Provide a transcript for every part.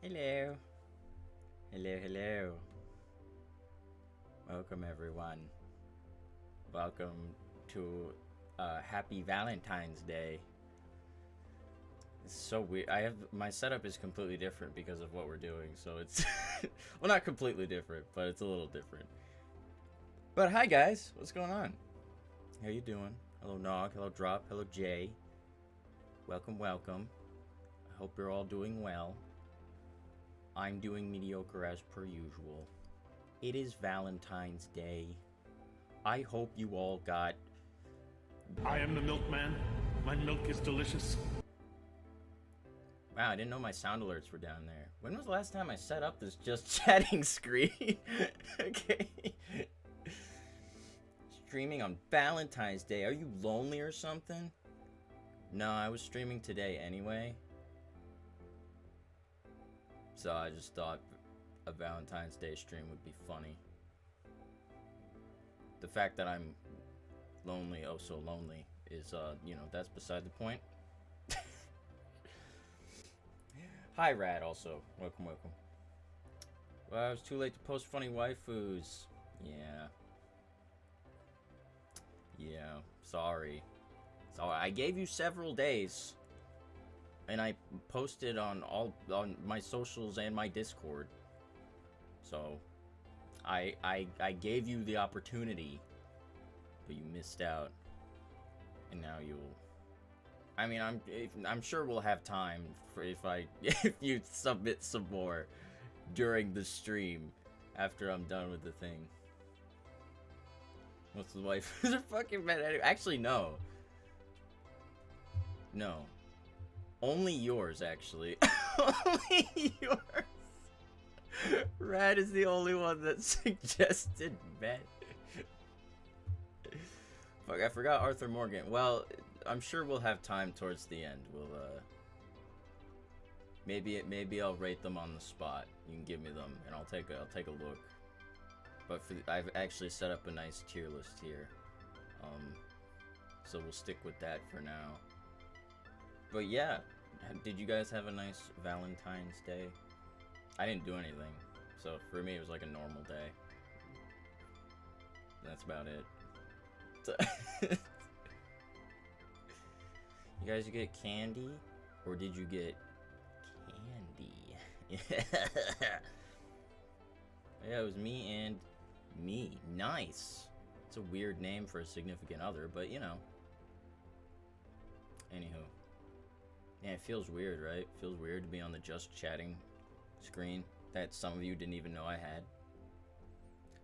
Hello. Hello. Welcome, everyone. Welcome to Happy Valentine's Day. It's so weird. My setup is completely different because of what we're doing, so it's well, not completely different, but it's a little different. But hi, guys. What's going on? How you doing? Hello, Nog. Hello, Drop. Hello, Jay. Welcome. I hope you're all doing well. I'm doing mediocre as per usual. It is Valentine's Day. I hope you all got... I am the milkman. My milk is delicious. Wow, I didn't know my sound alerts were down there. When was the last time I set up this just chatting screen? Okay. Streaming on Valentine's Day. Are you lonely or something? No, I was streaming today anyway. So I just thought a Valentine's Day stream would be funny. The fact that I'm lonely, oh so lonely, is, you know, that's beside the point. Hi, Rad, also. Welcome. Well, it was too late to post funny waifus. Yeah, sorry. I gave you several days. And I posted on my socials and my Discord. So I gave you the opportunity, but you missed out. And now you'll... I mean, I'm sure we'll have time for if you submit some more during the stream after I'm done with the thing. Most of the waifus are fucking bad anyway. Actually, no. No. Only yours, actually. Only yours. Rad is the only one that suggested men. Fuck, I forgot Arthur Morgan. Well, I'm sure we'll have time towards the end. We'll, maybe I'll rate them on the spot. You can give me them, and I'll take a look. But I've actually set up a nice tier list here. So we'll stick with that for now. But yeah, did you guys have a nice Valentine's Day? I didn't do anything, so for me it was like a normal day. That's about it. So you guys get candy? Or did you get candy? Yeah, it was me and me. Nice. It's a weird name for a significant other, but you know. Anywho. Yeah, it feels weird, right? It feels weird to be on the just chatting screen that some of you didn't even know I had.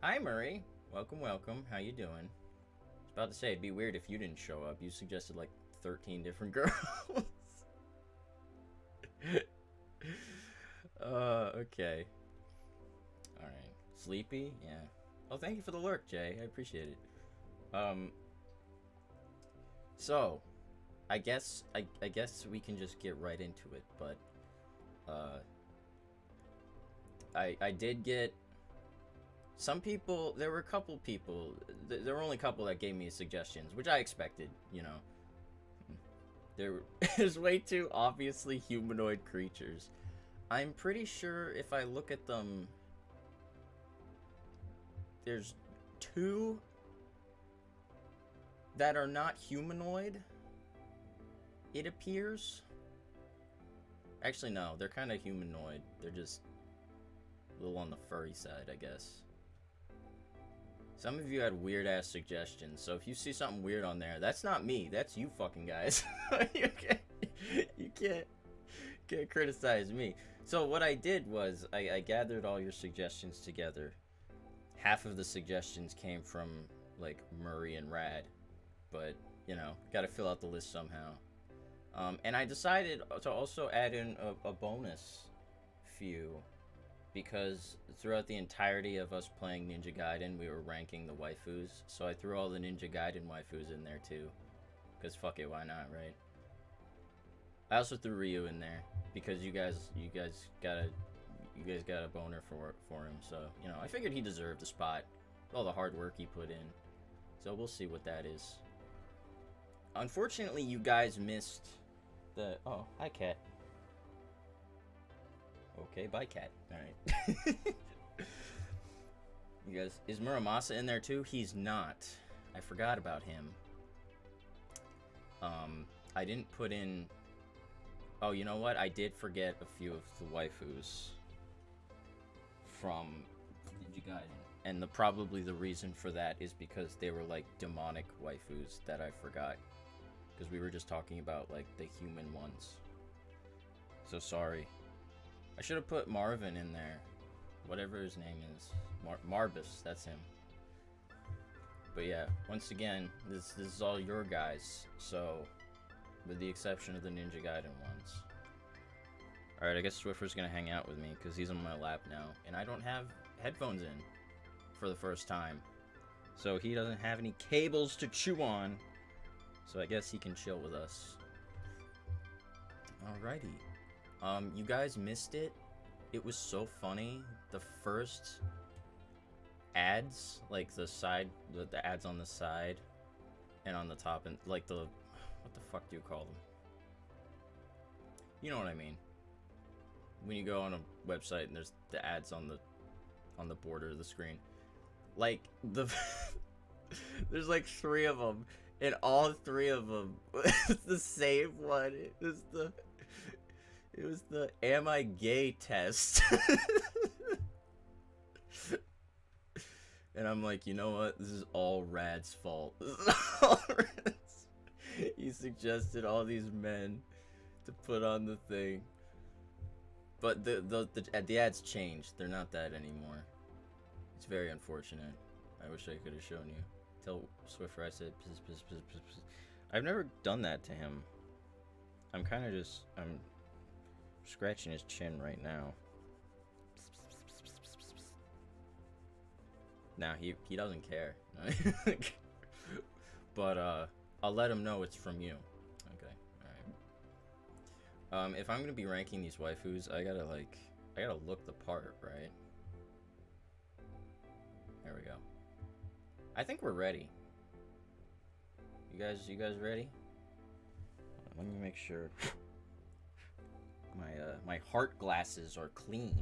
Hi, Murray. Welcome. How you doing? I was about to say, it'd be weird if you didn't show up. You suggested like 13 different girls. Okay. Alright. Sleepy? Yeah. Oh, thank you for the lurk, Jay. I appreciate it. So... I guess we can just get right into it, but I did get some people. There were a couple people. There were only a couple that gave me suggestions, which I expected. You know, there's way too obviously humanoid creatures. I'm pretty sure if I look at them, there's two that are not humanoid. It appears. Actually, no, they're kind of humanoid. They're just a little on the furry side, I guess. Some of you had weird-ass suggestions, so if you see something weird on there, that's not me. That's you fucking guys. You can't criticize me. So what I did was, I gathered all your suggestions together. Half of the suggestions came from, like, Murray and Rad. But, you know, gotta fill out the list somehow. And I decided to also add in a bonus few, because throughout the entirety of us playing Ninja Gaiden, we were ranking the waifus, so I threw all the Ninja Gaiden waifus in there too, because fuck it, why not, right? I also threw Ryu in there, because you guys got a boner for him, so, you know, I figured he deserved the spot, all the hard work he put in, so we'll see what that is. Unfortunately, you guys missed the... Oh, hi, cat. Okay, bye, cat. Alright. You guys, is Muramasa in there too? He's not. I forgot about him. I didn't put in... Oh, you know what? I did forget a few of the waifus from Ninja Gaiden. And probably the reason for that is because they were like demonic waifus that I forgot. Because we were just talking about like the human ones. So sorry. I should have put Marvin in there. Whatever his name is. Marbus, that's him. But yeah, once again, this is all your guys. So, with the exception of the Ninja Gaiden ones. Alright, I guess Swiffer's gonna hang out with me because he's on my lap now. And I don't have headphones in for the first time. So he doesn't have any cables to chew on. So I guess he can chill with us. Alrighty. You guys missed it. It was so funny. The first ads, like the side, the ads on the side and on the top, and like the, what the fuck do you call them? You know what I mean. When you go on a website and there's the ads on the border of the screen. Like the there's like 3 of them, and all 3 of them it's the same one. It was the am I gay test. And I'm like, you know what? This is all Rad's fault. This is all Rad's. He suggested all these men to put on the thing. But the ads changed. They're not that anymore. It's very unfortunate. I wish I could have shown you. Tell Swiffer I said piss, piss, piss, piss, piss. I've never done that to him. I'm kind of just... I'm scratching his chin right now. Now he doesn't care. But I'll let him know it's from you. Okay, alright. If I'm gonna be ranking these waifus, I gotta look the part, right? There we go. I think we're ready. You guys ready? Let me make sure my heart glasses are clean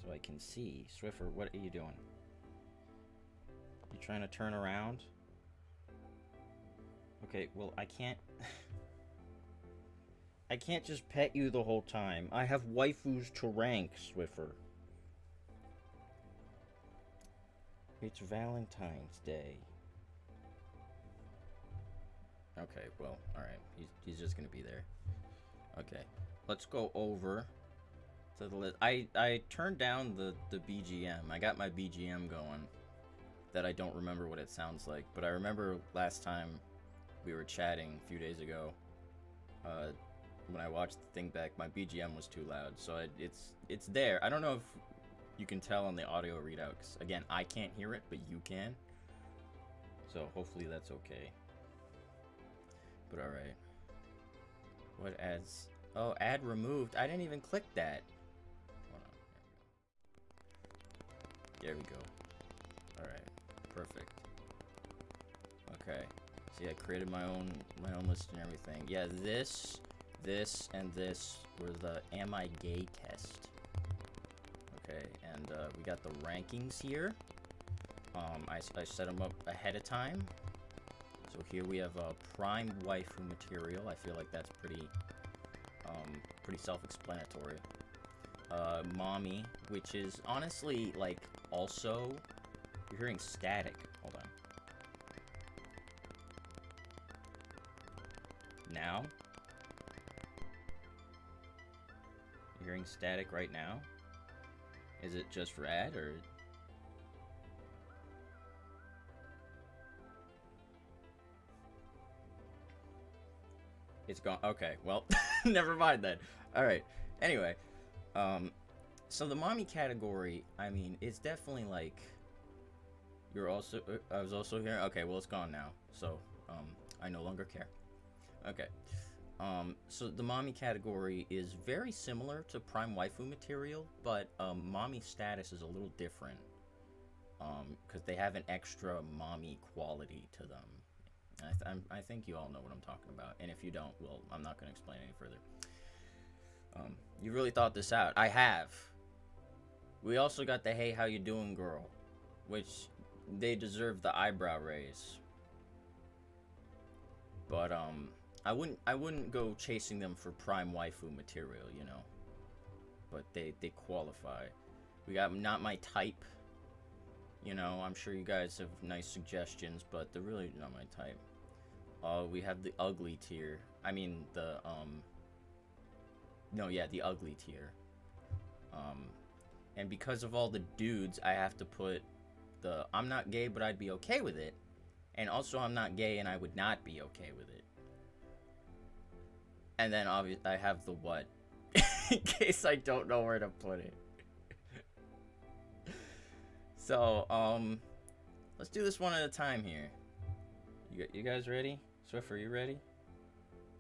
so I can see. Swiffer, what are you doing? You trying to turn around? Okay, well, I can't I can't just pet you the whole time. I have waifus to rank, Swiffer. It's Valentine's Day. Okay, well, alright. He's just gonna be there. Okay. Let's go over to the list. I turned down the BGM. I got my BGM going. That I don't remember what it sounds like. But I remember last time we were chatting a few days ago. When I watched the thing back, my BGM was too loud. So it's there. I don't know if you can tell on the audio readout. 'Cause again, I can't hear it, but you can. So hopefully that's okay. But alright. What ads? Oh, ad removed. I didn't even click that. Hold on. There we go. Alright. Perfect. Okay. See, I created my own list and everything. Yeah, this, and this were the Am I Gay test. Okay, and we got the rankings here. I set them up ahead of time. So here we have prime waifu material. I feel like that's pretty self-explanatory. Mommy, which is honestly like also. You're hearing static. Hold on. Now? You're hearing static right now? Is it just Rad, or... It's gone. Okay, well, never mind then. Alright, anyway. So the mommy category, I mean, it's definitely like... You're also... I was also hearing... Okay, well, it's gone now. So, I no longer care. Okay. So the mommy category is very similar to prime waifu material, but mommy status is a little different. Because they have an extra mommy quality to them. I think you all know what I'm talking about. And if you don't, well, I'm not going to explain any further. You really thought this out. I have. We also got the "Hey, how you doing, girl," which they deserve the eyebrow raise. But I wouldn't go chasing them for prime waifu material, you know. But they qualify. We got not my type. You know, I'm sure you guys have nice suggestions, but they're really not my type. We have the ugly tier. I mean the no, yeah, the ugly tier. And because of all the dudes, I have to put the "I'm not gay, but I'd be okay with it," and also "I'm not gay and I would not be okay with it." And then obviously I have the "what," in case I don't know where to put it. So, let's do this one at a time here. You guys ready? Swiffer, you ready?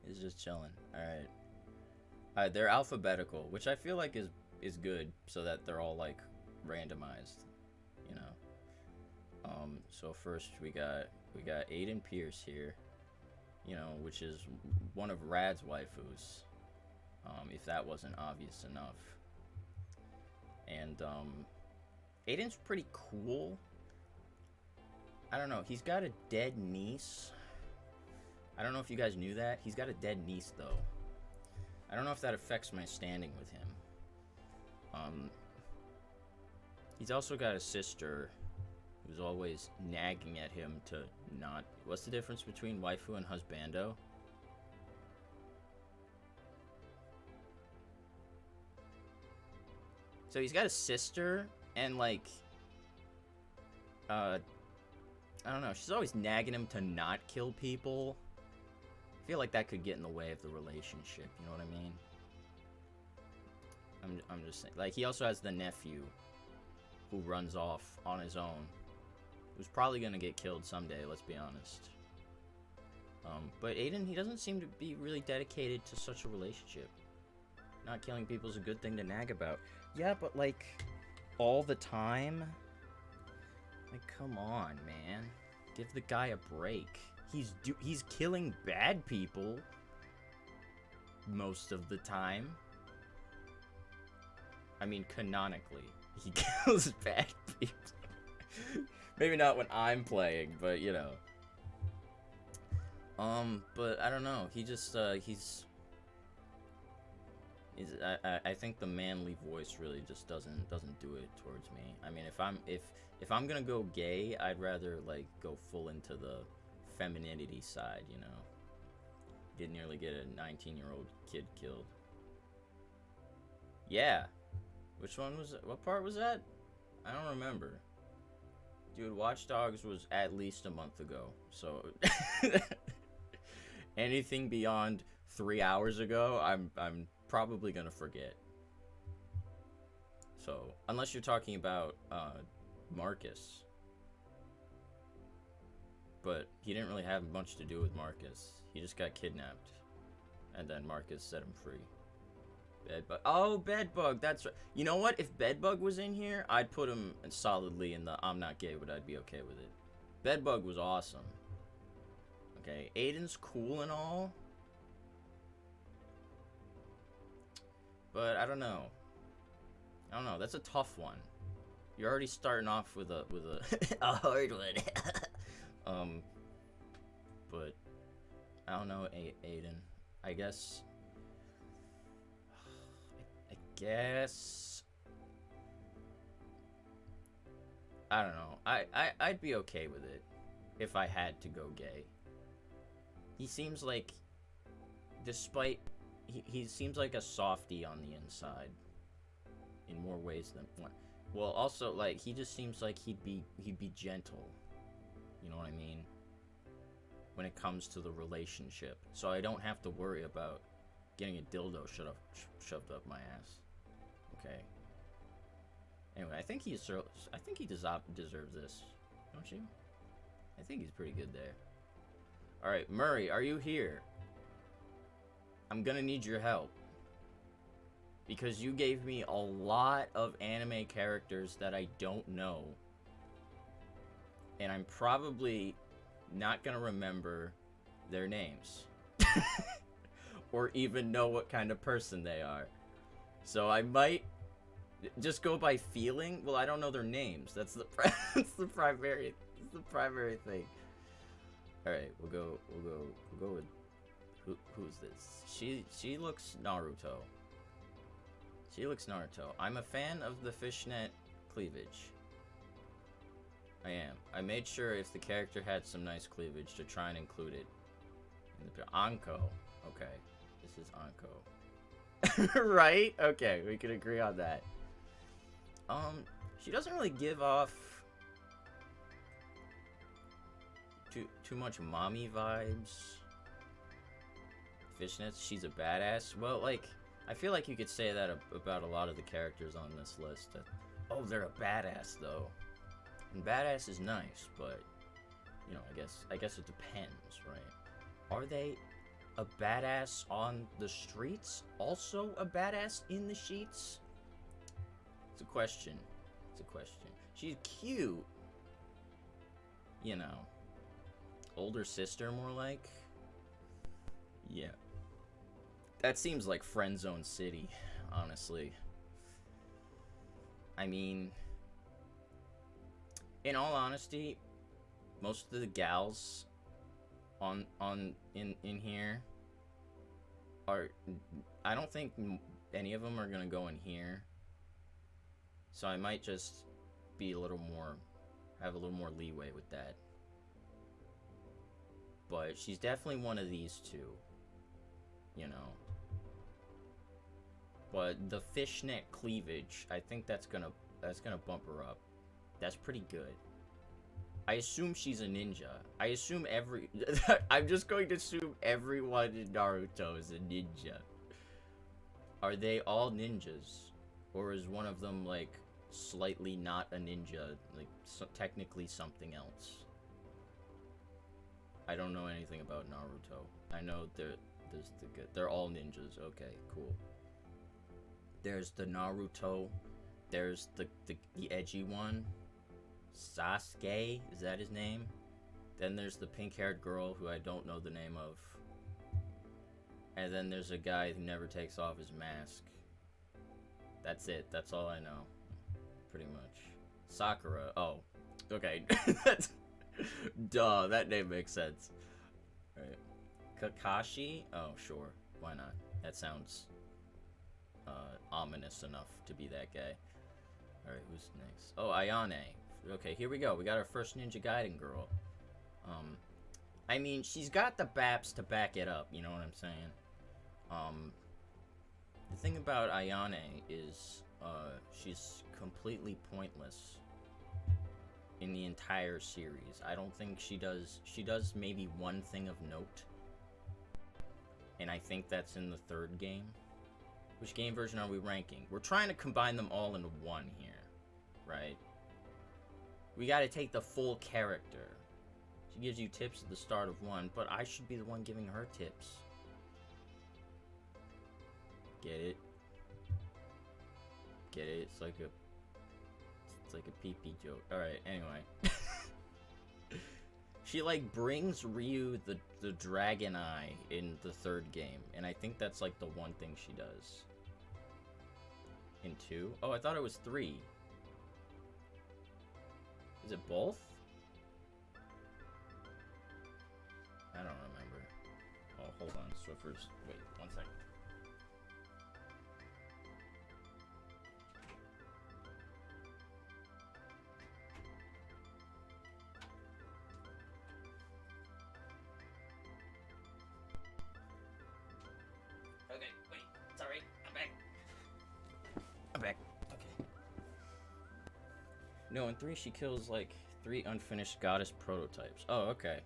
He's just chilling. Alright. Alright, they're alphabetical, which I feel like is good, so that they're all, like, randomized. You know? So first we got Aiden Pierce here. You know, which is one of Rad's waifus. If that wasn't obvious enough. And, Aiden's pretty cool. I don't know. He's got a dead niece. I don't know if you guys knew that. He's got a dead niece, though. I don't know if that affects my standing with him. He's also got a sister who's always nagging at him to not... What's the difference between waifu and husbando? So he's got a sister, and like... I don't know, she's always nagging him to not kill people. I feel like that could get in the way of the relationship, you know what I mean? I'm just saying. Like, he also has the nephew who runs off on his own, who's probably gonna get killed someday, let's be honest. But Aiden, he doesn't seem to be really dedicated to such a relationship. Not killing people is a good thing to nag about. Yeah, but like, all the time? Like, come on, man. Give the guy a break. He's killing bad people most of the time. I mean, canonically, he kills bad people. Maybe not when I'm playing, but you know. But I don't know. He just I think the manly voice really just doesn't do it towards me. I mean, if I'm gonna go gay, I'd rather like go full into the femininity side, you know. Didn't nearly get a 19-year-old kid killed. Yeah. Which one was it? What part was that? I don't remember. Dude, Watch Dogs was at least a month ago, so anything beyond 3 hours ago, I'm probably gonna forget. So, unless you're talking about Marcus. But he didn't really have much to do with Marcus. He just got kidnapped. And then Marcus set him free. Bedbug. Oh, Bedbug. That's right. You know what? If Bedbug was in here, I'd put him solidly in the "I'm not gay, but I'd be okay with it." Bedbug was awesome. Okay, Aiden's cool and all. But I don't know. That's a tough one. You're already starting off with a a hard one. But I don't know, Aiden. I guess I don't know. I'd be okay with it if I had to go gay. He seems like, despite he seems like a softie on the inside in more ways than one. Well, also, like, he just seems like he'd be gentle. You know what I mean? When it comes to the relationship. So I don't have to worry about getting a dildo shoved up my ass. Okay. Anyway, I think he deserves this. Don't you? I think he's pretty good there. Alright, Murray, are you here? I'm gonna need your help. Because you gave me a lot of anime characters that I don't know. And I'm probably not gonna remember their names. Or even know what kind of person they are. So I might just go by feeling. Well, I don't know their names. That's the that's the primary thing. All right, we'll go with who's this? She looks Naruto. She looks Naruto. I'm a fan of the fishnet cleavage. I am. I made sure if the character had some nice cleavage to try and include it. In the Anko. Okay. This is Anko. Right? Okay, we can agree on that. She doesn't really give off too much mommy vibes. Fishnets, she's a badass. Well, like, I feel like you could say that about a lot of the characters on this list. Oh, they're a badass though. And badass is nice, but you know, I guess it depends, right? Are they a badass on the streets? Also a badass in the sheets? It's a question. It's a question. She's cute. You know. Older sister, more like. Yeah. That seems like friend zone city, honestly. I mean, in all honesty, most of the gals in here are, I don't think any of them are gonna go in here. So I might just be a little more, have a little more leeway with that. But she's definitely one of these two, you know. But the fishnet cleavage, I think that's gonna bump her up. That's pretty good. I assume she's a ninja. I assume I'm just going to assume everyone in Naruto is a ninja. Are they all ninjas? Or is one of them, like, slightly not a ninja? Like, technically something else? I don't know anything about Naruto. I know they're all ninjas. Okay, cool. There's the Naruto. There's the edgy one. Sasuke, is that his name? Then there's the pink-haired girl who I don't know the name of. And then there's a guy who never takes off his mask. That's it. That's all I know. Pretty much. Sakura. Oh. Okay. That's... Duh, that name makes sense. Alright. Kakashi? Oh, sure. Why not? That sounds ominous enough to be that guy. Alright, who's next? Oh, Ayane. Okay, here we go. We got our first Ninja Gaiden girl. I mean, she's got the baps to back it up, you know what I'm saying? The thing about Ayane is, she's completely pointless in the entire series. I don't think she does maybe one thing of note. And I think that's in the third game. Which game version are we ranking? We're trying to combine them all into one here, right? We gotta take the full character. She gives you tips at the start of one, but I should be the one giving her tips. Get it? Get it? It's like a pee-pee joke. Alright, anyway. She, like, brings Ryu the Dragon Eye in the third game. And I think that's, like, the one thing she does. In 2? Oh, I thought it was 3. Is it both? I don't remember. Oh, hold on. Swiffers. Wait, 1 second. Okay, wait. It's alright. I'm back. I'm back. Okay. No, in 3 she kills, like, 3 unfinished goddess prototypes. Oh, okay.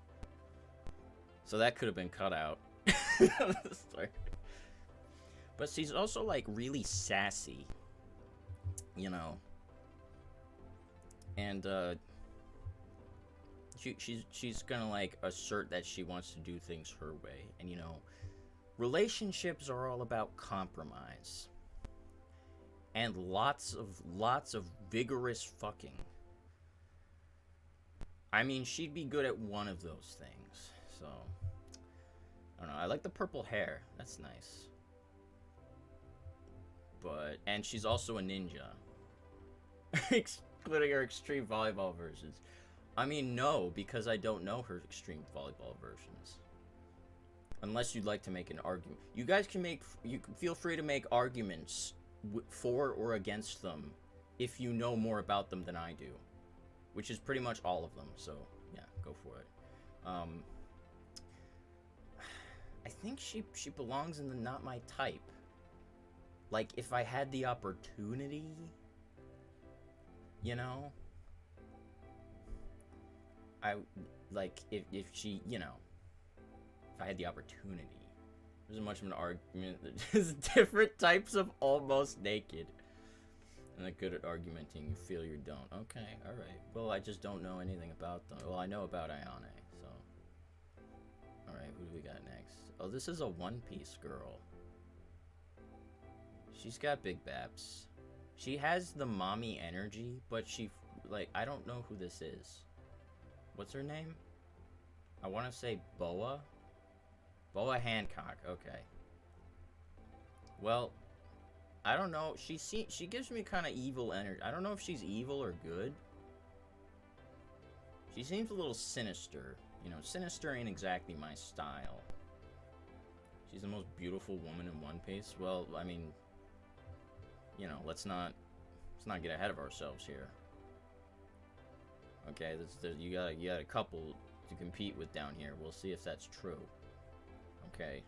So that could have been cut out. Sorry. But she's also, like, really sassy. You know. And, she's gonna, like, assert that she wants to do things her way. And, you know, relationships are all about compromise. And lots of vigorous fucking. I mean, she'd be good at one of those things. So, I don't know. I like the purple hair. That's nice. But, and she's also a ninja. Including her extreme volleyball versions. I mean, no, because I don't know her extreme volleyball versions. Unless you'd like to make an argument. You guys can feel free to make arguments for or against them if you know more about them than I do. Which is pretty much all of them, so yeah, go for it. I think she belongs in the not my type. Like, if I had the opportunity, you know? Like, if she, you know, if I had the opportunity. There's much of an argument. There's different types of almost naked. I'm not good at argumenting. You feel you don't. Okay, alright. Well, I just don't know anything about them. Well, I know about Ayane, so. Alright, who do we got next? Oh, this is a One Piece girl. She's got big baps. She has the mommy energy, but she, like, I don't know who this is. What's her name? I want to say Boa? Boa Hancock, okay. Well, I don't know. She gives me kind of evil energy. I don't know if she's evil or good. She seems a little sinister. You know, sinister ain't exactly my style. She's the most beautiful woman in One Piece. Well, I mean, you know, let's not get ahead of ourselves here. Okay, you got a couple to compete with down here. We'll see if that's true. Okay.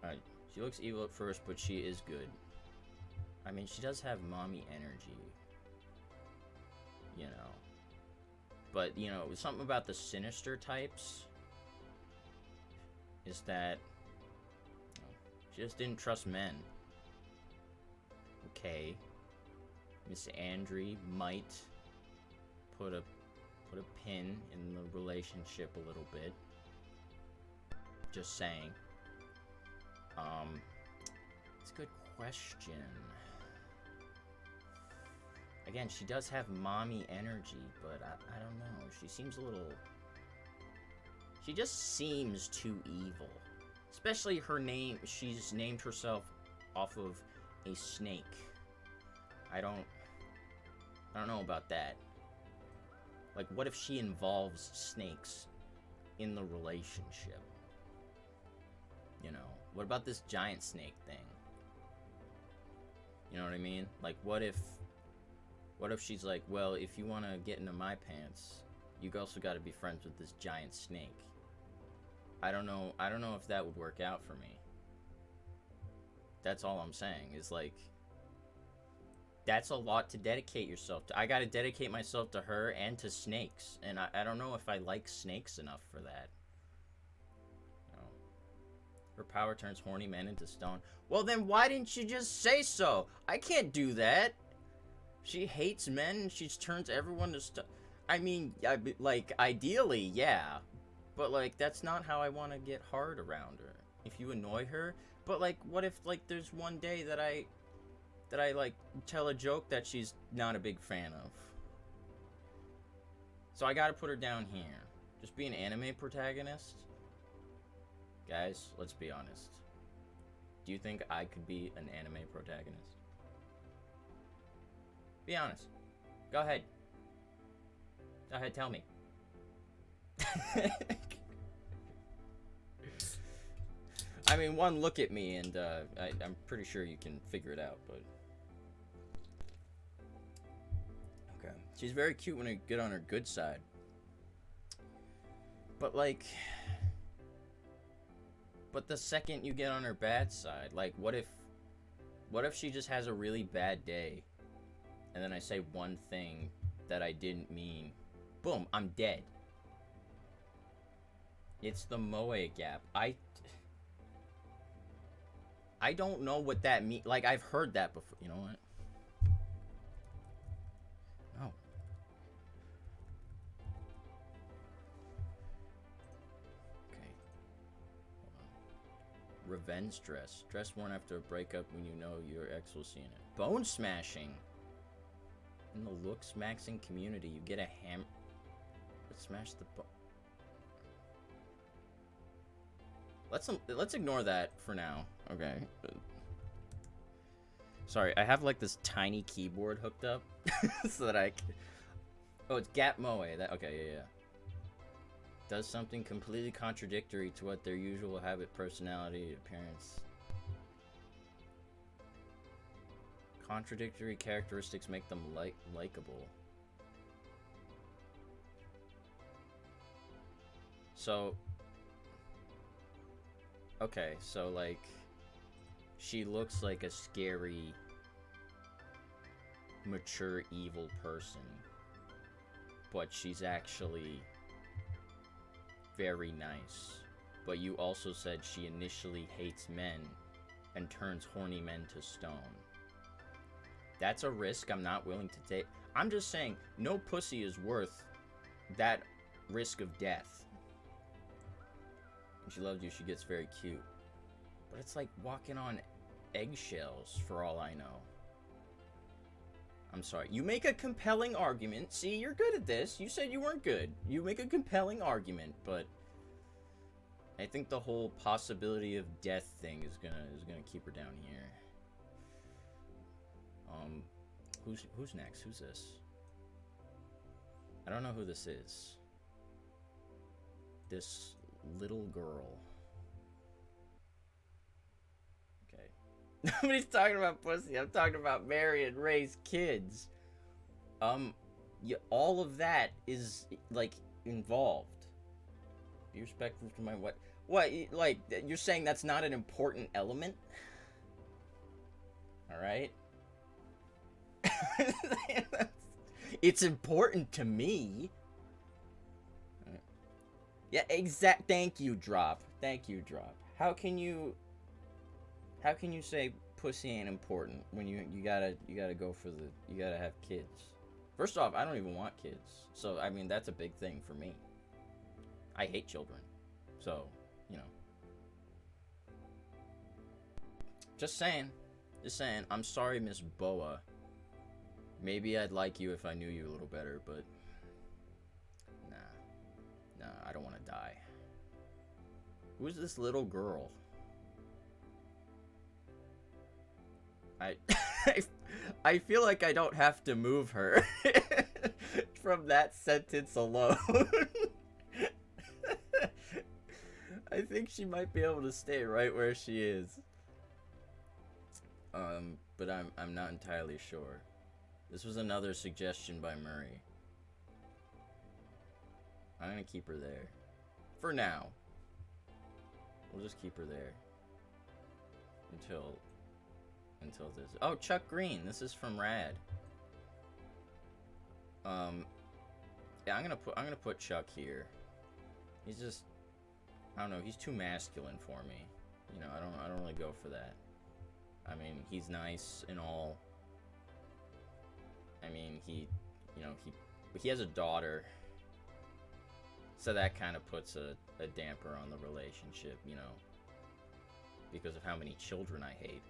Alright. She looks evil at first, but she is good. I mean, she does have mommy energy. You know. But, you know, something about the sinister types is that she just didn't trust men. Okay. Miss Andre might put a pin in the relationship a little bit. Just saying. It's a good question. Again, she does have mommy energy, but I don't know. She seems a little... She just seems too evil. Especially her name, she's named herself off of a snake. I don't know about that. Like, what if she involves snakes in the relationship? You know, what about this giant snake thing? You know what I mean? Like, what if she's like, well, if you want to get into my pants, you also got to be friends with this giant snake. I don't know if that would work out for me. That's all I'm saying, is like, that's a lot to dedicate yourself to. I gotta dedicate myself to her and to snakes, and I don't know if I like snakes enough for that. No. Her power turns horny men into stone. Well, then why didn't you just say so? I can't do that. She hates men and she turns everyone to stone. I mean, like, ideally, yeah. But, like, that's not how I want to get hard around her. If you annoy her. But, like, what if, like, there's one day that I like, tell a joke that she's not a big fan of? So I gotta put her down here. Just be an anime protagonist? Guys, let's be honest. Do you think I could be an anime protagonist? Be honest. Go ahead. Go ahead, tell me. I mean, one look at me and I'm pretty sure you can figure it out, but... Okay. She's very cute when I get on her good side. But, like... But the second you get on her bad side, like, what if she just has a really bad day, and then I say one thing that I didn't mean? Boom, I'm dead. It's the Moe gap. I don't know what that means. Like, I've heard that before. You know what? No. Okay. Hold on. Revenge dress. Dress worn after a breakup when you know your ex will see in it. Bone smashing. In the looks maxing community, you get a hammer. Smash the bone. Let's ignore that for now. Okay. Sorry, I have like this tiny keyboard hooked up so that oh, it's Gap Moe. Okay, yeah. Does something completely contradictory to what their usual habit, personality, appearance. Contradictory characteristics make them likable. So, okay, so like, she looks like a scary, mature, evil person, but she's actually very nice. But you also said she initially hates men and turns horny men to stone. That's a risk I'm not willing to take. I'm just saying, no pussy is worth that risk of death. When she loves you, she gets very cute. But it's like walking on eggshells, for all I know. I'm sorry. You make a compelling argument. See, you're good at this. You said you weren't good. You make a compelling argument, but I think the whole possibility of death thing is gonna keep her down here. Who's next? Who's this? I don't know who this is. This little girl. Okay. Nobody's talking about pussy. I'm talking about marry and raise kids. Yeah, all of that is like involved. Be respectful to my what? Like you're saying that's not an important element? All right. It's important to me. Yeah, Thank you, Drop. Thank you, Drop. How can you say pussy ain't important when you gotta go for you gotta have kids? First off, I don't even want kids, so I mean that's a big thing for me. I hate children, so you know. Just saying. I'm sorry, Miss Boa. Maybe I'd like you if I knew you a little better, but nah, I don't want to die. Who's this little girl? I feel like I don't have to move her from that sentence alone. I think she might be able to stay right where she is. But I'm not entirely sure. This was another suggestion by Murray. I'm gonna keep her there. For now. We'll just keep her there. Until this. Oh, Chuck Green. This is from Rad. Yeah, I'm gonna put Chuck here. He's just, I don't know, he's too masculine for me. You know, I don't really go for that. I mean, he's nice and all. I mean, he has a daughter. So that kind of puts a damper on the relationship, you know, because of how many children I hate.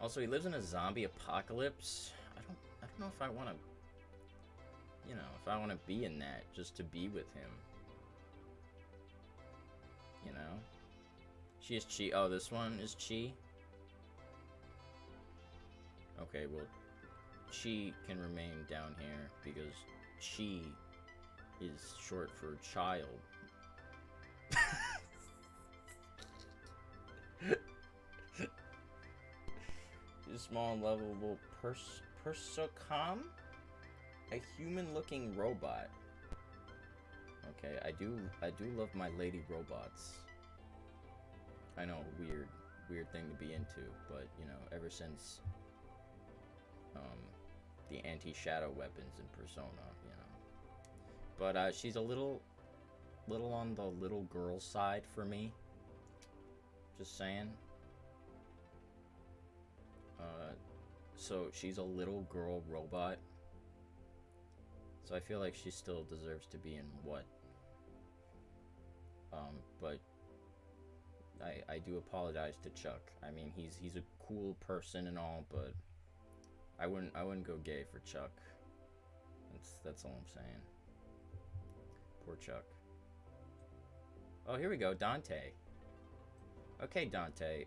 Also, he lives in a zombie apocalypse. I don't know if I want to, you know, if I want to be in that just to be with him. You know? She is Chi. Oh, this one is Chi? Okay, well, Chi can remain down here because Chi is short for child. Small and lovable Persocom? A human-looking robot. Okay, I do love my lady robots. I know, weird thing to be into, but you know, ever since the anti-shadow weapons in Persona, you know. But she's a little on the little girl side for me. Just saying. So she's a little girl robot. So I feel like she still deserves to be in what? But I do apologize to Chuck. I mean, he's a cool person and all, but I wouldn't go gay for Chuck. That's all I'm saying. Poor Chuck. Oh, here we go, Dante. Okay, Dante.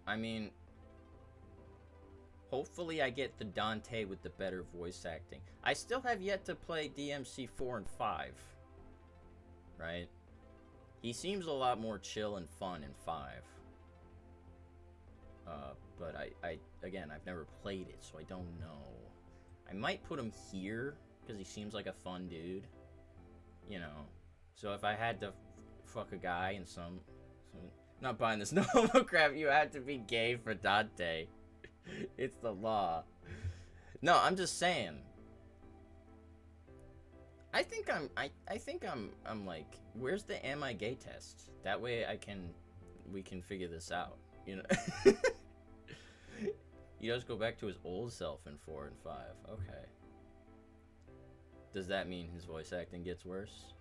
I mean, hopefully I get the Dante with the better voice acting. I still have yet to play DMC 4 and 5. Right? He seems a lot more chill and fun in 5. But again, I've never played it, so I don't know. I might put him here, because he seems like a fun dude. You know. So if I had to fuck a guy in some not buying this no crap, you have to be gay for Dante. It's the law. No, I'm just saying. I think I'm like, where's the am I gay test? That way we can figure this out, you know. He does go back to his old self in 4 and 5. Okay. Does that mean his voice acting gets worse?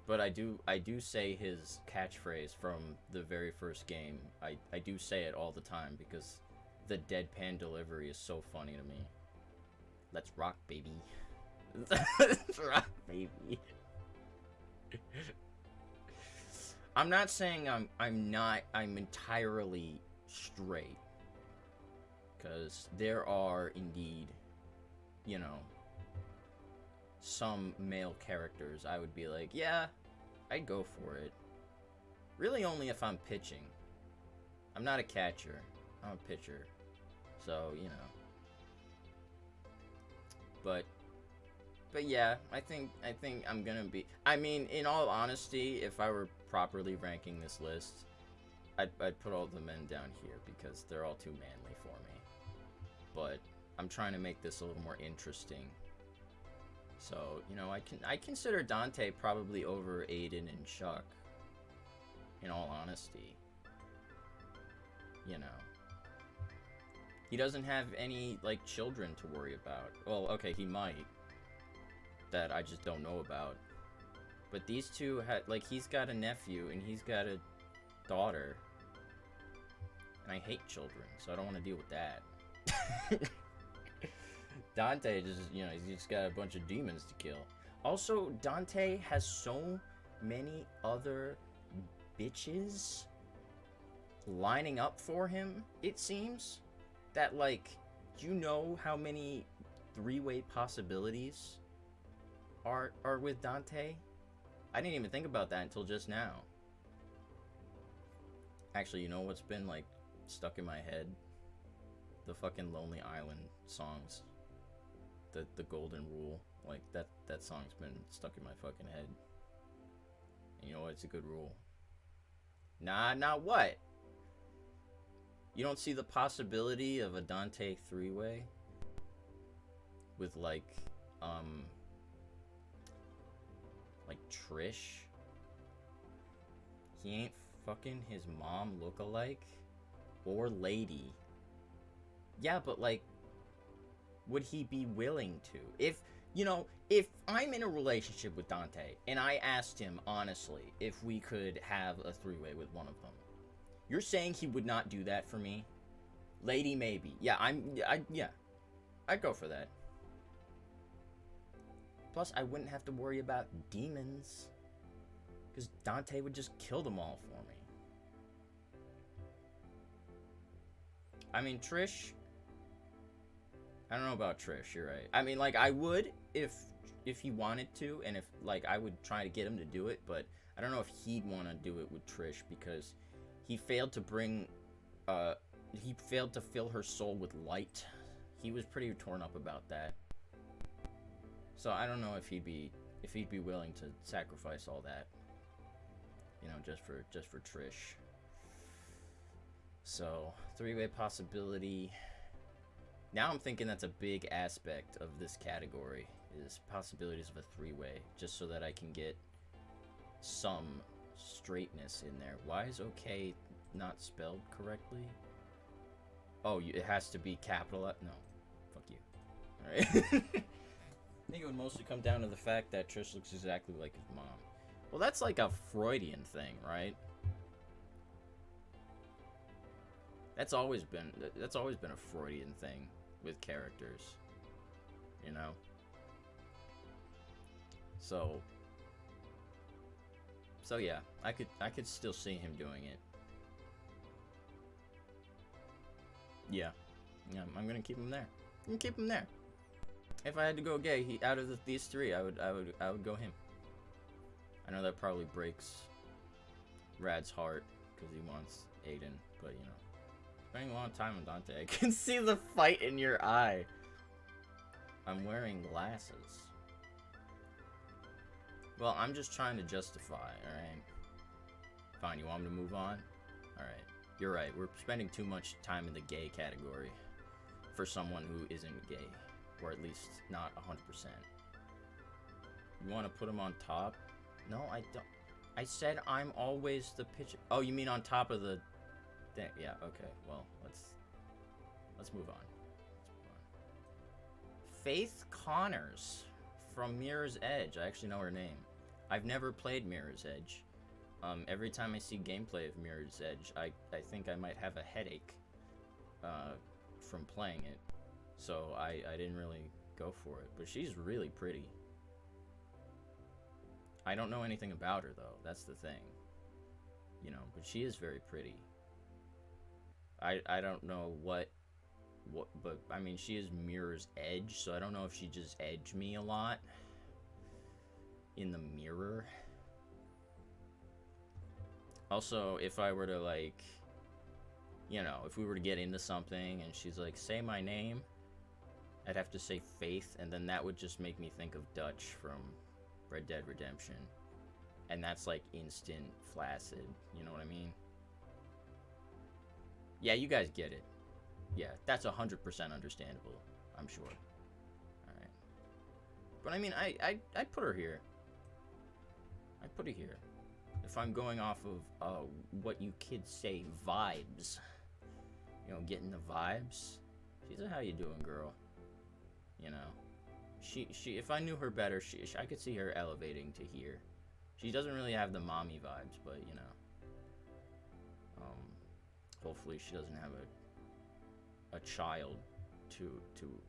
But I do say his catchphrase from the very first game. I do say it all the time because the deadpan delivery is so funny to me. Let's rock, baby. Let's rock, baby. I'm not saying I'm entirely straight. Cause there are indeed, you know, some male characters I would be like, yeah, I'd go for it. Really only if I'm pitching. I'm not a catcher. I'm a pitcher. So, you know. But yeah, I think I'm gonna be... I mean, in all honesty, if I were properly ranking this list, I'd put all the men down here because they're all too manly for me. But I'm trying to make this a little more interesting. So, you know, I consider Dante probably over Aiden and Chuck. In all honesty. You know. He doesn't have any, like, children to worry about. Well, okay, he might. That I just don't know about. But these two had, like, he's got a nephew and he's got a daughter. And I hate children, so I don't want to deal with that. Dante just, you know, he's just got a bunch of demons to kill. Also, Dante has so many other bitches lining up for him, it seems. That, like, do you know how many three-way possibilities are with Dante? I didn't even think about that until just now. Actually, you know what's been, like, stuck in my head? The fucking Lonely Island songs. The Golden Rule. Like, that song's been stuck in my fucking head. And you know what? It's a good rule. Nah, what? You don't see the possibility of a Dante three-way? With, like Trish? He ain't fucking his mom look-alike? Or lady? Yeah, but, like, would he be willing to? If, you know, if I'm in a relationship with Dante, and I asked him, honestly, if we could have a three-way with one of them, you're saying he would not do that for me? Lady, maybe. Yeah, I'd go for that. Plus, I wouldn't have to worry about demons. Because Dante would just kill them all for me. I mean, Trish... I don't know about Trish, you're right. I mean, like, I would if he wanted to, and if, like, I would try to get him to do it, but I don't know if he'd want to do it with Trish, because he failed to bring, he failed to fill her soul with light. He was pretty torn up about that. So I don't know if he'd be willing to sacrifice all that, you know, just for Trish. So, three-way possibility. Now I'm thinking that's a big aspect of this category, is possibilities of a three-way, just so that I can get some straightness in there. Why is okay not spelled correctly? Oh, it has to be capital. No, fuck you. Alright. I think it would mostly come down to the fact that Trish looks exactly like his mom. Well, that's like a Freudian thing, right? That's always been a Freudian thing with characters, you know? So, So yeah, I could still see him doing it. Yeah, I'm gonna keep him there. I'm gonna keep him there. If I had to go gay, out of these three, I would go him. I know that probably breaks Rad's heart because he wants Aiden, but you know, spending a long time on Dante, I can see the fight in your eye. I'm wearing glasses. Well, I'm just trying to justify, alright? Fine, you want me to move on? Alright, you're right, we're spending too much time in the gay category for someone who isn't gay, or at least not 100%. You want to put him on top? No, I don't. I said I'm always the pitcher. Oh, you mean on top of the thing? Yeah, okay, well, let's move on. Faith Connors from Mirror's Edge. I actually know her name. I've never played Mirror's Edge. Every time I see gameplay of Mirror's Edge, I think I might have a headache from playing it. So I didn't really go for it. But she's really pretty. I don't know anything about her, though. That's the thing. You know, but she is very pretty. I don't know what, but I mean, she is Mirror's Edge, so I don't know if she just edged me a lot in the mirror. Also, if I were to, like, you know, if we were to get into something and she's like, say my name, I'd have to say Faith, and then that would just make me think of Dutch from Red Dead Redemption. And that's like instant flaccid, you know what I mean? Yeah, you guys get it. Yeah, that's 100% understandable, I'm sure. Alright. But I mean, I'd put her here. I'd put her here. If I'm going off of what you kids say, vibes. You know, getting the vibes. She's a how you doing girl. You know. She if I knew her better, I could see her elevating to here. She doesn't really have the mommy vibes, but you know. Hopefully she doesn't have a child to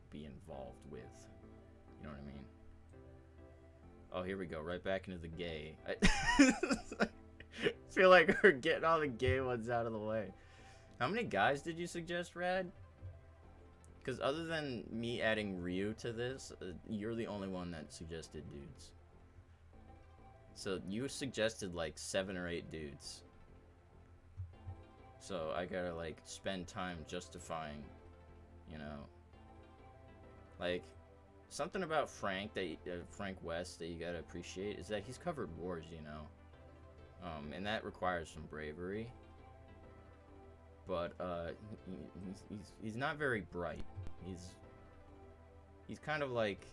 be involved with. You know what I mean? Oh, here we go. Right back into the gay. I feel like we're getting all the gay ones out of the way. How many guys did you suggest, Rad? Because other than me adding Ryu to this, you're the only one that suggested dudes. So you suggested like 7 or 8 dudes. So I gotta like spend time justifying, you know. Like, something about Frank Frank West that you gotta appreciate is that he's covered wars, you know. And that requires some bravery. But he's not very bright. He's kind of like,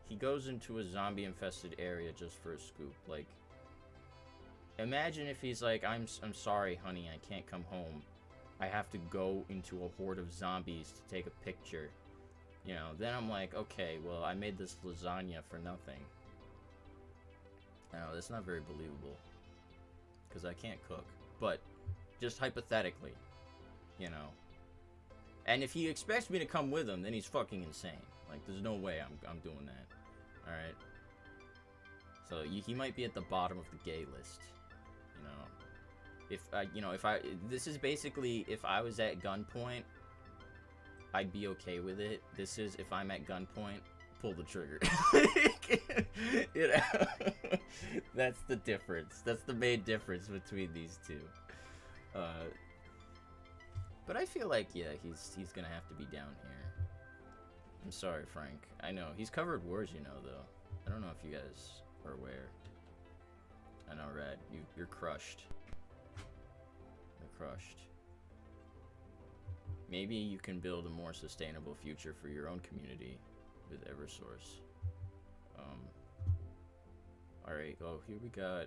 he goes into a zombie infested area just for a scoop. Like, imagine if he's like, I'm sorry honey, I can't come home. I have to go into a horde of zombies to take a picture. You know, then I'm like, okay, well, I made this lasagna for nothing. No, that's not very believable. Because I can't cook. But, just hypothetically, you know. And if he expects me to come with him, then he's fucking insane. Like, there's no way I'm doing that. Alright? So, he might be at the bottom of the gay list. You know, this is basically, if I was at gunpoint, I'd be okay with it. This is, if I'm at gunpoint, pull the trigger. You know? That's the difference. That's the main difference between these two. But I feel like, yeah, he's gonna have to be down here. I'm sorry, Frank. I know, he's covered wars, you know, though. I don't know if you guys are aware. I know, Rad, you're crushed. You're crushed. Maybe you can build a more sustainable future for your own community with Eversource. Alright, oh, here we got...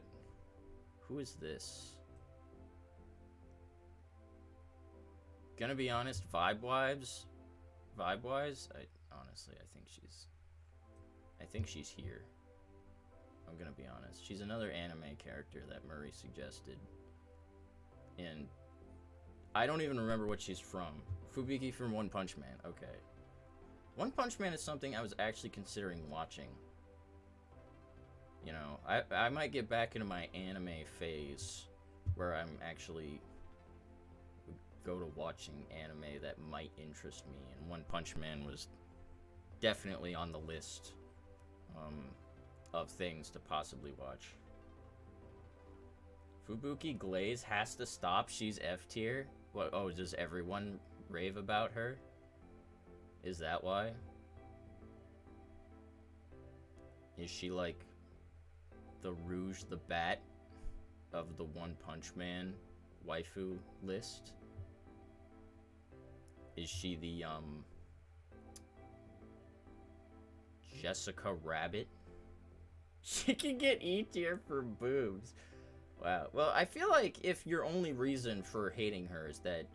Who is this? Gonna be honest, vibe-wise, honestly, I think she's here. I'm gonna be honest. She's another anime character that Murray suggested. And I don't even remember what she's from. Fubiki from One Punch Man, okay. One Punch Man is something I was actually considering watching. You know, I might get back into my anime phase where I'm actually go to watching anime that might interest me, and One Punch Man was definitely on the list of things to possibly watch. Fubuki Glaze has to stop. She's F tier. What? Oh, does everyone rave about her? Is that why? Is she like the Rouge the Bat of the One Punch Man waifu list? Is she the Jessica Rabbit? She can get E tier for boobs. Wow. Well, I feel like if your only reason for hating her is that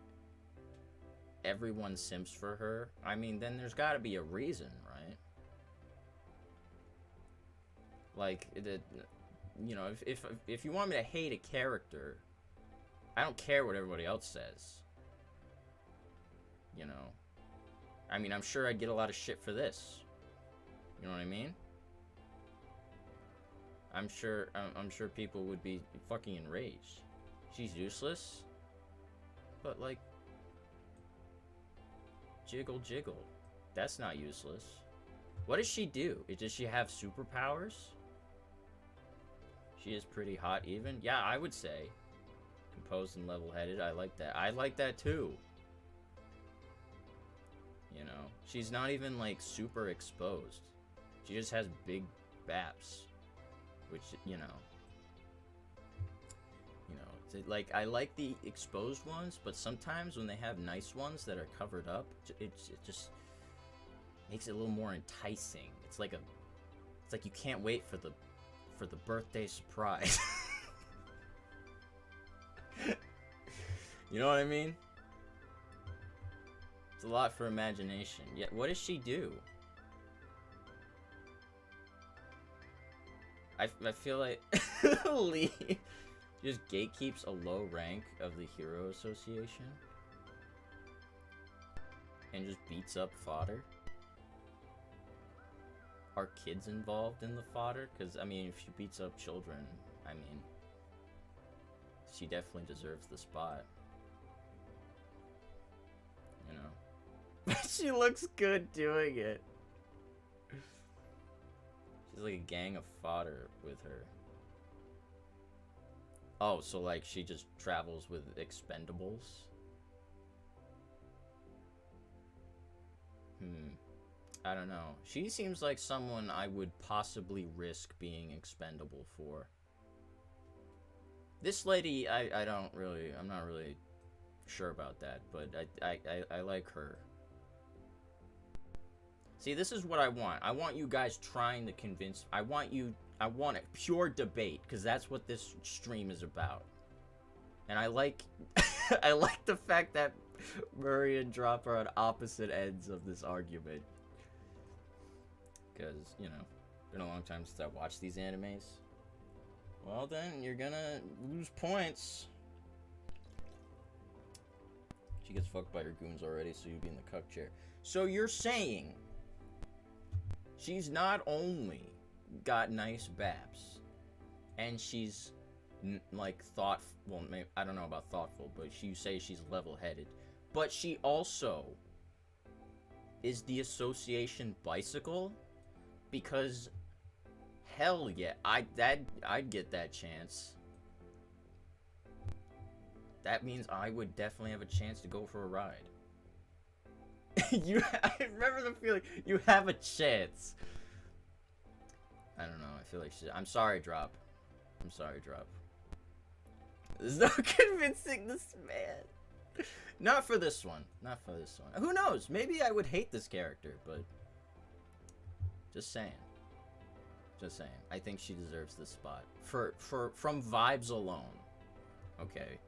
everyone simps for her, I mean, then there's got to be a reason, right? Like, you know, if you want me to hate a character, I don't care what everybody else says. You know, I mean, I'm sure I'd get a lot of shit for this. You know what I mean? I'm sure people would be fucking enraged. She's useless, but like, jiggle jiggle, that's not useless. What does she do? Does she have superpowers? She is pretty hot even. Yeah, I would say composed and level-headed. I like that. I like that too. You know, she's not even like super exposed. She just has big baps. Which, you know, like, I like the exposed ones, but sometimes when they have nice ones that are covered up, it just makes it a little more enticing. It's like you can't wait for the birthday surprise. You know what I mean? It's a lot for imagination. Yeah, what does she do? I feel like Lee just gatekeeps a low rank of the Hero Association and just beats up fodder. Are kids involved in the fodder? Because, I mean, if she beats up children, I mean, she definitely deserves the spot. You know? She looks good doing it. She's like a gang of fodder with her. Oh, so like she just travels with expendables? I don't know. She seems like someone I would possibly risk being expendable for. This lady, I'm not really sure about that, but I like her. See, this is what I want. I want you guys trying to convince... I want a pure debate, because that's what this stream is about. And I like... I like the fact that Murray and Drop are on opposite ends of this argument. Because, you know, it's been a long time since I watched these animes. Well, then, you're gonna lose points. She gets fucked by her goons already, so you'd be in the cuck chair. So you're saying... she's not only got nice baps, and she's like thoughtful. Well, I don't know about thoughtful, but you say she's level-headed. But she also is the association bicycle, because hell yeah, I'd get that chance. That means I would definitely have a chance to go for a ride. I remember the feeling. You have a chance. I don't know. I feel like shit. I'm sorry, Drop. I'm sorry, Drop. There's no convincing this man. Not for this one. Not for this one. Who knows? Maybe I would hate this character, but just saying. Just saying. I think she deserves this spot from vibes alone. Okay.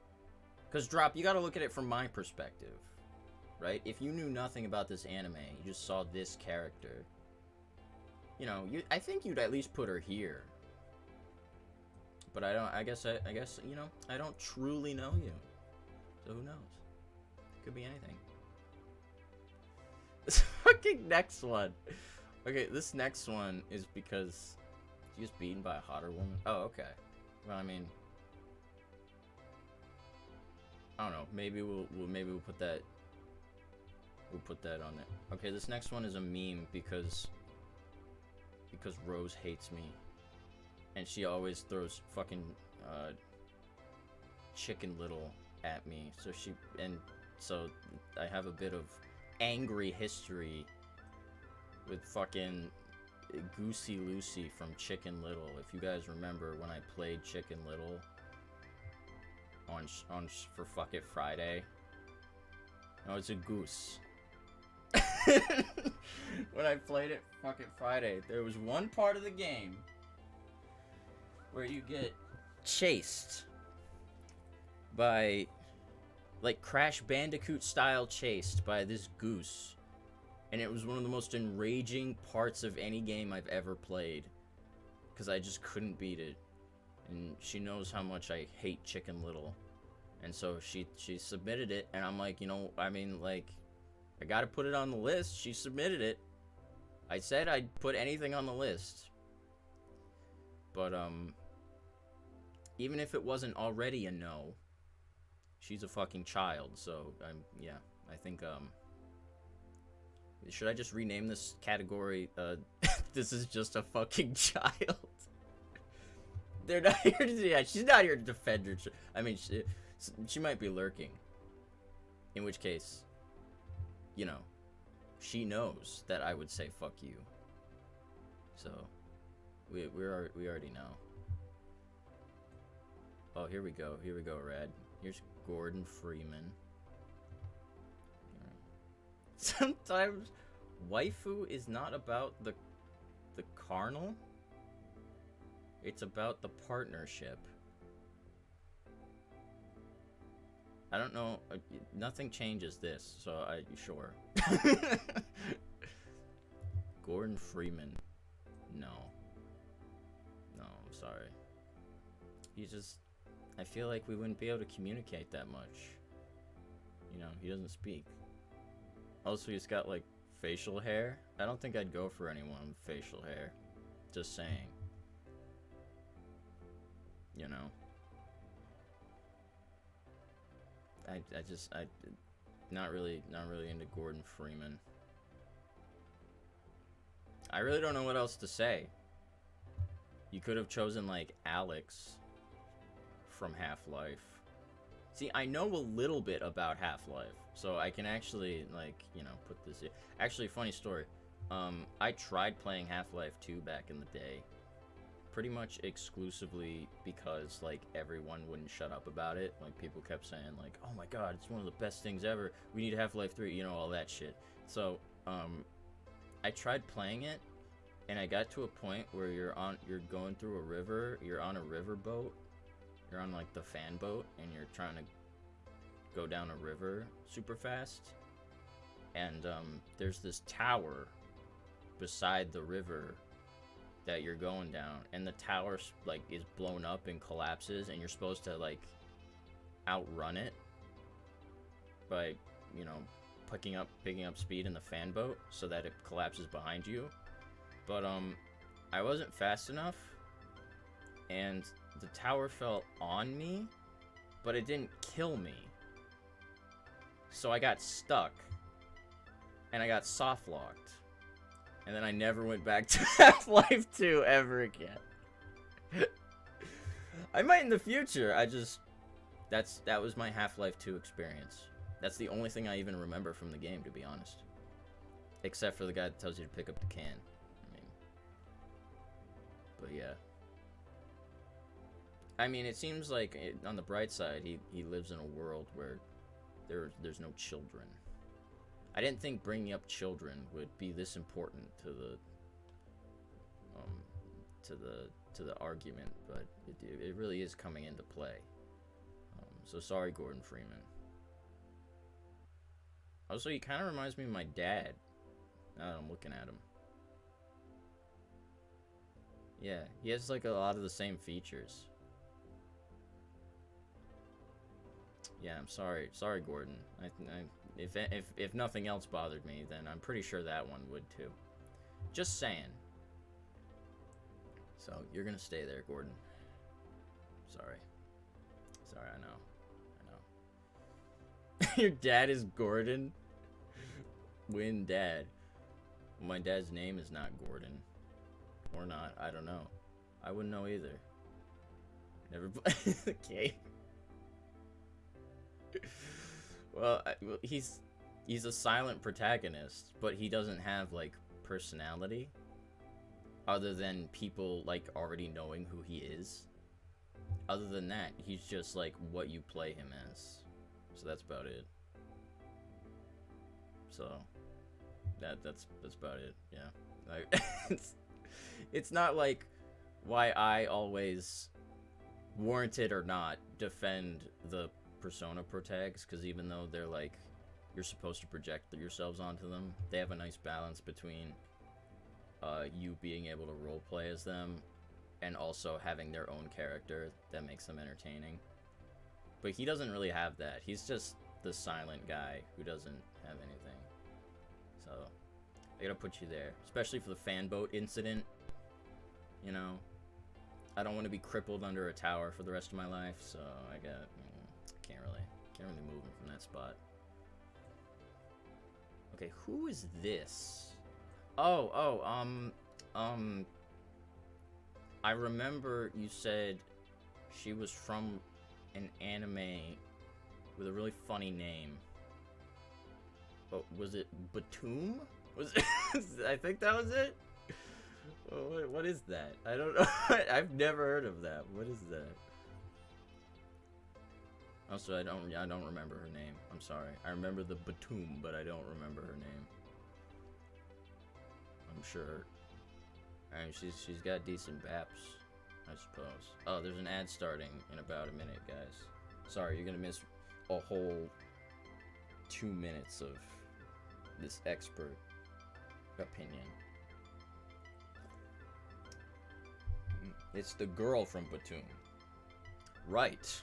Because Drop, you got to look at it from my perspective. Right? If you knew nothing about this anime, you just saw this character, you know, I think you'd at least put her here. But I guess, you know, I don't truly know you. So who knows? Could be anything. This fucking next one. Okay, this next one is because He was beaten by a hotter woman. Oh, okay. Well, I mean, I don't know. Maybe we'll put that. We'll put that on there. Okay, this next one is a meme because Rose hates me, and she always throws fucking Chicken Little at me. So I have a bit of angry history with fucking Goosey Lucy from Chicken Little. If you guys remember when I played Chicken Little for Fuck It Friday. No, it's a goose. When I played it Fuck It Friday, there was one part of the game where you get chased by, like, Crash Bandicoot style chased by this goose. And it was one of the most enraging parts of any game I've ever played, because I just couldn't beat it. And she knows how much I hate Chicken Little. And so she submitted it, and I'm like, you know, I mean, like, I gotta put it on the list. She submitted it. I said I'd put anything on the list. But, even if it wasn't already a no, she's a fucking child, so, yeah, I think, should I just rename this category, this is just a fucking child? They're not here to, yeah, she's not here to defend her, I mean, she might be lurking. In which case, you know, she knows that I would say fuck you. So, we already know. Oh, here we go, Rad. Here's Gordon Freeman. Sometimes waifu is not about the carnal. It's about the partnership. I don't know. Nothing changes this, so sure. Gordon Freeman. No. No, I'm sorry. I feel like we wouldn't be able to communicate that much. You know, he doesn't speak. Also, he's got, like, facial hair. I don't think I'd go for anyone with facial hair. Just saying. You know? I not really into Gordon Freeman. I really don't know what else to say. You could have chosen, like, Alex from Half-Life. See, I know a little bit about Half-Life, so I can actually, like, you know, put this in. Actually, funny story. I tried playing Half-Life 2 back in the day. Pretty much exclusively because, like, everyone wouldn't shut up about it. Like, people kept saying, like, oh my god, it's one of the best things ever. We need Half-Life 3, you know, all that shit. So, I tried playing it, and I got to a point where you're going through a river, you're on a river boat. You're on, like, the fan boat, and you're trying to go down a river super fast. And, there's this tower beside the river that you're going down. And the tower, like, is blown up and collapses, and you're supposed to, like, outrun it by, you know, picking up speed in the fan boat so that it collapses behind you. But, I wasn't fast enough, and the tower fell on me, but it didn't kill me. So I got stuck, and I got soft-locked, and then I never went back to Half-Life 2 ever again. I might in the future. That was my Half-Life 2 experience. That's the only thing I even remember from the game, to be honest. Except for the guy that tells you to pick up the can. I mean, but yeah. I mean, it seems like, on the bright side, he lives in a world where there's no children. I didn't think bringing up children would be this important to the argument, but it really is coming into play. So sorry, Gordon Freeman. Also, he kind of reminds me of my dad, now that I'm looking at him. Yeah, he has, like, a lot of the same features. Yeah, I'm sorry, Gordon. If nothing else bothered me, then I'm pretty sure that one would too. Just saying. So you're gonna stay there, Gordon. Sorry. Sorry, I know. Your dad is Gordon? Win dad. Well, my dad's name is not Gordon. Or not, I don't know. I wouldn't know either. Never played the game. Well, he's a silent protagonist, but he doesn't have, like, personality. Other than people, like, already knowing who he is. Other than that, he's just, like, what you play him as. So that's about it. So that's about it. Yeah. Like, it's not like why I always, warranted or not, defend the Persona protags, because even though they're like, you're supposed to project yourselves onto them, they have a nice balance between you being able to roleplay as them and also having their own character that makes them entertaining. But he doesn't really have that. He's just the silent guy who doesn't have anything. So, I gotta put you there. Especially for the fan boat incident. You know? I don't want to be crippled under a tower for the rest of my life, so I can't really move him from that spot. Okay, who is this? I remember you said she was from an anime with a really funny name. But was it Batum? Was it I think that was it? What is that? I don't know. I've never heard of that. What is that? Also, I don't remember her name. I'm sorry. I remember the Batum, but I don't remember her name. I'm sure. I mean, she's got decent baps, I suppose. Oh, there's an ad starting in about a minute, guys. Sorry, you're gonna miss a whole 2 minutes of this expert opinion. It's the girl from Batum. Right.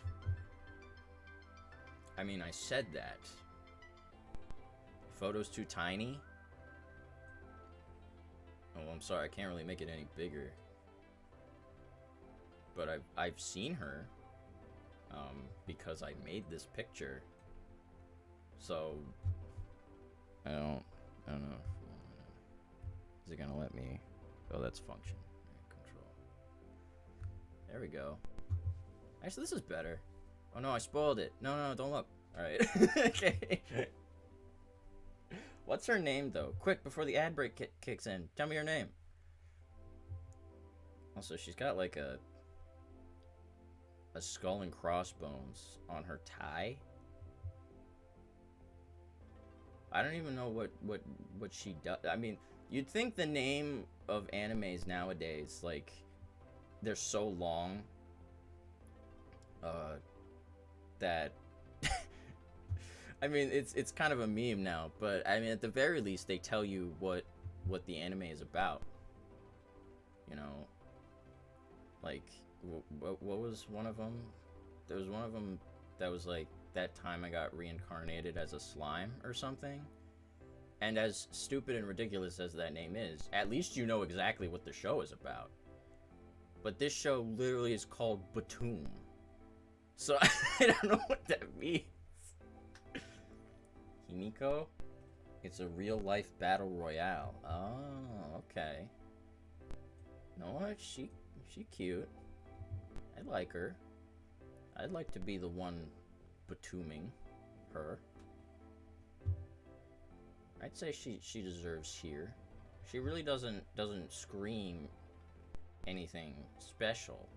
I mean, I said that. Photo's too tiny? Oh, I'm sorry, I can't really make it any bigger. But I've seen her. Because I made this picture. So, I don't know. Is it gonna let me? Oh, that's function. Control. There we go. Actually, this is better. Oh no, I spoiled it. No, don't look. Alright. Okay. What's her name, though? Quick, before the ad break kicks in. Tell me her name. Also, she's got like a skull and crossbones on her tie. I don't even know what she does. I mean, you'd think the name of animes nowadays, like, they're so long that I mean, it's kind of a meme now, but I mean, at the very least, they tell you what the anime is about. You know, like, what was one of them? There was one of them that was like, that time I got reincarnated as a slime or something. And as stupid and ridiculous as that name is, at least you know exactly what the show is about. But this show literally is called Batum. So I don't know what that means. Himiko? It's a real-life battle royale. Oh, okay. You know what? She cute. I like her. I'd like to be the one Batuming her. I'd say she deserves here. She really doesn't scream anything special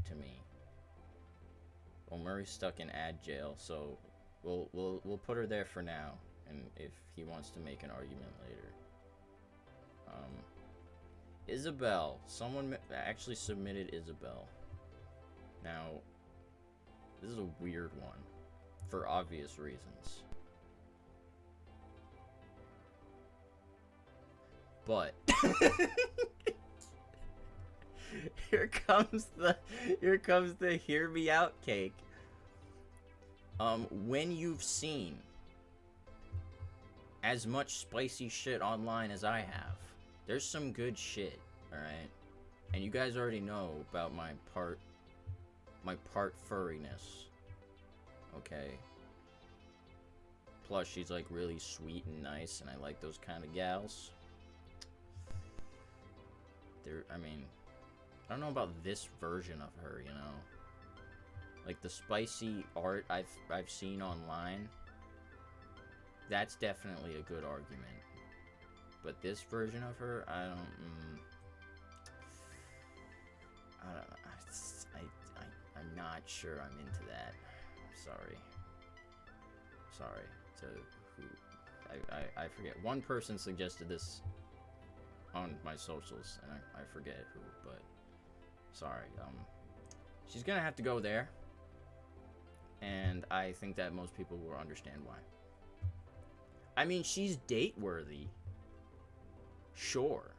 to me. Well, Murray's stuck in ad jail, so we'll put her there for now, and if he wants to make an argument later. Isabel. Someone actually submitted Isabel. Now, this is a weird one, for obvious reasons. But here comes the hear me out cake. When you've seen as much spicy shit online as I have, there's some good shit, alright? And you guys already know about my part furriness. Okay. Plus, she's like really sweet and nice, and I like those kind of gals. I mean, I don't know about this version of her, you know. Like the spicy art I've seen online. That's definitely a good argument. But this version of her, I don't know. I'm not sure I'm into that. Sorry. To who? I forget. One person suggested this on my socials, and I forget who, but sorry. She's gonna have to go there, and I think that most people will understand why. I mean, she's date worthy. Sure.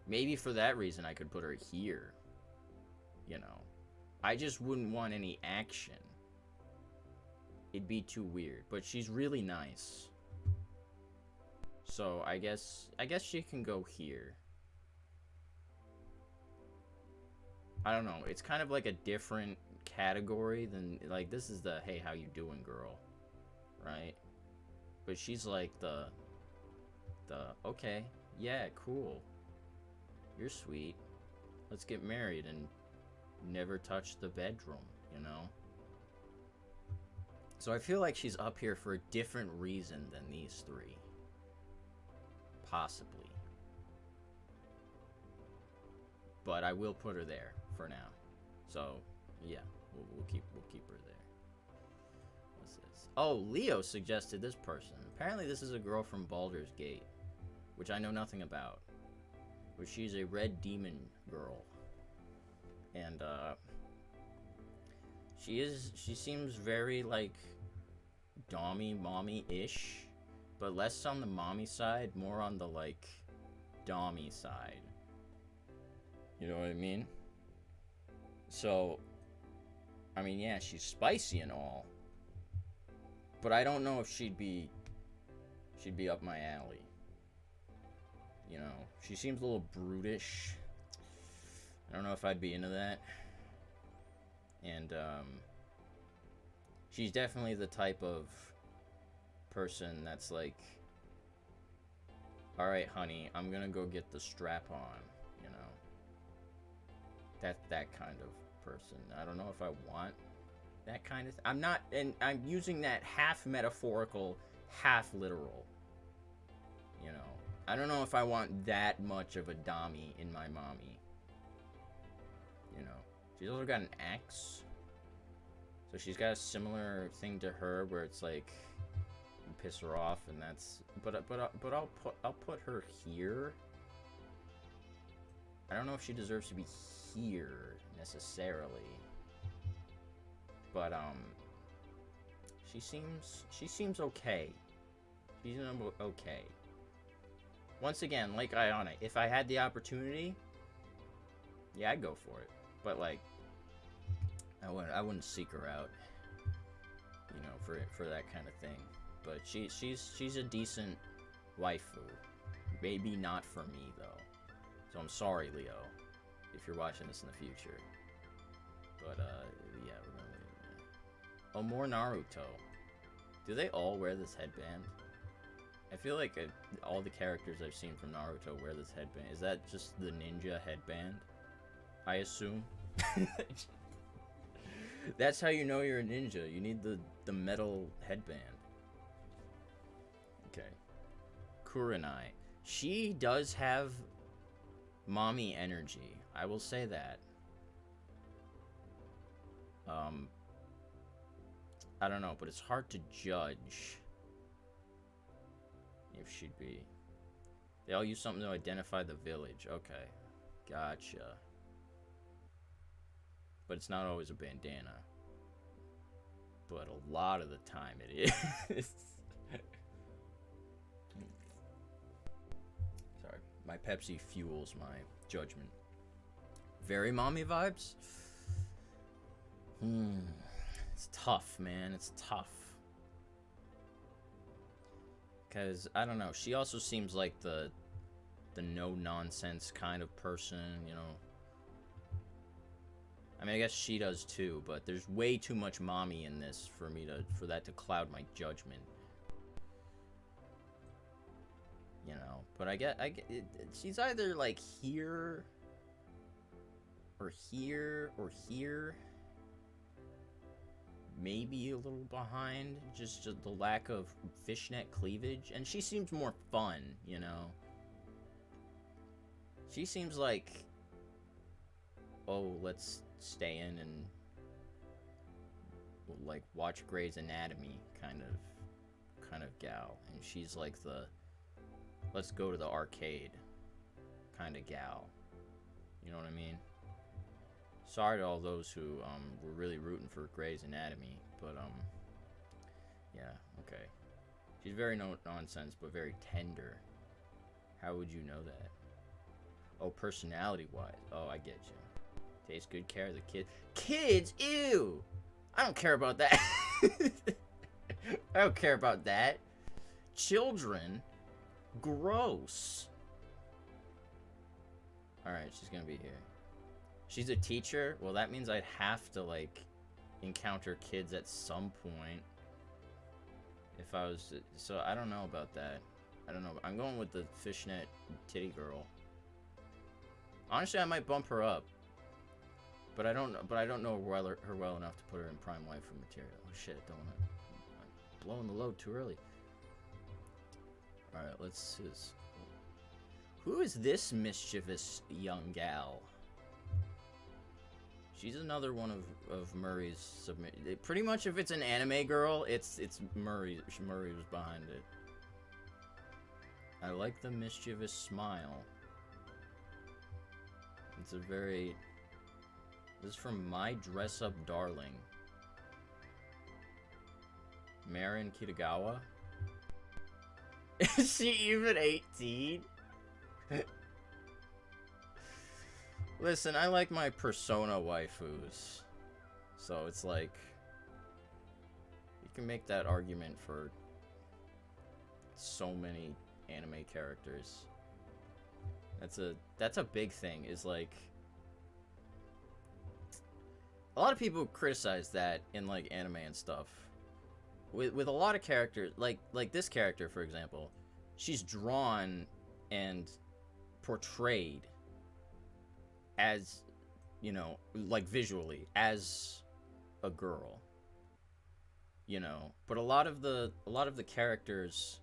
Maybe for that reason I could put her here. You know. I just wouldn't want any action. It'd be too weird. But she's really nice. So I guess she can go here. I don't know. It's kind of like a different category than, like, this is the hey, how you doing, girl, right? But she's like the okay, yeah, cool, you're sweet, let's get married and never touch the bedroom, you know? So I feel like she's up here for a different reason than these three. Possibly. But I will put her there for now. So, yeah, we'll keep her there. What's this? Oh, Leo suggested this person. Apparently this is a girl from Baldur's Gate, which I know nothing about. But she's a red demon girl. And, she seems very, like, dommy, mommy-ish. But less on the mommy side, more on the, like, dommy side. You know what I mean? So, I mean, yeah, she's spicy and all. But I don't know if she'd be up my alley. You know, she seems a little brutish. I don't know if I'd be into that. And, she's definitely the type of person that's like, alright, honey, I'm gonna go get the strap on, you know? That kind of person. I don't know if I want that kind of I'm not, and I'm using that half metaphorical, half literal. You know, I don't know if I want that much of a dommy in my mommy. You know, she's also got an ex, so she's got a similar thing to her where it's like you piss her off, and that's. But I'll put her here. I don't know if she deserves to be here necessarily, but she seems okay. She's okay. Once again, like Ayana, if I had the opportunity, yeah, I'd go for it. But like, I wouldn't seek her out, you know, for that kind of thing. But she's a decent waifu. Maybe not for me though. So I'm sorry, Leo, if you're watching this in the future. But yeah, we're gonna leave it there. Oh, more Naruto. Do they all wear this headband? I feel like all the characters I've seen from Naruto wear this headband. Is that just the ninja headband? I assume. That's how you know you're a ninja. You need the metal headband. Okay. Kurenai. She does have mommy energy. I will say that. I don't know, but it's hard to judge if she'd be. They all use something to identify the village. Okay. Gotcha. But it's not always a bandana. But a lot of the time it is. Sorry. My Pepsi fuels my judgment. Very mommy vibes? It's tough, man. It's tough. Because, I don't know. She also seems like the the no-nonsense kind of person, you know. I mean, I guess she does too, but there's way too much mommy in this for that to cloud my judgment. You know, but I get she's either like here or here or here. Maybe a little behind, just the lack of fishnet cleavage, and she seems more fun, you know. She seems like, oh, let's stay in and like watch Grey's Anatomy kind of gal, and she's like the let's go to the arcade kind of gal. You know what I mean? Sorry to all those who were really rooting for Grey's Anatomy, but yeah, okay. She's very no-nonsense, but very tender. How would you know that? Oh, personality-wise. Oh, I get you. Takes good care of the kid. Kids? Ew! I don't care about that. I don't care about that. Children? Gross. Alright, she's gonna be here. She's a teacher? Well, that means I'd have to, like, encounter kids at some point. If I was to, so I don't know about that. I don't know. I'm going with the fishnet titty girl. Honestly, I might bump her up. But I don't know her well enough to put her in prime waifu material. Oh shit, don't want to. I'm blowing the load too early. Alright, let's see this. Who is this mischievous young gal? She's another one of Murray's submit. Pretty much, if it's an anime girl, it's Murray. Murray was behind it. I like the mischievous smile. It's a very. This is from My Dress Up Darling. Marin Kitagawa. Is she even 18? Listen, I like my Persona waifus. So it's like, you can make that argument for so many anime characters. That's a big thing, is like, a lot of people criticize that in like anime and stuff. With a lot of characters, like this character, for example, she's drawn and portrayed as, you know, like visually as a girl, you know. But a lot of the characters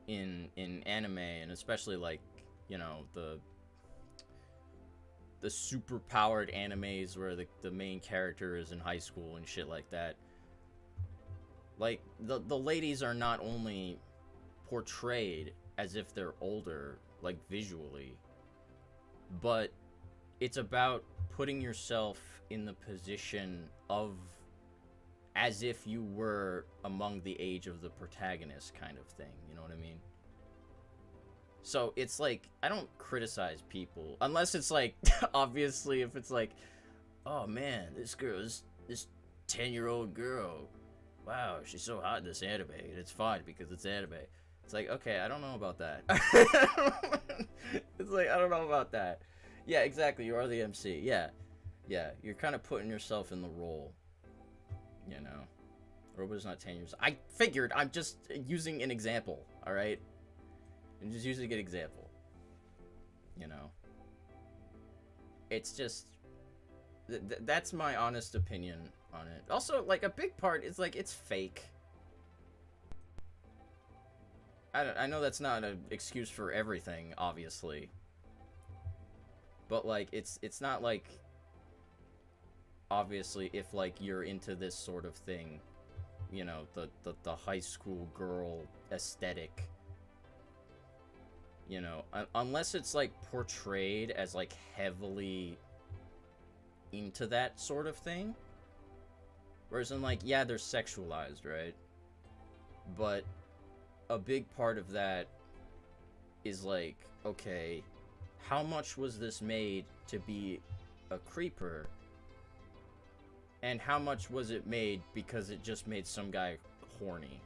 in anime, and especially like, you know, the super powered animes where the main character is in high school and shit like that, like the ladies are not only portrayed as if they're older, like visually, but it's about putting yourself in the position of as if you were among the age of the protagonist kind of thing, you know what I mean? So it's like, I don't criticize people unless it's like obviously if it's like, oh man, this 10-year-old girl, wow, she's so hot in this anime, and it's fine because it's anime. It's like, okay, I don't know about that. It's like, I don't know about that. Yeah, exactly, you are the MC. Yeah, you're kind of putting yourself in the role, you know. Robo's not 10 years. I figured, I'm just using an example, alright? I'm just using an example, you know. It's just, that's my honest opinion on it. Also, like, a big part is, like, it's fake. I know that's not an excuse for everything, obviously. But, like, it's not like, obviously, if, like, you're into this sort of thing, you know, the high school girl aesthetic, you know, unless it's, like, portrayed as, like, heavily into that sort of thing. Whereas in, like, yeah, they're sexualized, right? But a big part of that is, like, okay, how much was this made to be a creeper? And how much was it made because it just made some guy horny?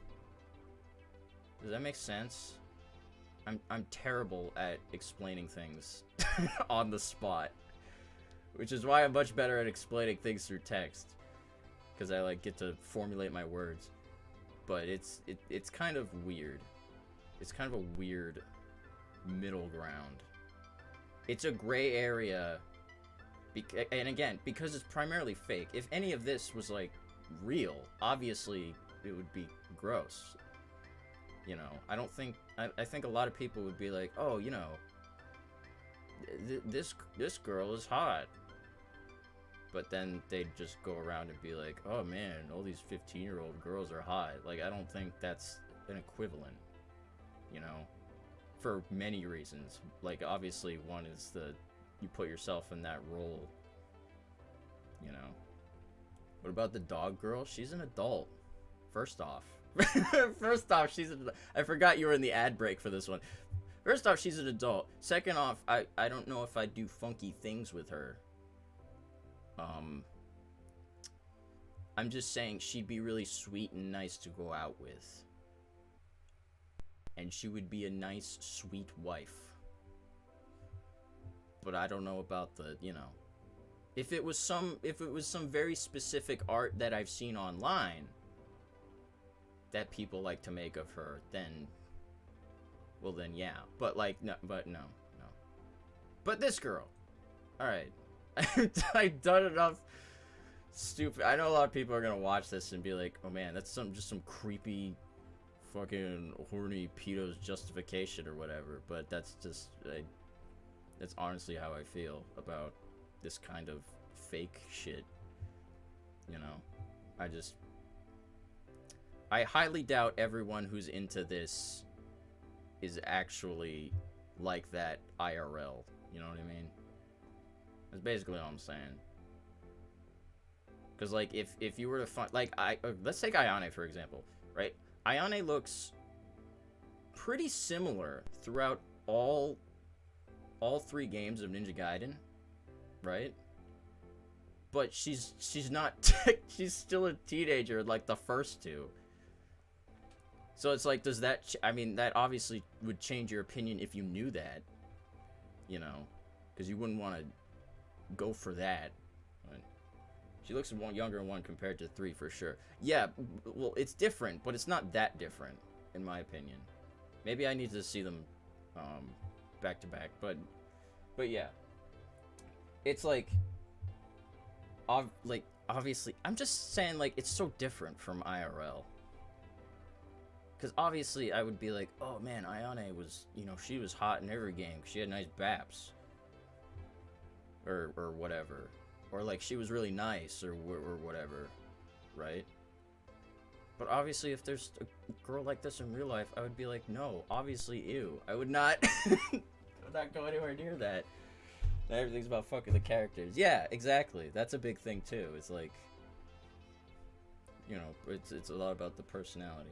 Does that make sense? I'm terrible at explaining things on the spot, which is why I'm much better at explaining things through text, because I like get to formulate my words. But it's kind of weird. It's kind of a weird middle ground. It's a gray area, and again, because it's primarily fake. If any of this was like real, obviously it would be gross. You know, I think a lot of people would be like, oh, you know, this girl is hot. But then they'd just go around and be like, oh man, all these 15-year-old girls are hot. Like, I don't think that's an equivalent, you know, for many reasons. Like, obviously, one is you put yourself in that role, you know. What about the dog girl? She's an adult, first off. First off, I forgot you were in the ad break for this one. First off, she's an adult. Second off, I don't know if I'd do funky things with her. I'm just saying she'd be really sweet and nice to go out with. And she would be a nice, sweet wife. But I don't know about the, you know. If it was some very specific art that I've seen online that people like to make of her, then, well then yeah. But like, no. But this girl, alright. I've done enough stupid. I know a lot of people are gonna watch this and be like, oh man, that's just some creepy fucking horny pedo's justification or whatever. But that's just, that's honestly how I feel about this kind of fake shit. You know, I highly doubt everyone who's into this is actually like that IRL. You know what I mean? That's basically all I'm saying. Because, like, if you were to find, like, let's take Ayane, for example, right? Ayane looks pretty similar throughout all 3 games of Ninja Gaiden, right? But she's not, she's still a teenager like the first 2. So it's like, does that, I mean, that obviously would change your opinion if you knew that, you know? Because you wouldn't want to go for that. She looks younger in 1 compared to 3 for sure. Yeah, well, it's different, but it's not that different, in my opinion. Maybe I need to see them back to back, but yeah. It's like obviously, I'm just saying, like, it's so different from IRL. Because obviously I would be like, oh man, Ayane was, you know, she was hot in every game. She had nice baps. Or whatever. Or like she was really nice or whatever. Right? But obviously if there's a girl like this in real life, I would be like, no, obviously ew. I would not, go anywhere near that. Everything's about fucking the characters. Yeah, exactly. That's a big thing too. It's like, you know, it's a lot about the personality.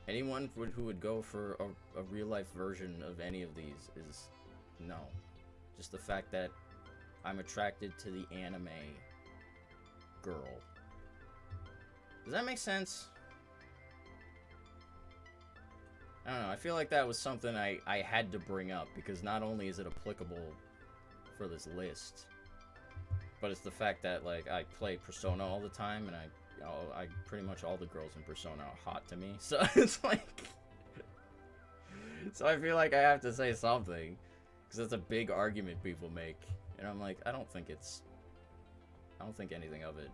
Anyone who would go for a real-life version of any of these is no. Just the fact that I'm attracted to the anime girl. Does that make sense? I don't know. I feel like that was something I had to bring up, because not only is it applicable for this list, but it's the fact that, like, I play Persona all the time, and I pretty much all the girls in Persona are hot to me, so it's like, so I feel like I have to say something, because that's a big argument people make, and I'm like, I don't think anything of it.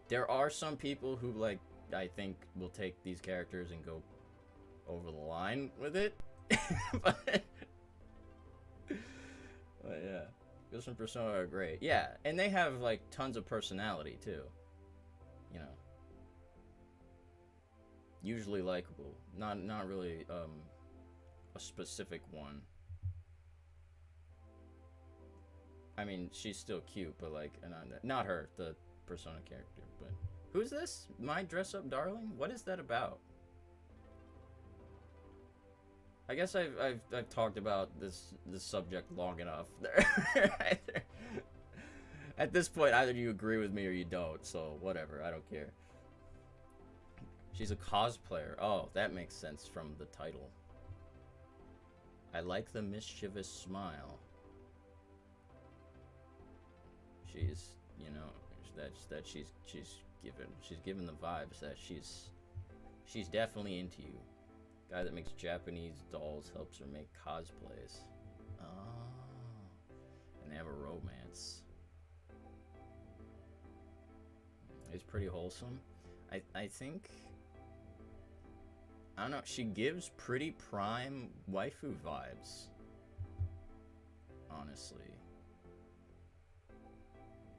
There are some people who, like, I think will take these characters and go over the line with it, but yeah, girls from Persona are great. Yeah, and they have, like, tons of personality too. You know, usually likable, not really a specific one. I mean, she's still cute, but like, not her, the Persona character. But who's this? My dress up darling? What is that about? I guess I've talked about this subject long enough. At this point, either you agree with me or you don't, so whatever, I don't care. She's a cosplayer. Oh, that makes sense from the title. I like the mischievous smile. She's, you know, that she's given the vibes that she's definitely into you. Guy that makes Japanese dolls helps her make cosplays. Oh. And they have a romance. It's pretty wholesome. I think, I don't know, she gives pretty prime waifu vibes. Honestly.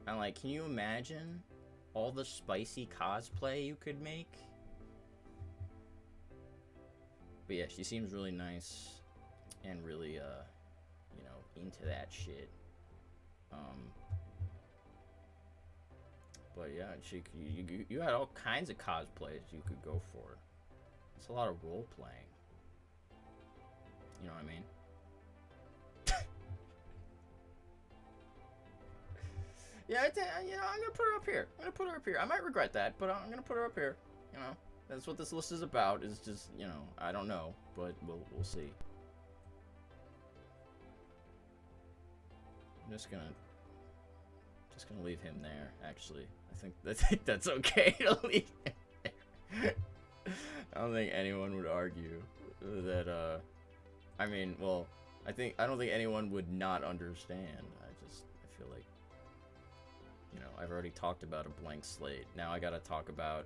And like, can you imagine all the spicy cosplay you could make? But yeah, she seems really nice and really, you know, into that shit. But yeah, you had all kinds of cosplays you could go for. It's a lot of role playing. You know what I mean? Yeah, you know, I'm gonna put her up here. I might regret that, but I'm gonna put her up here. You know, that's what this list is about. Is just, you know, I don't know, but we'll see. I'm just gonna leave him there. Actually, I think that's okay to leave him there. I don't think anyone would argue that. I mean, well, I don't think anyone would not understand. I feel like, you know, I've already talked about a blank slate. Now I gotta talk about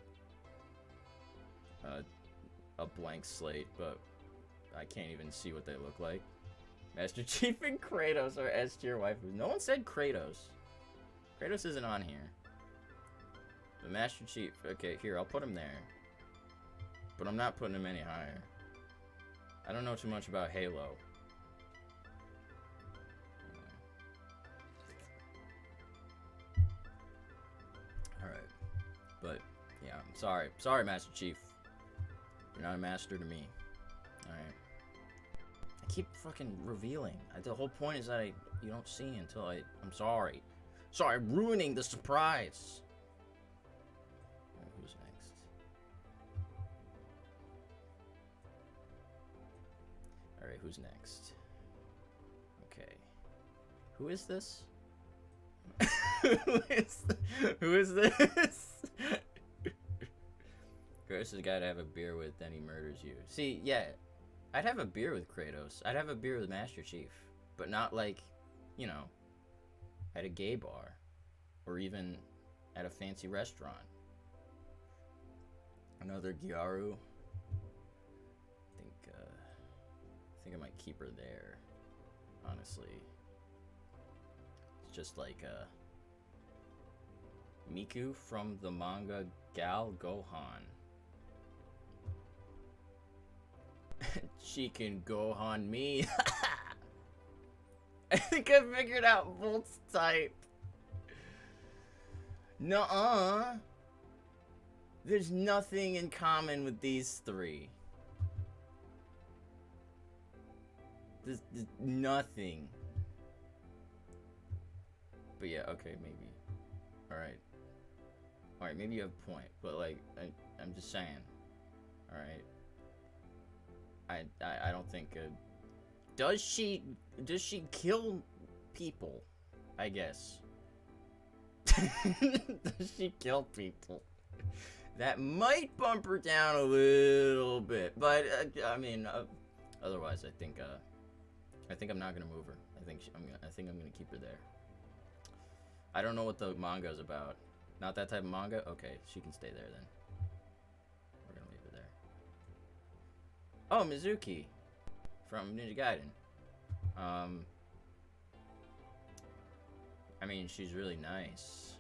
a blank slate, but I can't even see what they look like. Master Chief and Kratos are S tier waifus. No one said Kratos. Kratos isn't on here. The Master Chief, okay, here, I'll put him there. But I'm not putting him any higher. I don't know too much about Halo. Alright. But, yeah, I'm sorry. Sorry, Master Chief. You're not a master to me. Alright. I keep fucking revealing. The whole point is that you don't see until I'm sorry. Sorry, I'm ruining the surprise. Right, who's next? Alright, who's next? Okay. Who is this? Who is this? Kratos is the guy to have a beer with, then he murders you. See, yeah, I'd have a beer with Kratos. I'd have a beer with Master Chief. But not like, you know, at a gay bar. Or even at a fancy restaurant. Another Gyaru. I think I might keep her there. Honestly. It's just like, Miku from the manga Gal Gohan. She can Gohan me. I think I figured out Volt's type. Nuh-uh. There's nothing in common with these three. There's nothing. But yeah, okay, maybe. Alright. Alright, maybe you have a point. But like, I'm just saying. Alright. I don't think does she kill people? I guess. Does she kill people? That might bump her down a little bit, but I mean, otherwise, I think I'm not gonna move her. I think I'm gonna keep her there. I don't know what the manga is about. Not that type of manga. Okay, she can stay there then. We're gonna leave her there. Oh, Mizuki from Ninja Gaiden. I mean, she's really nice.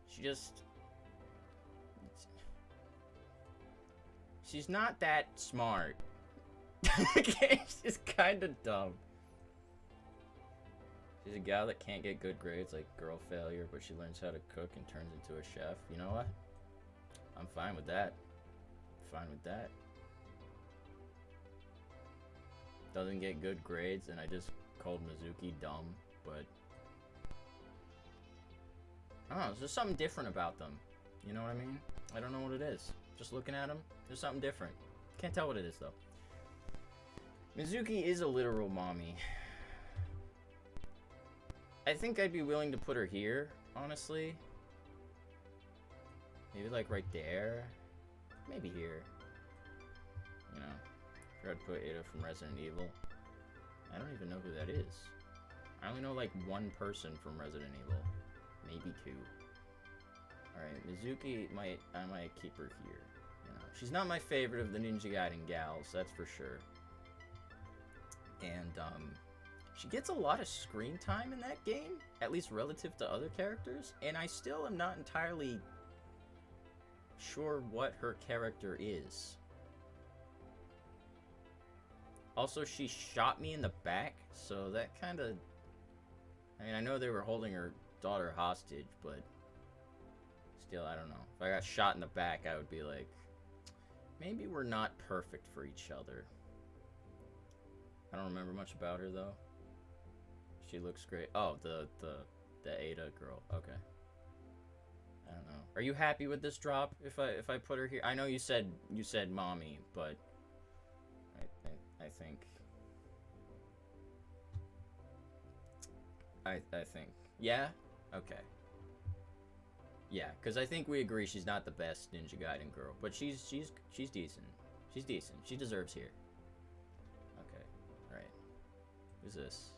She's not that smart. Okay, she's kind of dumb. She's a gal that can't get good grades, like girl failure, but she learns how to cook and turns into a chef. You know what? I'm fine with that. Fine with that. Doesn't get good grades, and I just called Mizuki dumb, but I don't know, there's just something different about them. You know what I mean? I don't know what it is. Just looking at them, there's something different. Can't tell what it is, though. Mizuki is a literal mommy. I think I'd be willing to put her here, honestly. Maybe like right there. Maybe here. You know, forgot to put Ada from Resident Evil. I don't even know who that is. I only know like one person from Resident Evil. Maybe two. Alright, Mizuki I might keep her here. You know, she's not my favorite of the Ninja Gaiden gals, that's for sure. And she gets a lot of screen time in that game, at least relative to other characters, and I still am not entirely sure what her character is. Also, she shot me in the back, so that kind of... I mean, I know they were holding her daughter hostage, but still, I don't know. If I got shot in the back, I would be like, maybe we're not perfect for each other. I don't remember much about her, though. She looks great. Oh, the Ada girl. Okay. I don't know. Are you happy with this drop? If I put her here, I know you said mommy, but I think yeah. Okay. Yeah, because I think we agree she's not the best Ninja Gaiden girl, but she's decent. She's decent. She deserves here. Okay. All right. Who's this?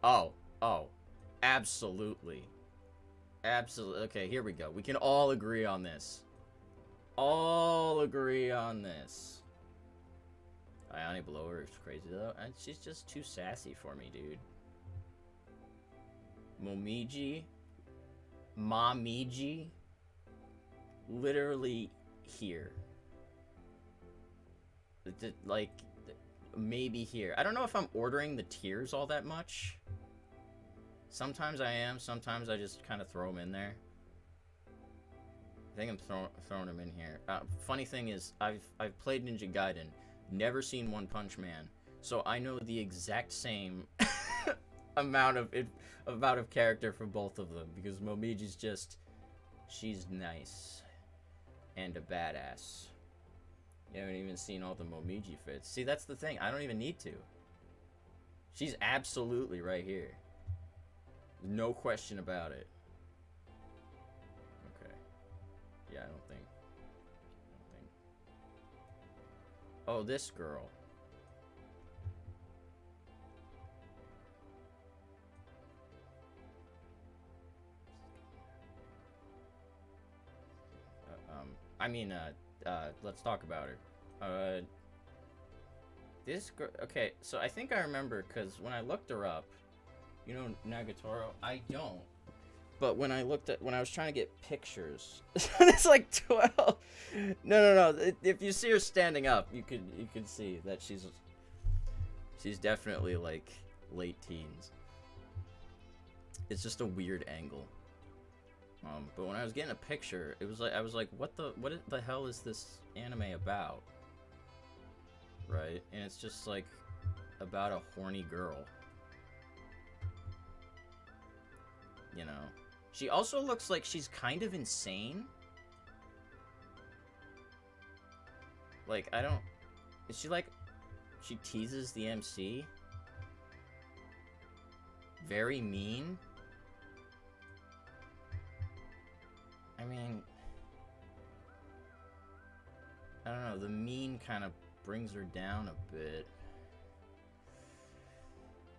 Oh. Absolutely. Absolutely. Okay, here we go. We can all agree on this. All agree on this. Ayane below her is crazy, though. And she's just too sassy for me, dude. Momiji. Literally here. Like, maybe here. I don't know if I'm ordering the tiers all that much. Sometimes I am. Sometimes I just kind of throw them in there. I think I'm throwing them in here. Funny thing is, I've played Ninja Gaiden, never seen One Punch Man, so I know the exact same amount of character for both of them, because Momiji's just, she's nice and a badass. You haven't even seen all the Momiji fits. See, that's the thing. I don't even need to. She's absolutely right here. No question about it. Okay. Yeah, I don't think. Oh, this girl. Let's talk about her. This girl. Okay, so I think I remember, because when I looked her up, you know Nagatoro? I don't. But when I was trying to get pictures, it's like 12. No. If you see her standing up, you could see that she's definitely like late teens. It's just a weird angle. But when I was getting a picture, it was like, I was like, what the hell is this anime about? Right? And it's just like about a horny girl. You know, she also looks like she's kind of insane. Like, is she like, she teases the MC? Very mean? I mean, I don't know, the mean kind of brings her down a bit.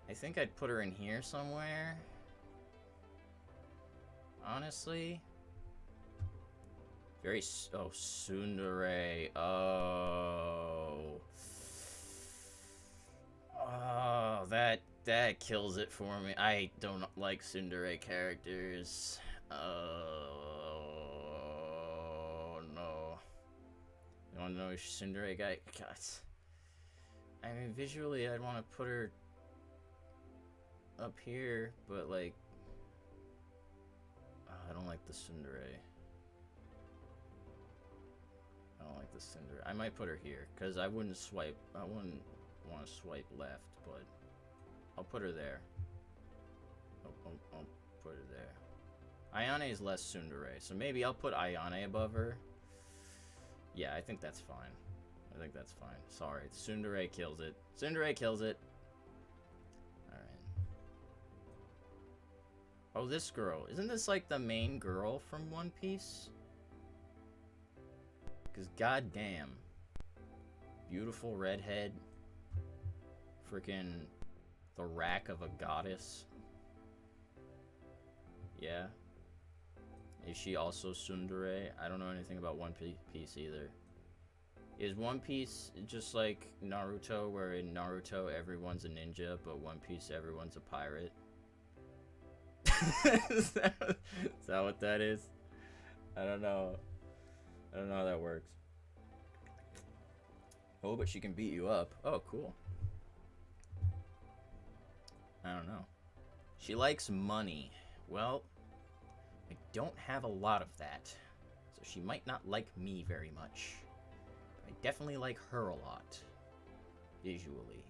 I think I'd put her in here somewhere. Honestly, very tsundere. Oh, that kills it for me. I don't like tsundere characters. Oh no! You want to know a tsundere guy? God. I mean, visually, I'd want to put her up here, but like. I don't like the tsundere. I might put her here, because I wouldn't want to swipe left, but I'll put her there. I'll put her there. Ayane is less tsundere, so maybe I'll put Ayane above her. Yeah, I think that's fine. I think that's fine. Sorry. Tsundere kills it. Tsundere kills it. Alright. Oh, this girl. Isn't this like the main girl from One Piece? Because goddamn. Beautiful redhead. Freaking the rack of a goddess. Yeah. Is she also tsundere? I don't know anything about One Piece either. Is One Piece just like Naruto, where in Naruto everyone's a ninja, but One Piece everyone's a pirate? Is that what that is? I don't know. I don't know how that works. Oh, but she can beat you up. Oh, cool. I don't know. She likes money. Well, I don't have a lot of that, so she might not like me very much. I definitely like her a lot, visually.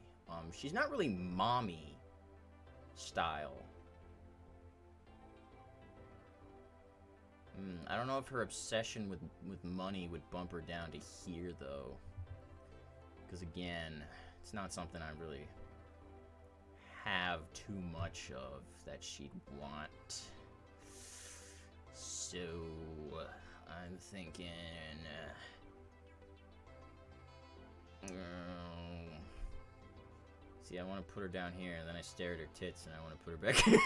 She's not really mommy style. I don't know if her obsession with money would bump her down to here, though. Because, again, it's not something I really have too much of that she'd want. So, I'm thinking... see, I want to put her down here, and then I stare at her tits, and I want to put her back here.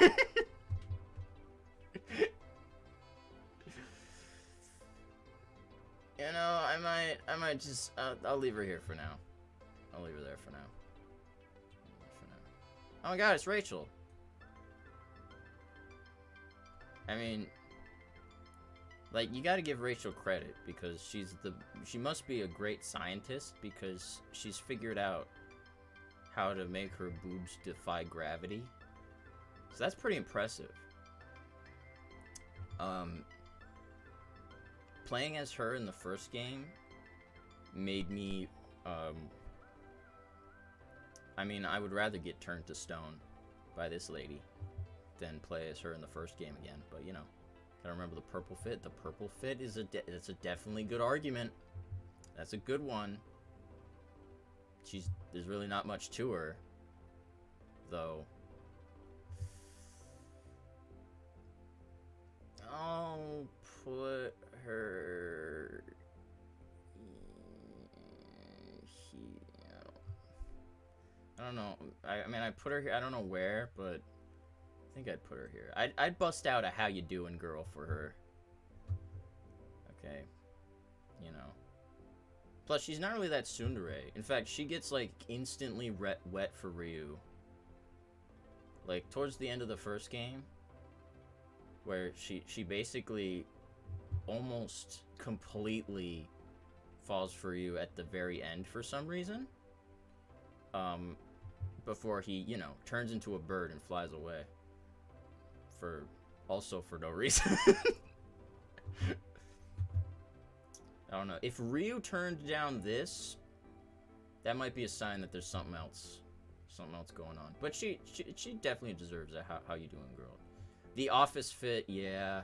You know, I might just, I'll leave her here for now. I'll leave her there for now. Oh my god, it's Rachel. I mean, like, you gotta give Rachel credit, because she must be a great scientist, because she's figured out how to make her boobs defy gravity. So that's pretty impressive. Playing as her in the first game made me, I mean, I would rather get turned to stone by this lady than play as her in the first game again. But, you know, gotta remember the purple fit. The purple fit is it's a definitely good argument. That's a good one. There's really not much to her, though. I'll put her here. I don't know. I mean, I put her here. I don't know where, but I think I'd put her here. I'd bust out a "how you doing, girl" for her. Okay, you know. Plus, she's not really that tsundere. In fact, she gets like instantly wet for Ryu. Like towards the end of the first game, where she basically almost completely falls for you at the very end for some reason. Before he, you know, turns into a bird and flies away. Also for no reason. I don't know. If Ryu turned down this, that might be a sign that there's something else going on. But she definitely deserves a how you doing, girl. The office fit, yeah.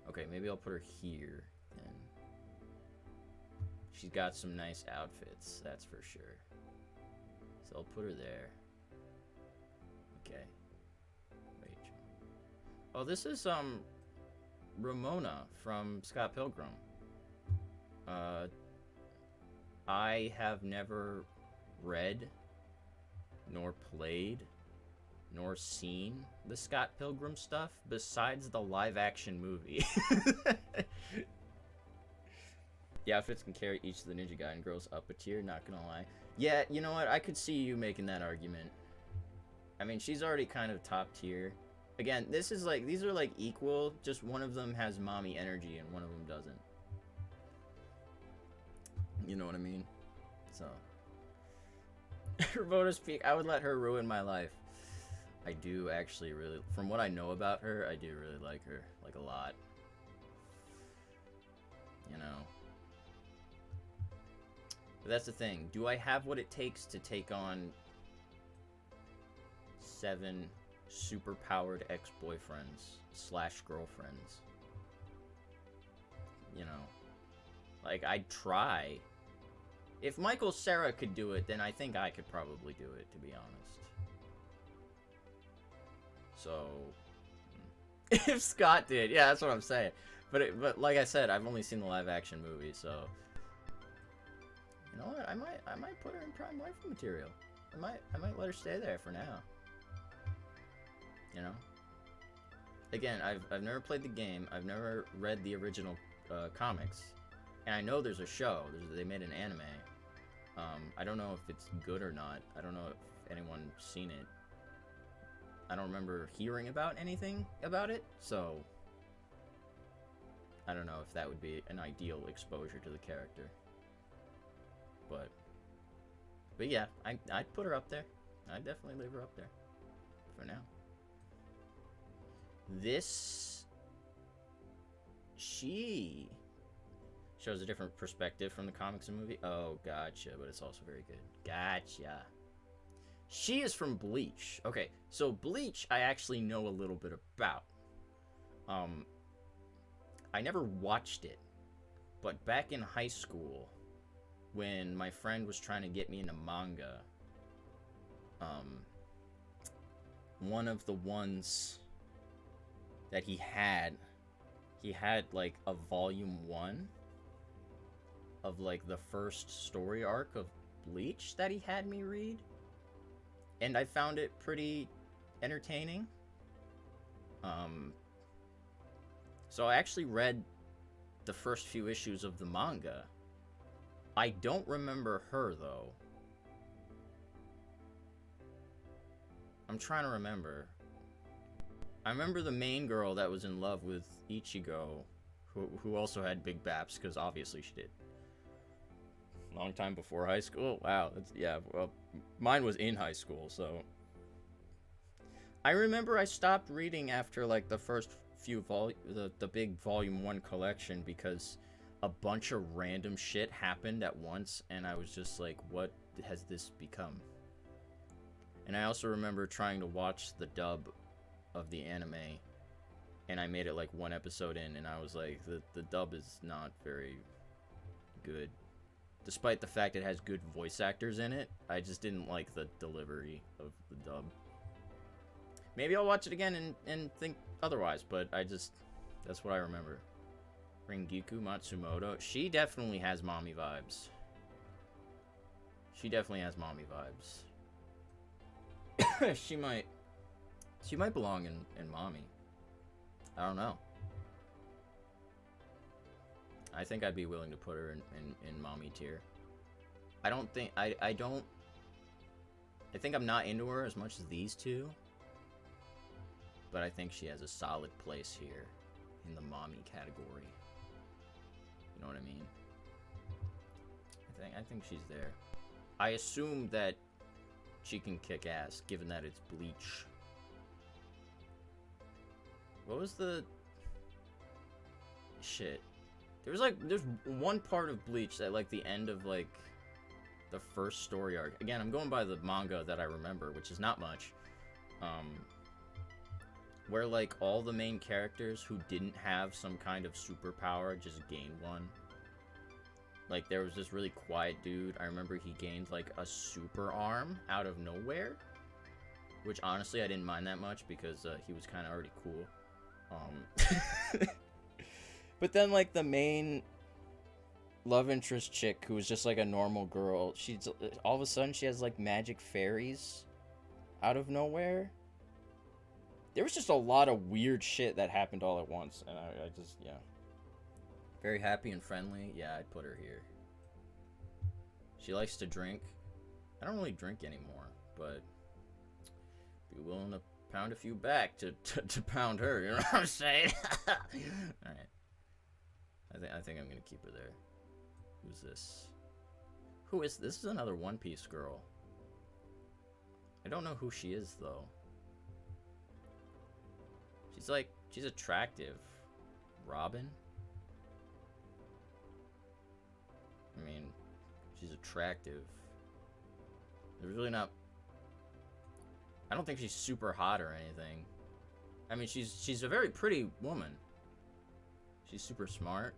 Okay, maybe I'll put her here then. She's got some nice outfits, that's for sure. So I'll put her there. Okay. Rachel. Oh, this is Ramona from Scott Pilgrim. I have never read nor played nor seen the Scott Pilgrim stuff besides the live-action movie. The outfits can carry each of the Ninja Gaiden girls up a tier, not gonna lie. Yeah, you know what? I could see you making that argument. I mean, she's already kind of top tier. Again, these are like equal, just one of them has mommy energy and one of them doesn't. You know what I mean? So. Her bonus peak, I would let her ruin my life. I do actually really, from what I know about her, I do really like her, like a lot. You know. But that's the thing. Do I have what it takes to take on 7 super-powered ex-boyfriends / girlfriends? You know. Like, I'd try. If Michael Cera could do it, then I think I could probably do it, to be honest. So, if Scott did, yeah, that's what I'm saying. But like I said, I've only seen the live-action movie, so you know what? I might put her in prime waifu material. I might let her stay there for now. You know. Again, I've never played the game. I've never read the original comics, and I know there's a show. They made an anime. I don't know if it's good or not. I don't know if anyone's seen it. I don't remember hearing about anything about it, so I don't know if that would be an ideal exposure to the character. But yeah, I'd put her up there. I'd definitely leave her up there for now. She shows a different perspective from the comics and movie. Oh, gotcha, but it's also very good. Gotcha. She is from Bleach. Okay, so Bleach I actually know a little bit about. I never watched it, but back in high school, when my friend was trying to get me into manga, one of the ones that he had like a volume 1 of like the first story arc of Bleach that he had me read, and I found it pretty entertaining. So I actually read the first few issues of the manga. I don't remember her though. I'm trying to remember. I remember the main girl that was in love with Ichigo, who also had big baps, because obviously she did. Long time before high school? Wow, yeah, well, mine was in high school, so. I remember I stopped reading after, like, the first few the big volume 1 collection, because a bunch of random shit happened at once, and I was just like, what has this become? And I also remember trying to watch the dub of the anime, and I made it like one episode in, and I was like, the dub is not very good. Despite the fact it has good voice actors in it, I just didn't like the delivery of the dub. Maybe I'll watch it again and think otherwise, but that's what I remember. Ringiku Matsumoto, she definitely has mommy vibes. She definitely has mommy vibes. She might belong in mommy. I don't know. I think I'd be willing to put her in mommy tier. I think I'm not into her as much as these two, but I think she has a solid place here in the mommy category. You know what I mean? I think she's there. I assume that she can kick ass, given that it's Bleach. What was the shit? There's one part of Bleach at like the end of like the first story arc. Again, I'm going by the manga that I remember, which is not much. Where like all the main characters who didn't have some kind of superpower just gained one. Like there was this really quiet dude. I remember he gained like a super arm out of nowhere, which honestly I didn't mind that much because he was kind of already cool. But then like the main love interest chick who was just like a normal girl, she's all of a sudden she has like magic fairies out of nowhere. There was just a lot of weird shit that happened all at once, and I just, yeah. Very happy and friendly. Yeah, I'd put her here. She likes to drink. I don't really drink anymore, but be willing to pound a few back to pound her, you know what I'm saying? Alright. I think I'm gonna keep her there. Who's this? Who is this? This is another One Piece girl. I don't know who she is though. She's attractive. Robin? I mean, she's attractive. There's really not. I don't think she's super hot or anything. I mean, she's a very pretty woman. She's super smart.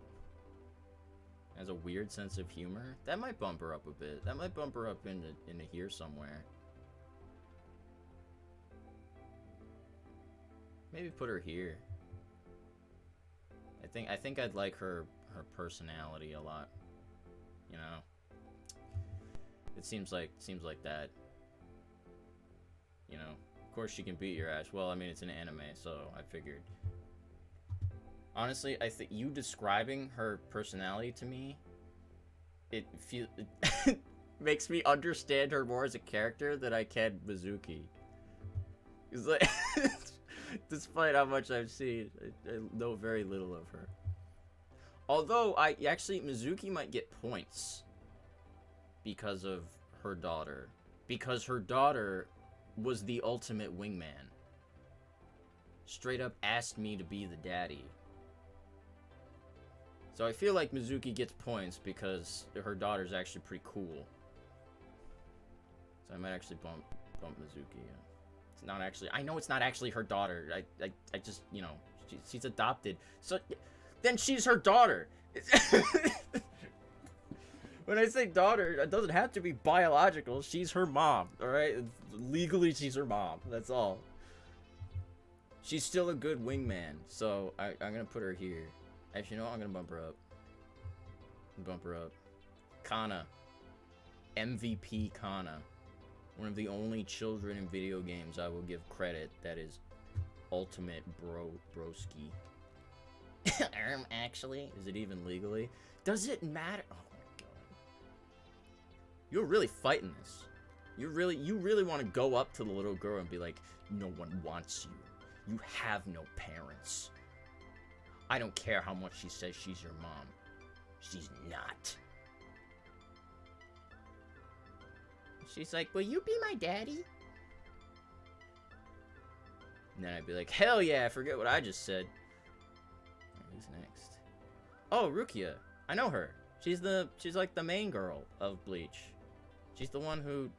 Has a weird sense of humor. That might bump her up a bit. That might bump her up into here somewhere. Maybe put her here. I think I'd like her personality a lot. You know? It seems like that. You know, of course she can beat your ass. Well, I mean, it's an anime, so I figured. Honestly, I think you describing her personality to me, it makes me understand her more as a character than I can Mizuki. It's like, despite how much I've seen, I know very little of her. Although, Mizuki might get points because of her daughter. Because her daughter was the ultimate wingman. Straight up asked me to be the daddy. So I feel like Mizuki gets points because her daughter's actually pretty cool. So I might actually bump Mizuki. It's not actually... I know it's not actually her daughter. I just, you know, she's adopted. So then she's her daughter. When I say daughter, it doesn't have to be biological. She's her mom, alright? Legally, she's her mom. That's all. She's still a good wingman, so I'm gonna put her here. Actually, you know what? I'm gonna bump her up. Bump her up. Kana. MVP Kana. One of the only children in video games I will give credit that is ultimate broski. Actually? Is it even legally? Does it matter? Oh my god. You're really fighting this. You really want to go up to the little girl and be like, no one wants you. You have no parents. I don't care how much she says she's your mom. She's not. She's like, will you be my daddy? And then I'd be like, hell yeah, forget what I just said. Who's next? Oh, Rukia. I know her. She's like the main girl of Bleach. She's the one who,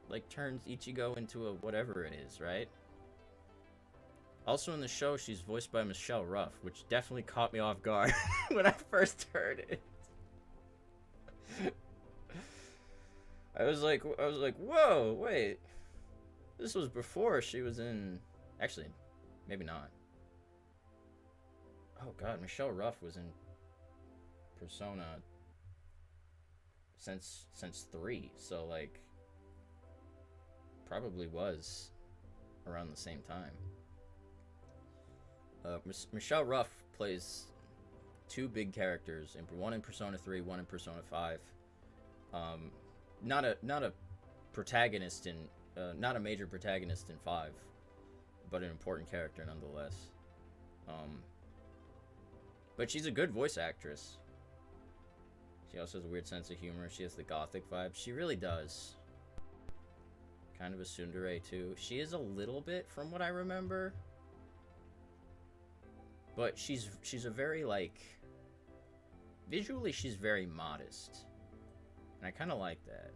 like, turns Ichigo into a whatever it is, right? Also in the show, she's voiced by Michelle Ruff, which definitely caught me off guard when I first heard it. I was like, whoa, wait. This was before she was in... Actually, maybe not. Oh god, Michelle Ruff was in Persona since 3, so like probably was around the same time. Michelle Ruff plays two big characters, one in Persona 3, one in Persona 5. Not a protagonist in not a major protagonist in 5, but an important character nonetheless. But she's a good voice actress. She also has a weird sense of humor. She has the gothic vibe. She really does. Kind of a tsundere too. She is a little bit from what I remember. But she's a very, like, visually she's very modest. And I kind of like that.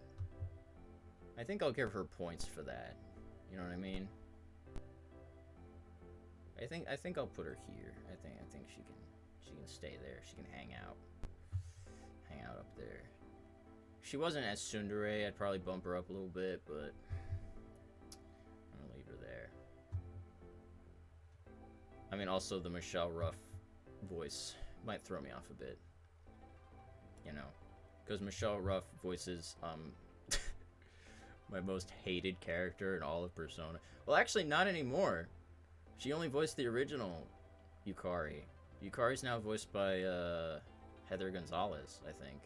I think I'll give her points for that. You know what I mean? I think I'll put her here. I think she can stay there. She can hang out up there. If she wasn't as tsundere, I'd probably bump her up a little bit, but I'm gonna leave her there. I mean, also the Michelle Ruff voice might throw me off a bit, you know, because Michelle Ruff voices my most hated character in all of Persona. Well, actually, not anymore. She only voiced the original Yukari. Yukari's now voiced by Heather Gonzalez, I think.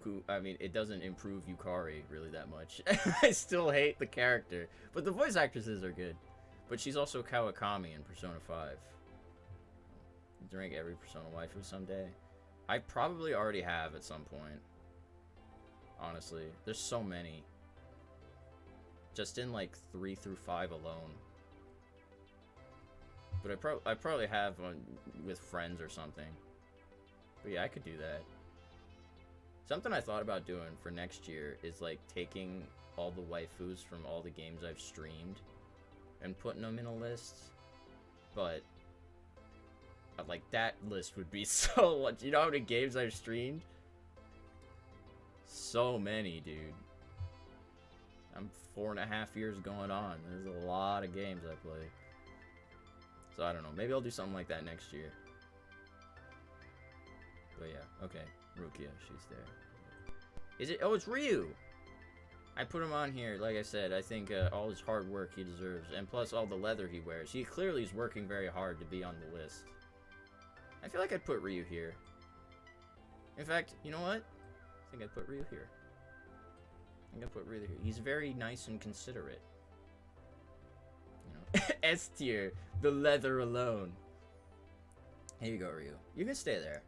Who, I mean, it doesn't improve Yukari really that much. I still hate the character, but the voice actresses are good. But she's also Kawakami in Persona 5. Drink every Persona waifu someday. I probably already have at some point. Honestly, there's so many. Just in like 3 through 5 alone. But I probably have one with friends or something. But yeah, I could do that. Something I thought about doing for next year is like taking all the waifus from all the games I've streamed and putting them in a list. But like, that list would be so much. You know how many games I've streamed? So many, dude. I'm 4.5 years going on. There's a lot of games I play. So I don't know. Maybe I'll do something like that next year. But yeah, okay. Rukia, she's there. Is it? Oh, it's Ryu! I put him on here, like I said. I think all his hard work he deserves. And plus all the leather he wears. He clearly is working very hard to be on the list. I feel like I'd put Ryu here. In fact, you know what? I think I'd put Ryu here. I think I'd put Ryu here. He's very nice and considerate. You know? S tier. The leather alone. Here you go, Ryu. You can stay there.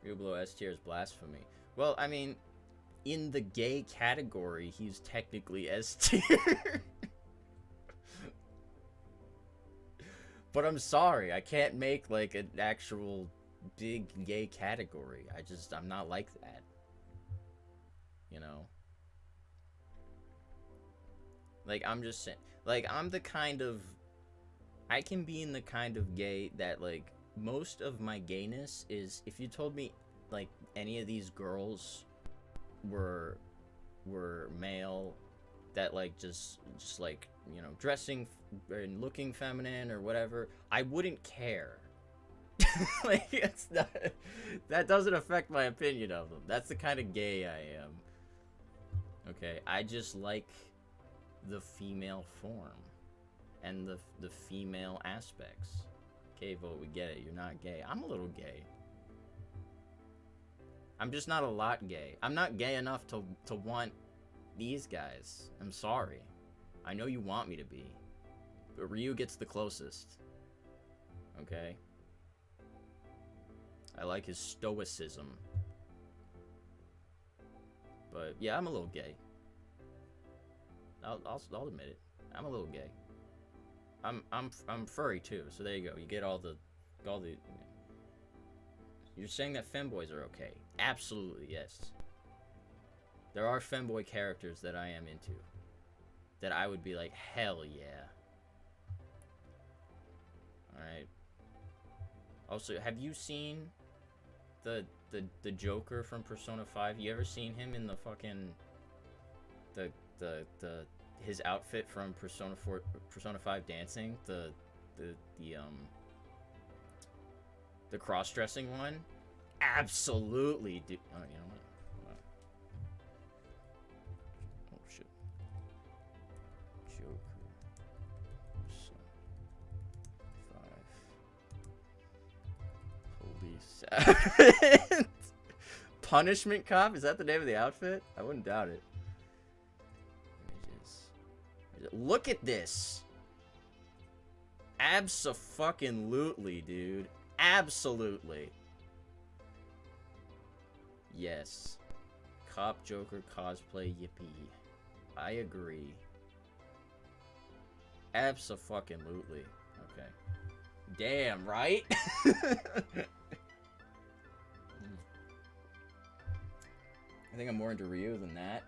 Ryu below S tier is blasphemy. Well, I mean, in the gay category, he's technically S tier. But I'm sorry, I can't make like an actual big gay category. I'm not like that. You know? Like, I'm just saying, like, I'm the kind of, I can be in the kind of gay that, like, most of my gayness is, if you told me, like, any of these girls were male, that, like, just like, you know, dressing and looking feminine or whatever, I wouldn't care. Like, it's not, that doesn't affect my opinion of them. That's the kind of gay I am. Okay, I just like the female form and the female aspects. Okay, vote, we get it. You're not gay. I'm a little gay. I'm just not a lot gay. I'm not gay enough to want these guys. I'm sorry. I know you want me to be. But Ryu gets the closest. Okay? I like his stoicism. But yeah, I'm a little gay. I'll admit it. I'm a little gay. I'm furry too. So there you go. You get all the. You're saying that femboys are okay? Absolutely yes. There are femboy characters that I am into. That I would be like, hell yeah. Alright. Also, have you seen the Joker from Persona 5? You ever seen him in the fucking his outfit from Persona 5 dancing? The cross-dressing one? Absolutely, dude. Oh, you know what? Hold on. Oh shit. Joker. Persona 5. Police. Punishment Cop? Is that the name of the outfit? I wouldn't doubt it. Look at this. Abso-fucking-lutely, dude. Absolutely. Yes. Cop Joker cosplay, yippee. I agree. Abso-fucking-lutely. Okay. Damn, right? I think I'm more into Ryu than that.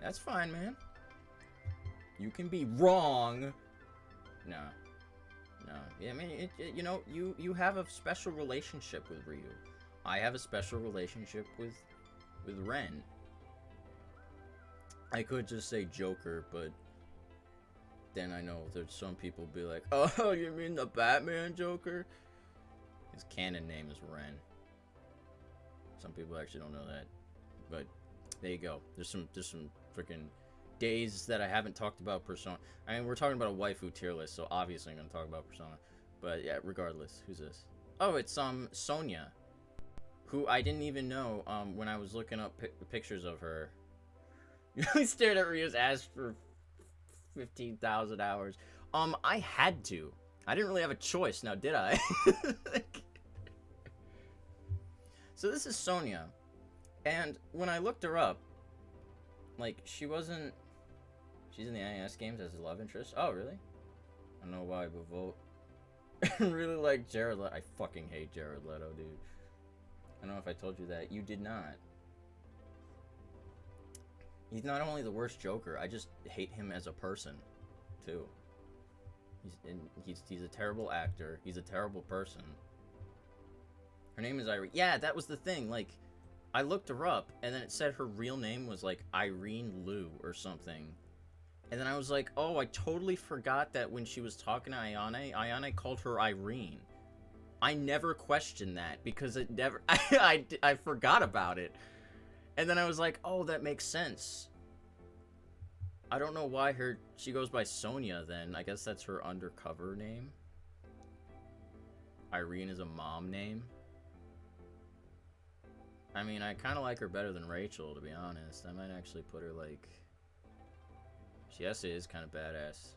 That's fine, man. You can be wrong. No. No. I mean, you know, you have a special relationship with Ryu. I have a special relationship with Ren. I could just say Joker, but then I know there's some people be like, oh, you mean the Batman Joker? His canon name is Ren. Some people actually don't know that. But there you go. There's some freaking days that I haven't talked about Persona. I mean, we're talking about a waifu tier list, so obviously I'm gonna talk about Persona. But yeah, regardless, who's this? Oh, it's Sonya, who I didn't even know when I was looking up pictures of her. I stared at Ryu's ass for 15,000 hours. I had to. I didn't really have a choice, now did I? So this is Sonya, and when I looked her up, like, she's in the NES games as a love interest. Oh, really? I don't know why, but vote. I really like Jared Leto. I fucking hate Jared Leto, dude. I don't know if I told you that. You did not. He's not only the worst Joker, I just hate him as a person, too. He's a terrible actor. He's a terrible person. Her name is Irene. Yeah, that was the thing. Like, I looked her up, and then it said her real name was, like, Irene Liu or something. And then I was like, oh, I totally forgot that when she was talking to Ayane called her Irene. I never questioned that, because it never... I forgot about it. And then I was like, oh, that makes sense. I don't know why she goes by Sonia then. I guess that's her undercover name. Irene is a mom name. I mean, I kind of like her better than Rachel, to be honest. I might actually put her, like... She actually is kind of badass.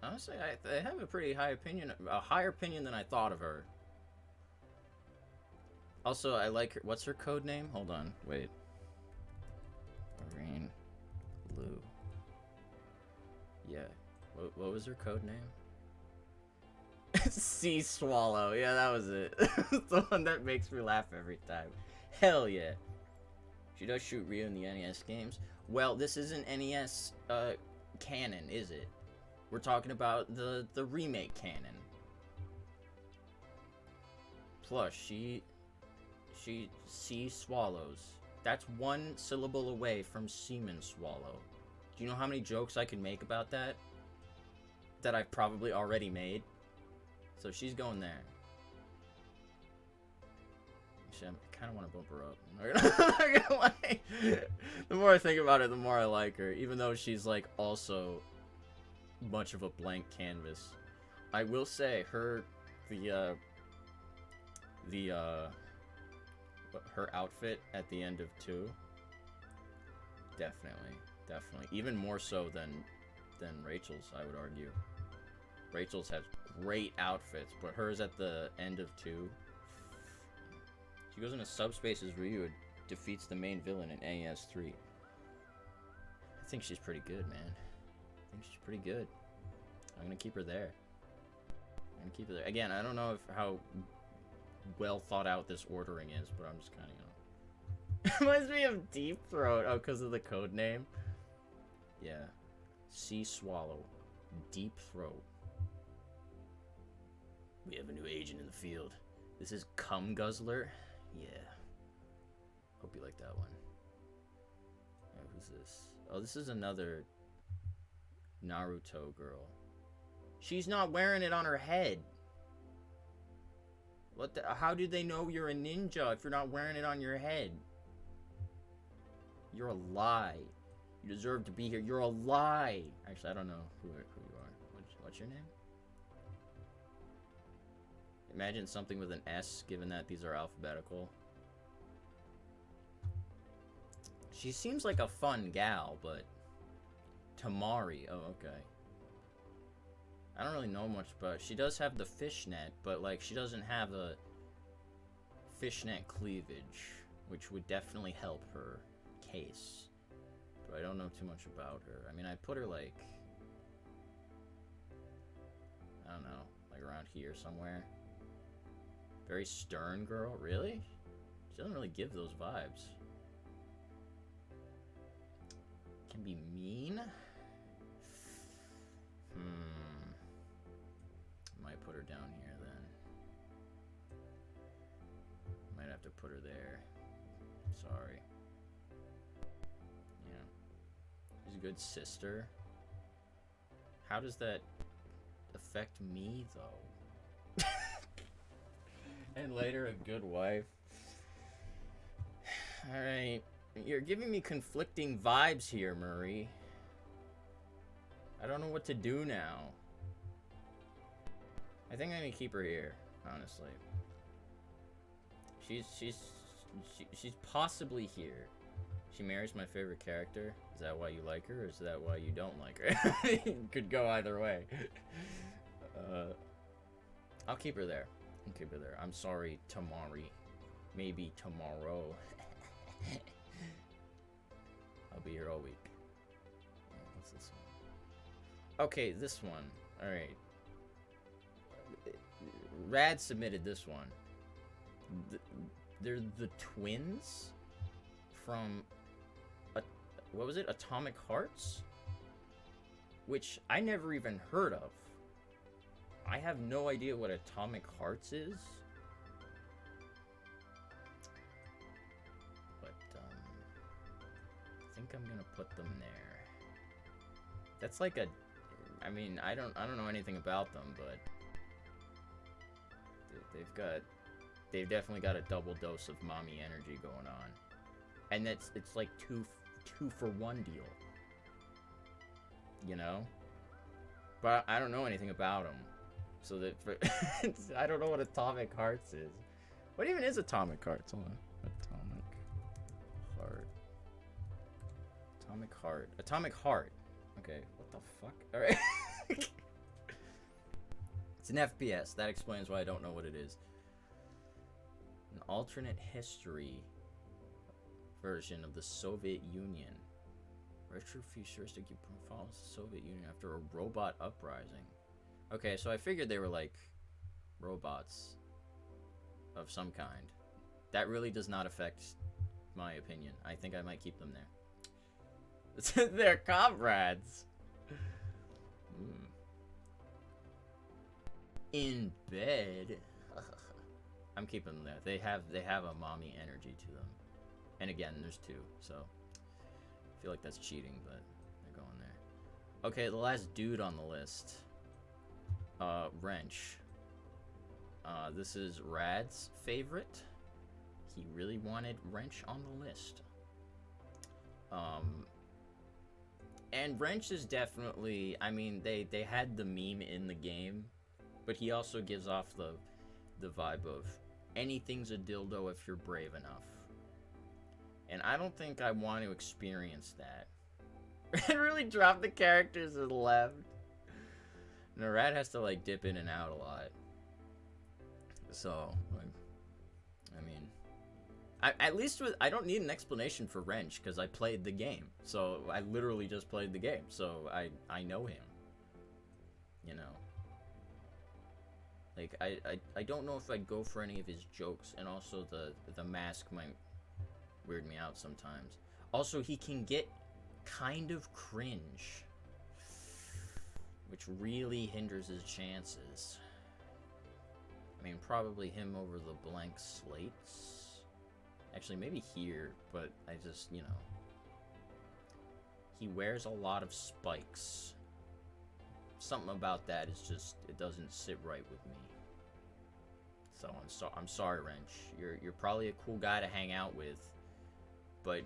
Honestly, I have a pretty high opinion, a higher opinion than I thought of her. Also, I like her. What's her code name? Hold on, wait. Irene Liu. Yeah. What was her code name? Sea Swallow. Yeah, that was it. The one that makes me laugh every time. Hell yeah. She does shoot Ryu in the NES games. Well, this isn't NES canon, is it? We're talking about the remake canon. Plus, she sea swallows. That's one syllable away from semen swallow. Do you know how many jokes I can make about that? That I've probably already made? So she's going there. Actually, I kind of want to bump her up. I'm not gonna lie. The more I think about it, the more I like her. Even though she's, like, also much of a blank canvas. I will say, her outfit at the end of 2, definitely. Even more so than Rachel's, I would argue. Rachel's has great outfits, but hers at the end of 2. She goes into subspace as Ryu and defeats the main villain in NES 3. I think she's pretty good, man. I think she's pretty good. I'm gonna keep her there. Again, I don't know how well thought out this ordering is, but I'm just kind of, you know. Reminds me of Deep Throat. Oh, because of the code name? Yeah. Sea Swallow. Deep Throat. We have a new agent in the field. This is Cum Guzzler? Yeah. Hope you like that one. Oh, who's this? Oh, this is another Naruto girl. She's not wearing it on her head. What the? How do they know you're a ninja if you're not wearing it on your head? You're a lie. You deserve to be here. You're a lie. Actually, I don't know who you are. What's your name? Imagine something with an S, given that these are alphabetical. She seems like a fun gal, but... Tamari. Oh, okay. I don't really know much about... She does have the fishnet, but, like, she doesn't have a fishnet cleavage, which would definitely help her case. But I don't know too much about her. I mean, I put her, like... I don't know. Like, around here somewhere. Very stern girl? Really? She doesn't really give those vibes. Can be mean? Might put her down here then. Might have to put her there. Sorry. Yeah. She's a good sister. How does that affect me, though? And later, a good wife. Alright. You're giving me conflicting vibes here, Murray. I don't know what to do now. I think I'm gonna keep her here, honestly. She's possibly here. She marries my favorite character. Is that why you like her, or is that why you don't like her? Could go either way. I'll keep her there. I'm sorry, Tamari. Maybe tomorrow. I'll be here all week. What's this one? Okay, this one. Alright. Rad submitted this one. They're the twins from what was it? Atomic Hearts? Which I never even heard of. I have no idea what Atomic Hearts is. But, I think I'm gonna put them there. That's like a... I mean, I don't know anything about them, but... They've definitely got a double dose of mommy energy going on. And it's like two for one deal. You know? But I don't know anything about them. So that I don't know what Atomic Hearts is. What even is Atomic Hearts? Hold on. Atomic Heart. Atomic Heart. Okay, what the fuck? Alright. It's an FPS. That explains why I don't know what it is. An alternate history version of the Soviet Union. Retrofuturistic follows the Soviet Union after a robot uprising. Okay, so I figured they were like robots of some kind. That really does not affect my opinion. I think I might keep them there. They're comrades. In bed. I'm keeping them there. They have a mommy energy to them. And again, there's two, so I feel like that's cheating, but they're going there. Okay, the last dude on the list. Wrench. This is Rad's favorite. He really wanted Wrench on the list. And Wrench is definitely, I mean, they had the meme in the game, but he also gives off the vibe of anything's a dildo if you're brave enough. And I don't think I want to experience that. It really dropped the characters and left. No, Rad has to like dip in and out a lot. So, I mean, at least I don't need an explanation for Wrench because I played the game. So I literally just played the game. So I know him. You know. Like I don't know if I'd go for any of his jokes, and also the mask might weird me out sometimes. Also, he can get kind of cringe, which really hinders his chances. I mean, probably him over the blank slates. Actually, maybe here, but I just, you know. He wears a lot of spikes. Something about that is just, it doesn't sit right with me. So I'm sorry, Wrench. You're probably a cool guy to hang out with, but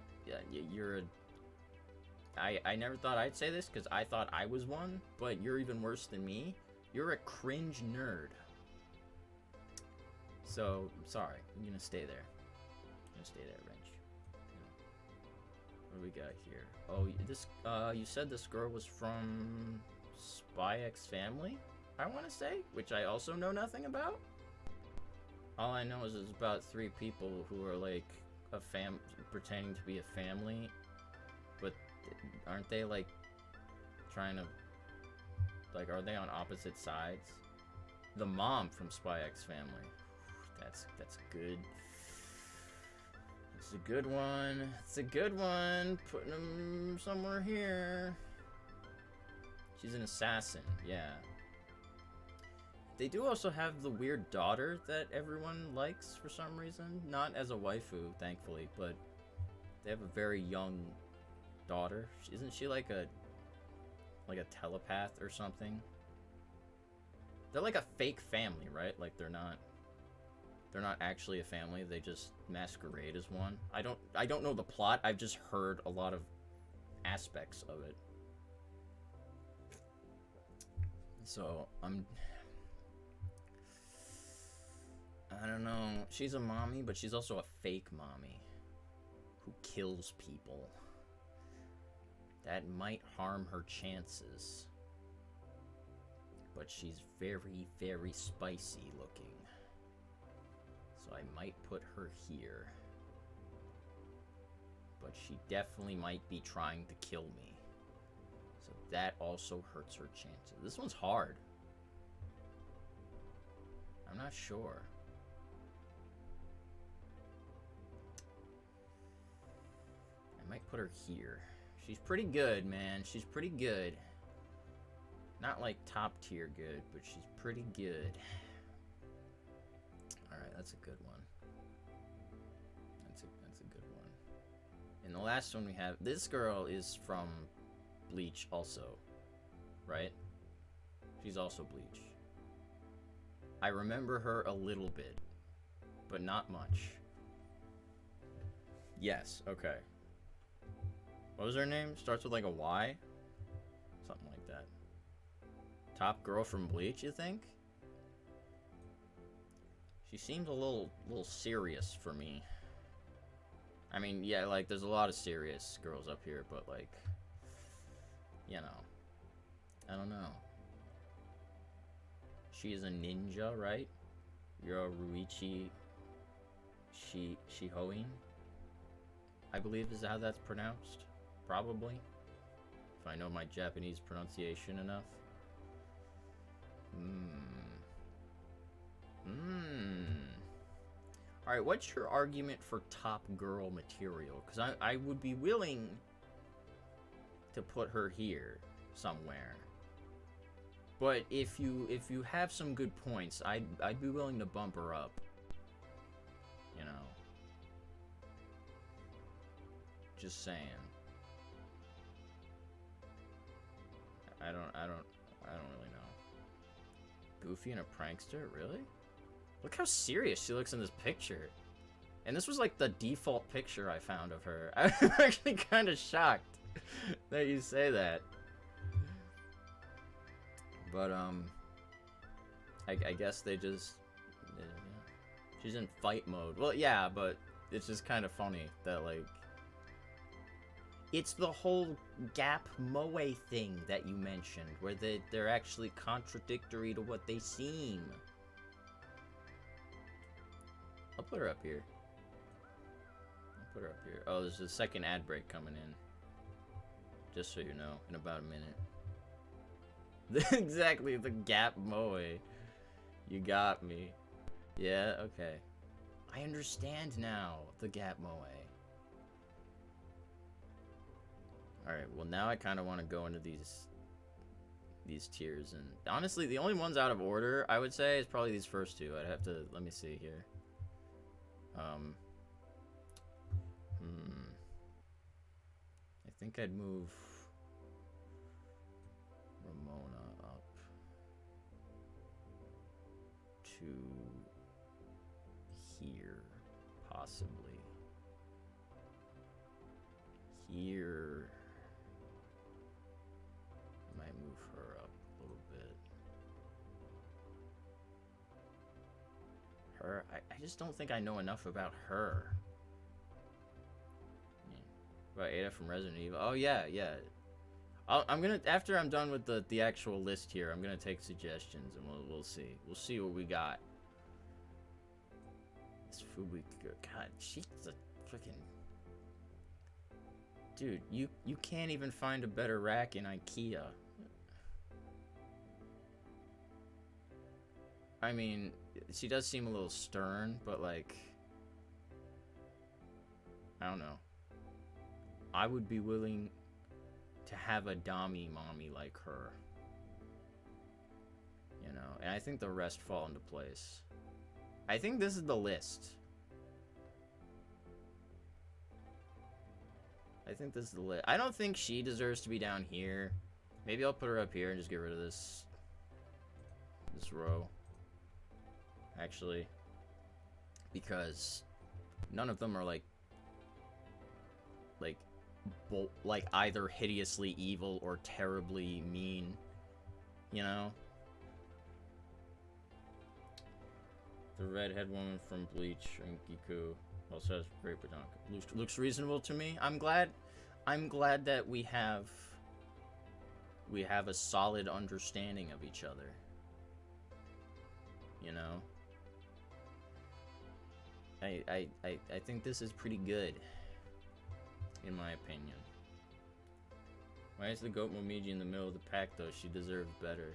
you're a... I never thought I'd say this because I thought I was one, but you're even worse than me. You're a cringe nerd. So, I'm sorry. I'm gonna stay there. I'm gonna stay there, Wrench. What do we got here? Oh, this, you said this girl was from Spy X Family, I want to say, which I also know nothing about. All I know is it's about 3 people who are like pretending to be a family, but aren't they like trying to, like, are they on opposite sides? The mom from Spy X Family. That's good. It's a good one. It's a good one. Putting them somewhere here. She's an assassin, yeah. They do also have the weird daughter that everyone likes for some reason. Not as a waifu, thankfully, but they have a very young daughter. Isn't she like a telepath or something? They're like a fake family, right? Like they're not actually a family. They just masquerade as one. I don't know the plot. I've just heard a lot of aspects of it. So, I don't know. She's a mommy, but she's also a fake mommy who kills people. That might harm her chances. But she's very, very spicy looking. So I might put her here. But she definitely might be trying to kill me. So that also hurts her chances. This one's hard. I'm not sure. I might put her here. She's pretty good, man. She's pretty good. Not like top tier good, but she's pretty good. Alright, that's a good one. That's a good one. And the last one we have, this girl is from Bleach also, right? She's also Bleach. I remember her a little bit, but not much. Yes, okay. What was her name? Starts with like a Y? Something like that. Top girl from Bleach, you think? She seems a little serious for me. I mean, yeah, like, there's a lot of serious girls up here, but, like, you know. I don't know. She is a ninja, right? You're a Ruichi Shihoin? I believe is how that's pronounced. Probably. If I know my Japanese pronunciation enough. Alright, what's your argument for top girl material? Because I would be willing to put her here somewhere. But if you have some good points, I'd be willing to bump her up. You know. Just saying. I don't really know. Goofy and a prankster? Really? Look how serious she looks in this picture. And this was like the default picture I found of her. I'm actually kind of shocked that you say that. But, I guess they just... She's in fight mode. Well, yeah, but it's just kind of funny that, like... It's the whole Gap Moe thing that you mentioned, where they're actually contradictory to what they seem. I'll put her up here. Oh, there's a second ad break coming in. Just so you know, in about a minute. Exactly, the Gap Moe. You got me. Yeah, okay. I understand now, the Gap Moe. Alright, well now I kind of want to go into these tiers, and honestly, the only ones out of order, I would say, is probably these first two. I'd have to, let me see here. I think I'd move Ramona up to here, possibly. Here. Might move her up a little bit. Her, I just don't think I know enough about her. About Ada from Resident Evil. Oh yeah. I'm gonna, after I'm done with the actual list here, I'm gonna take suggestions and we'll see. We'll see what we got. This Fubi, God, she's a freaking dude. You can't even find a better rack in IKEA. I mean, she does seem a little stern, but like, I don't know. I would be willing to have a Dami mommy like her. You know, and I think the rest fall into place. I think this is the list. I think this is the list. I don't think she deserves to be down here. Maybe I'll put her up here and just get rid of this row. Actually. Because none of them are like either hideously evil or terribly mean, you know? The redhead woman from Bleach and Giku also has great batonka. Looks reasonable to me. I'm glad that we have a solid understanding of each other. You know? I think this is pretty good, in my opinion. Why is the goat Momiji in the middle of the pack, though? She deserves better.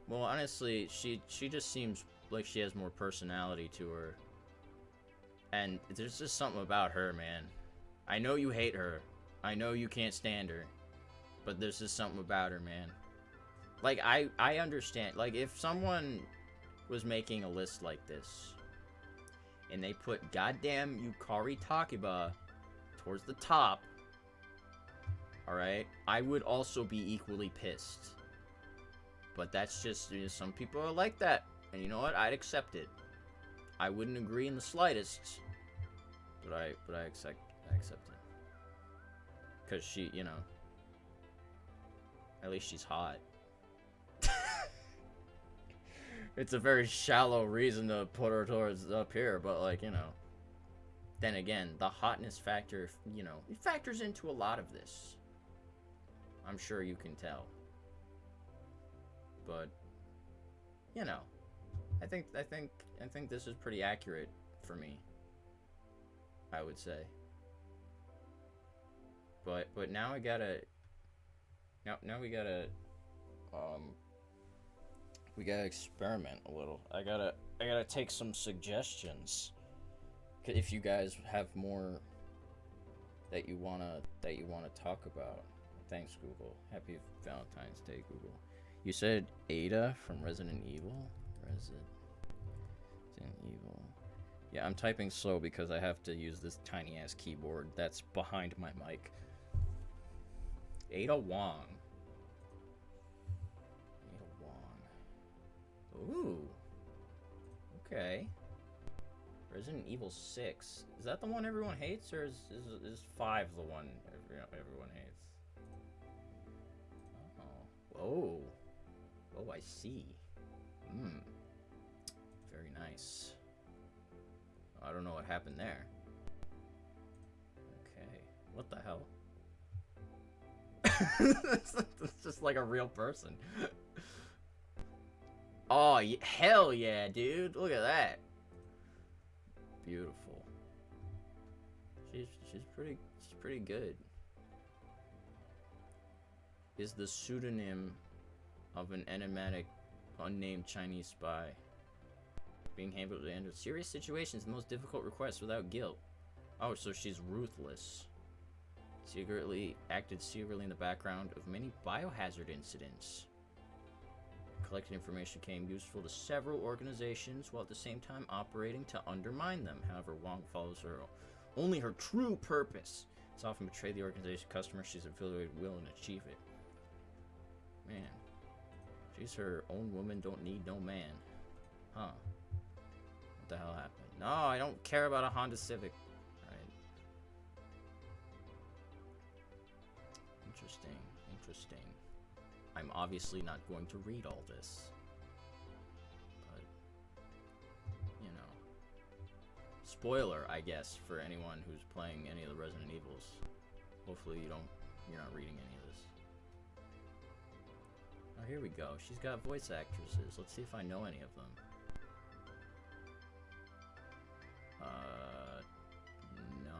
Well, honestly, she just seems like she has more personality to her. And there's just something about her, man. I know you hate her. I know you can't stand her. But there's just something about her, man. Like, I understand. Like, if someone was making a list like this, and they put goddamn Yukari Takiba towards the top, alright, I would also be equally pissed. But that's just, you know, some people are like that. And you know what? I'd accept it. I wouldn't agree in the slightest. But I accept it. Because she, you know, at least she's hot. It's a very shallow reason to put her towards up here, but like, you know. Then again, the hotness factor, you know, it factors into a lot of this. I'm sure you can tell. But, you know, I think this is pretty accurate for me, I would say. But now I gotta, now we gotta experiment a little. I gotta take some suggestions. If you guys have more that you wanna talk about. Thanks, Google. Happy Valentine's Day, Google. You said Ada from Resident Evil? Resident Evil. Yeah, I'm typing slow because I have to use this tiny ass keyboard that's behind my mic. Ada Wong. Ada Wong. Ooh. Okay. Resident Evil 6. Is that the one everyone hates, or is 5 the one everyone hates? Oh. Whoa. Oh, I see. Very nice. I don't know what happened there. Okay. What the hell? It's just like a real person. Oh, hell yeah, dude. Look at that. Beautiful. She's pretty good. Is the pseudonym of an enigmatic, unnamed Chinese spy. Being able to handle serious situations and most difficult requests without guilt. Oh, so she's ruthless. Acted secretly in the background of many biohazard incidents. Collected information became useful to several organizations while at the same time operating to undermine them. However, Wong follows only her true purpose. It's often betrayed the organization customer she's affiliated will and achieve it. Man. She's her own woman, don't need no man. Huh. What the hell happened? No, I don't care about a Honda Civic. Alright. Interesting. I'm obviously not going to read all this. But, you know. Spoiler, I guess, for anyone who's playing any of the Resident Evils. Hopefully you're not reading any of this. Oh, here we go. She's got voice actresses. Let's see if I know any of them.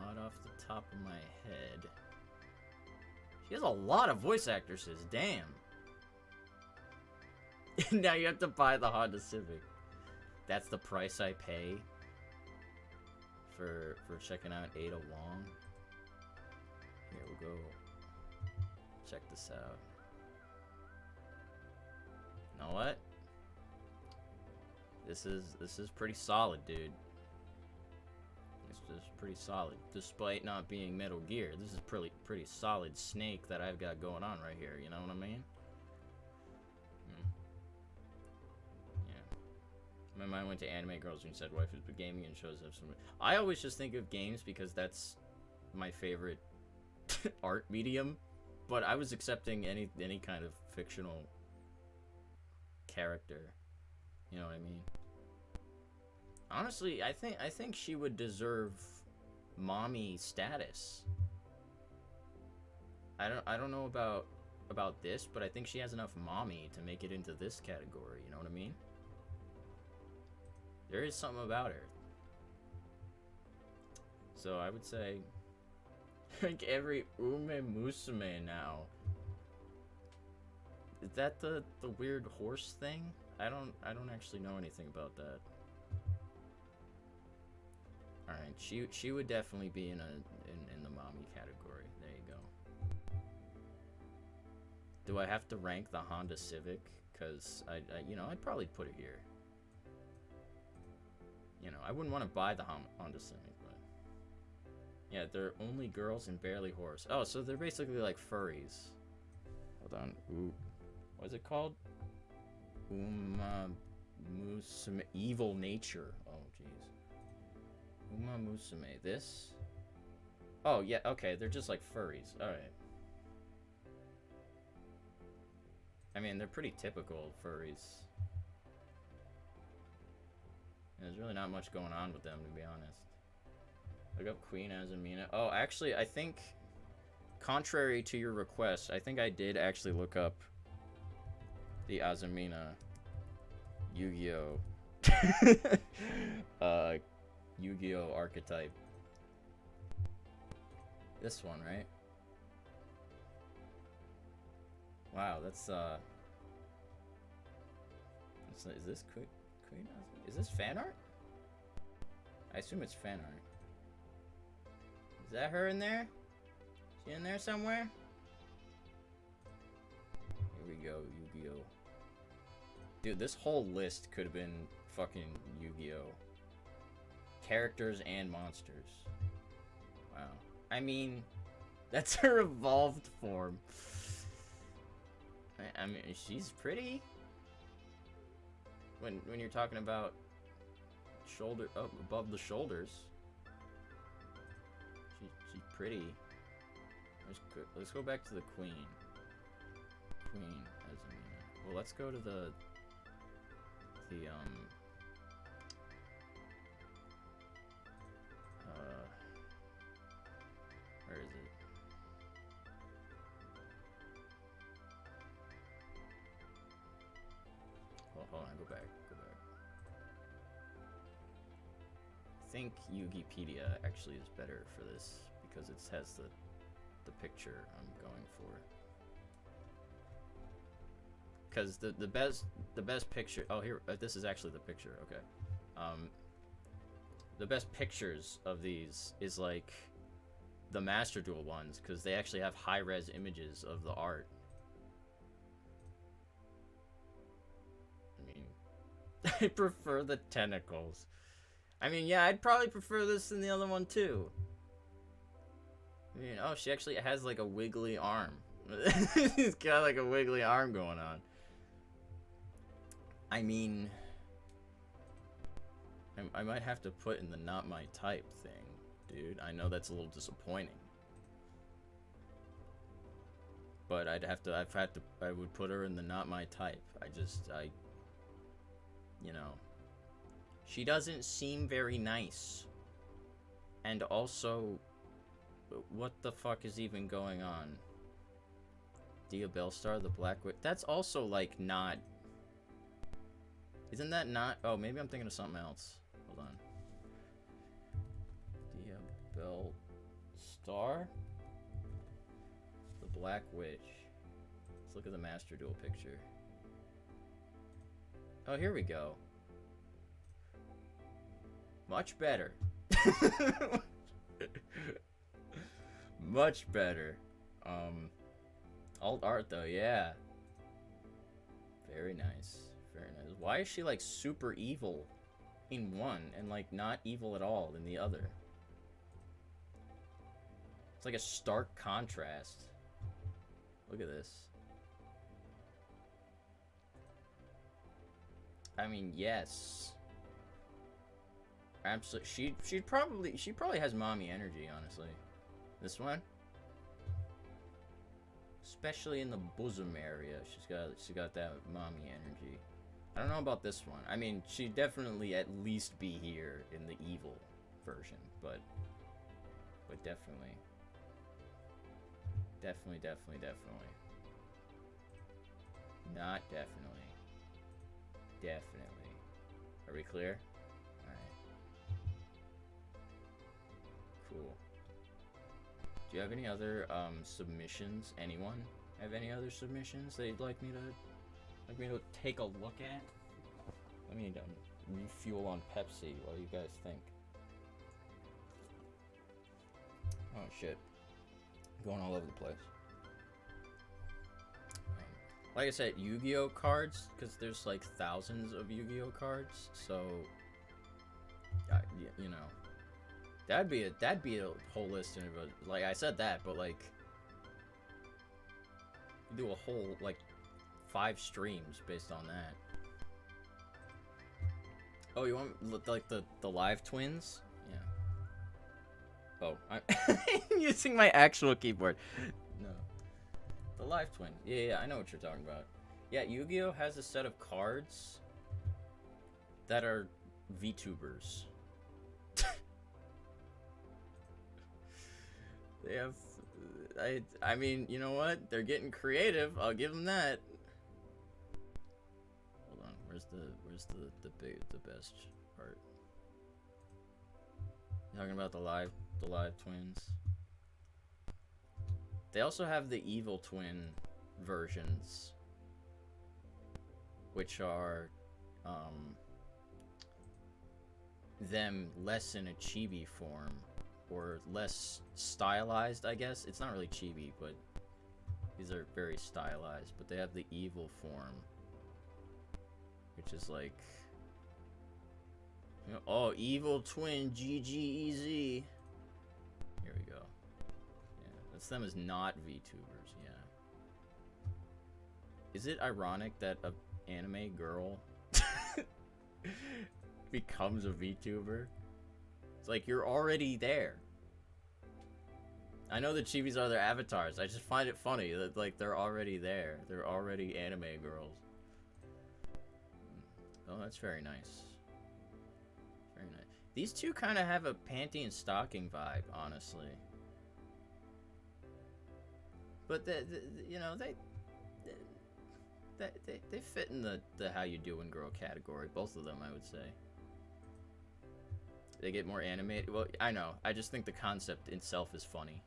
Not off the top of my head. She has a lot of voice actresses. Damn. Now you have to buy the Honda Civic. That's the price I pay for checking out Ada Wong. Here we'll go. Check this out. You know what? This is pretty solid, dude. This is pretty solid, despite not being Metal Gear. This is pretty solid Snake that I've got going on right here. You know what I mean? Yeah. My mind went to anime girls when you said waifus, but gaming and shows have some. I always just think of games because that's my favorite art medium. But I was accepting any kind of fictional character. You know what I mean? Honestly, I think she would deserve mommy status. I don't know about this, but I think she has enough mommy to make it into this category, you know what I mean? There is something about her. So I would say like every ume musume now. Is that the weird horse thing? I don't actually know anything about that. All right, she would definitely be in the mommy category. There you go. Do I have to rank the Honda Civic? Cause I'd probably put it here. You know, I wouldn't want to buy the Honda Civic, but yeah, they're only girls and barely horse. Oh, so they're basically like furries. Hold on. Ooh, what is it called? Musume, evil nature. Oh, jeez. Uma Musume. This? Oh, yeah, okay, they're just like furries. Alright. I mean, they're pretty typical furries. There's really not much going on with them, to be honest. Look up Queen Azumina. Oh, actually, I think, contrary to your request, I think I did actually look up the Azumina Yu-Gi-Oh! Yu-Gi-Oh! Archetype. This one, right? Wow, that's, is this Queen Azumina? Is this fan art? I assume it's fan art. Is that her in there? Is she in there somewhere? Here we go, Yu-Gi-Oh! Dude, this whole list could have been fucking Yu-Gi-Oh! Characters and monsters. Wow. I mean, that's her evolved form. I mean, she's pretty. When you're talking about shoulder up above the shoulders, she's pretty. Let's go back to the Queen. Queen Azumina. Well, let's go to the where is it? Well, hold on, go back. I think Yugipedia actually is better for this because it has the picture I'm going for. Because the best picture. Oh, here, this is actually the picture. Okay. The best pictures of these is like the Master Duel ones because they actually have high-res images of the art. I mean, I prefer the tentacles. I mean, yeah, I'd probably prefer this than the other one too. I mean, oh, she actually has like a wiggly arm. She's got like a wiggly arm going on. I mean, I might have to put in the not my type thing, dude. I know that's a little disappointing. But I would put her in the not my type. You know, she doesn't seem very nice. And also, what the fuck is even going on? Dia Bellstar, the Black Witch. That's also like not. Isn't that not? Oh, maybe I'm thinking of something else. Hold on. Dia Bellstar, the Black Witch. Let's look at the Master Duel picture. Oh, here we go. Much better. Much better. Alt art though, yeah. Very nice. Very nice. Why is she like super evil in one and like not evil at all in the other? It's like a stark contrast. Look at this. I mean, yes. Absolutely. She probably has mommy energy, honestly. This one, especially in the bosom area, she's got that mommy energy. I don't know about this one. I mean, she'd definitely at least be here in the evil version, but definitely. Not definitely. Definitely. Are we clear? Alright. Cool. Do you have any other submissions? Anyone have any other submissions they'd like me to take a look at? Let me refuel on Pepsi while you guys think. Oh shit. Going all over the place. Like I said, Yu-Gi-Oh cards, because there's like thousands of Yu-Gi-Oh cards, so you know, that'd be a whole list of it. Like I said that, but like you do a whole like 5 streams based on that. Oh, you want like the live twins? Yeah. Oh, I'm using my actual keyboard. No. The live twin. Yeah, I know what you're talking about. Yeah, Yu-Gi-Oh has a set of cards that are VTubers. They have... I mean, you know what? They're getting creative. I'll give them that. Hold on. Where's the best part? You talking about the live twins? They also have the evil twin versions, which are them less in a chibi form, or less stylized, I guess. It's not really chibi, but these are very stylized. But they have the evil form, which is like, you know, oh, evil twin GGEZ. Here we go. That's them as not VTubers, yeah. Is it ironic that an anime girl becomes a VTuber? It's like, you're already there. I know the chibis are their avatars. I just find it funny that, like, they're already there. They're already anime girls. Oh, that's very nice. Very nice. These two kind of have a panty and stocking vibe, honestly. But you know, they fit in the how you doing girl category. Both of them, I would say. They get more animated. Well, I know. I just think the concept itself is funny.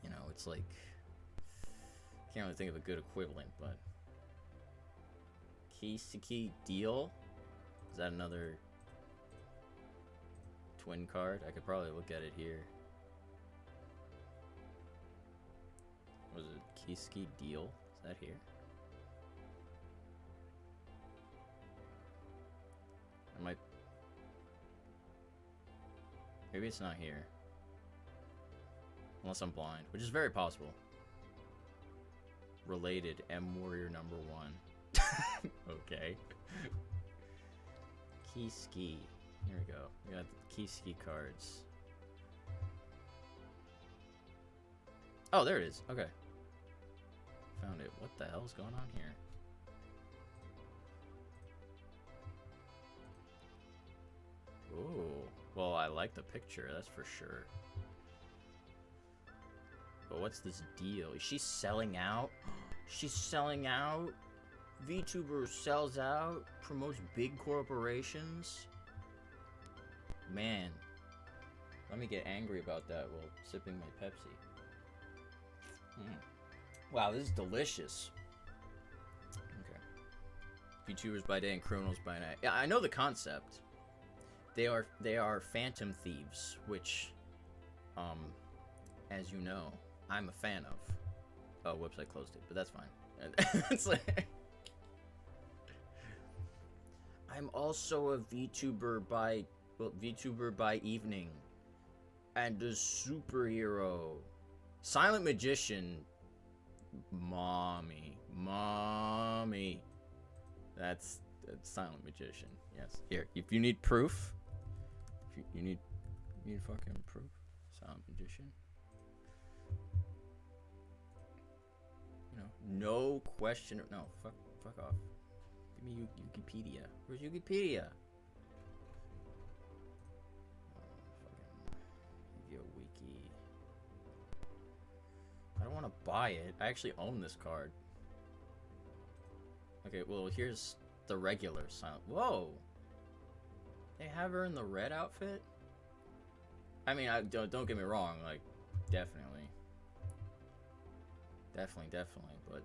You know, it's like, can't really think of a good equivalent, but Kiseki deal. Is that another twin card? I could probably look at it here. Was it Kiseki deal? Is that here? I might. Maybe it's not here. Unless I'm blind, which is very possible. Related M Warrior number 1. Okay. Kiseki. Here we go. We got the Kiseki cards. Oh, there it is. Okay. Found it. What the hell's going on here? Ooh. Well, I like the picture, that's for sure. But what's this deal? Is she selling out? She's selling out? VTuber sells out? Promotes big corporations? Man. Let me get angry about that while sipping my Pepsi. Wow, this is delicious. Okay. VTubers by day and criminals by night. Yeah, I know the concept. They are phantom thieves, which, as you know, I'm a fan of. Oh, whoops, I closed it, but that's fine. It's like, I'm also a VTuber by evening, and a superhero, silent magician. Mommy. That's silent magician. Yes. Here, if you need proof, if you need fucking proof. Silent magician. You know, no question. No, fuck off. Give me Wikipedia. Where's Wikipedia? Fucking wiki. I don't want to buy it. I actually own this card. Okay, well, here's the regular silent. Whoa! They have her in the red outfit? I mean, don't get me wrong, like, definitely, but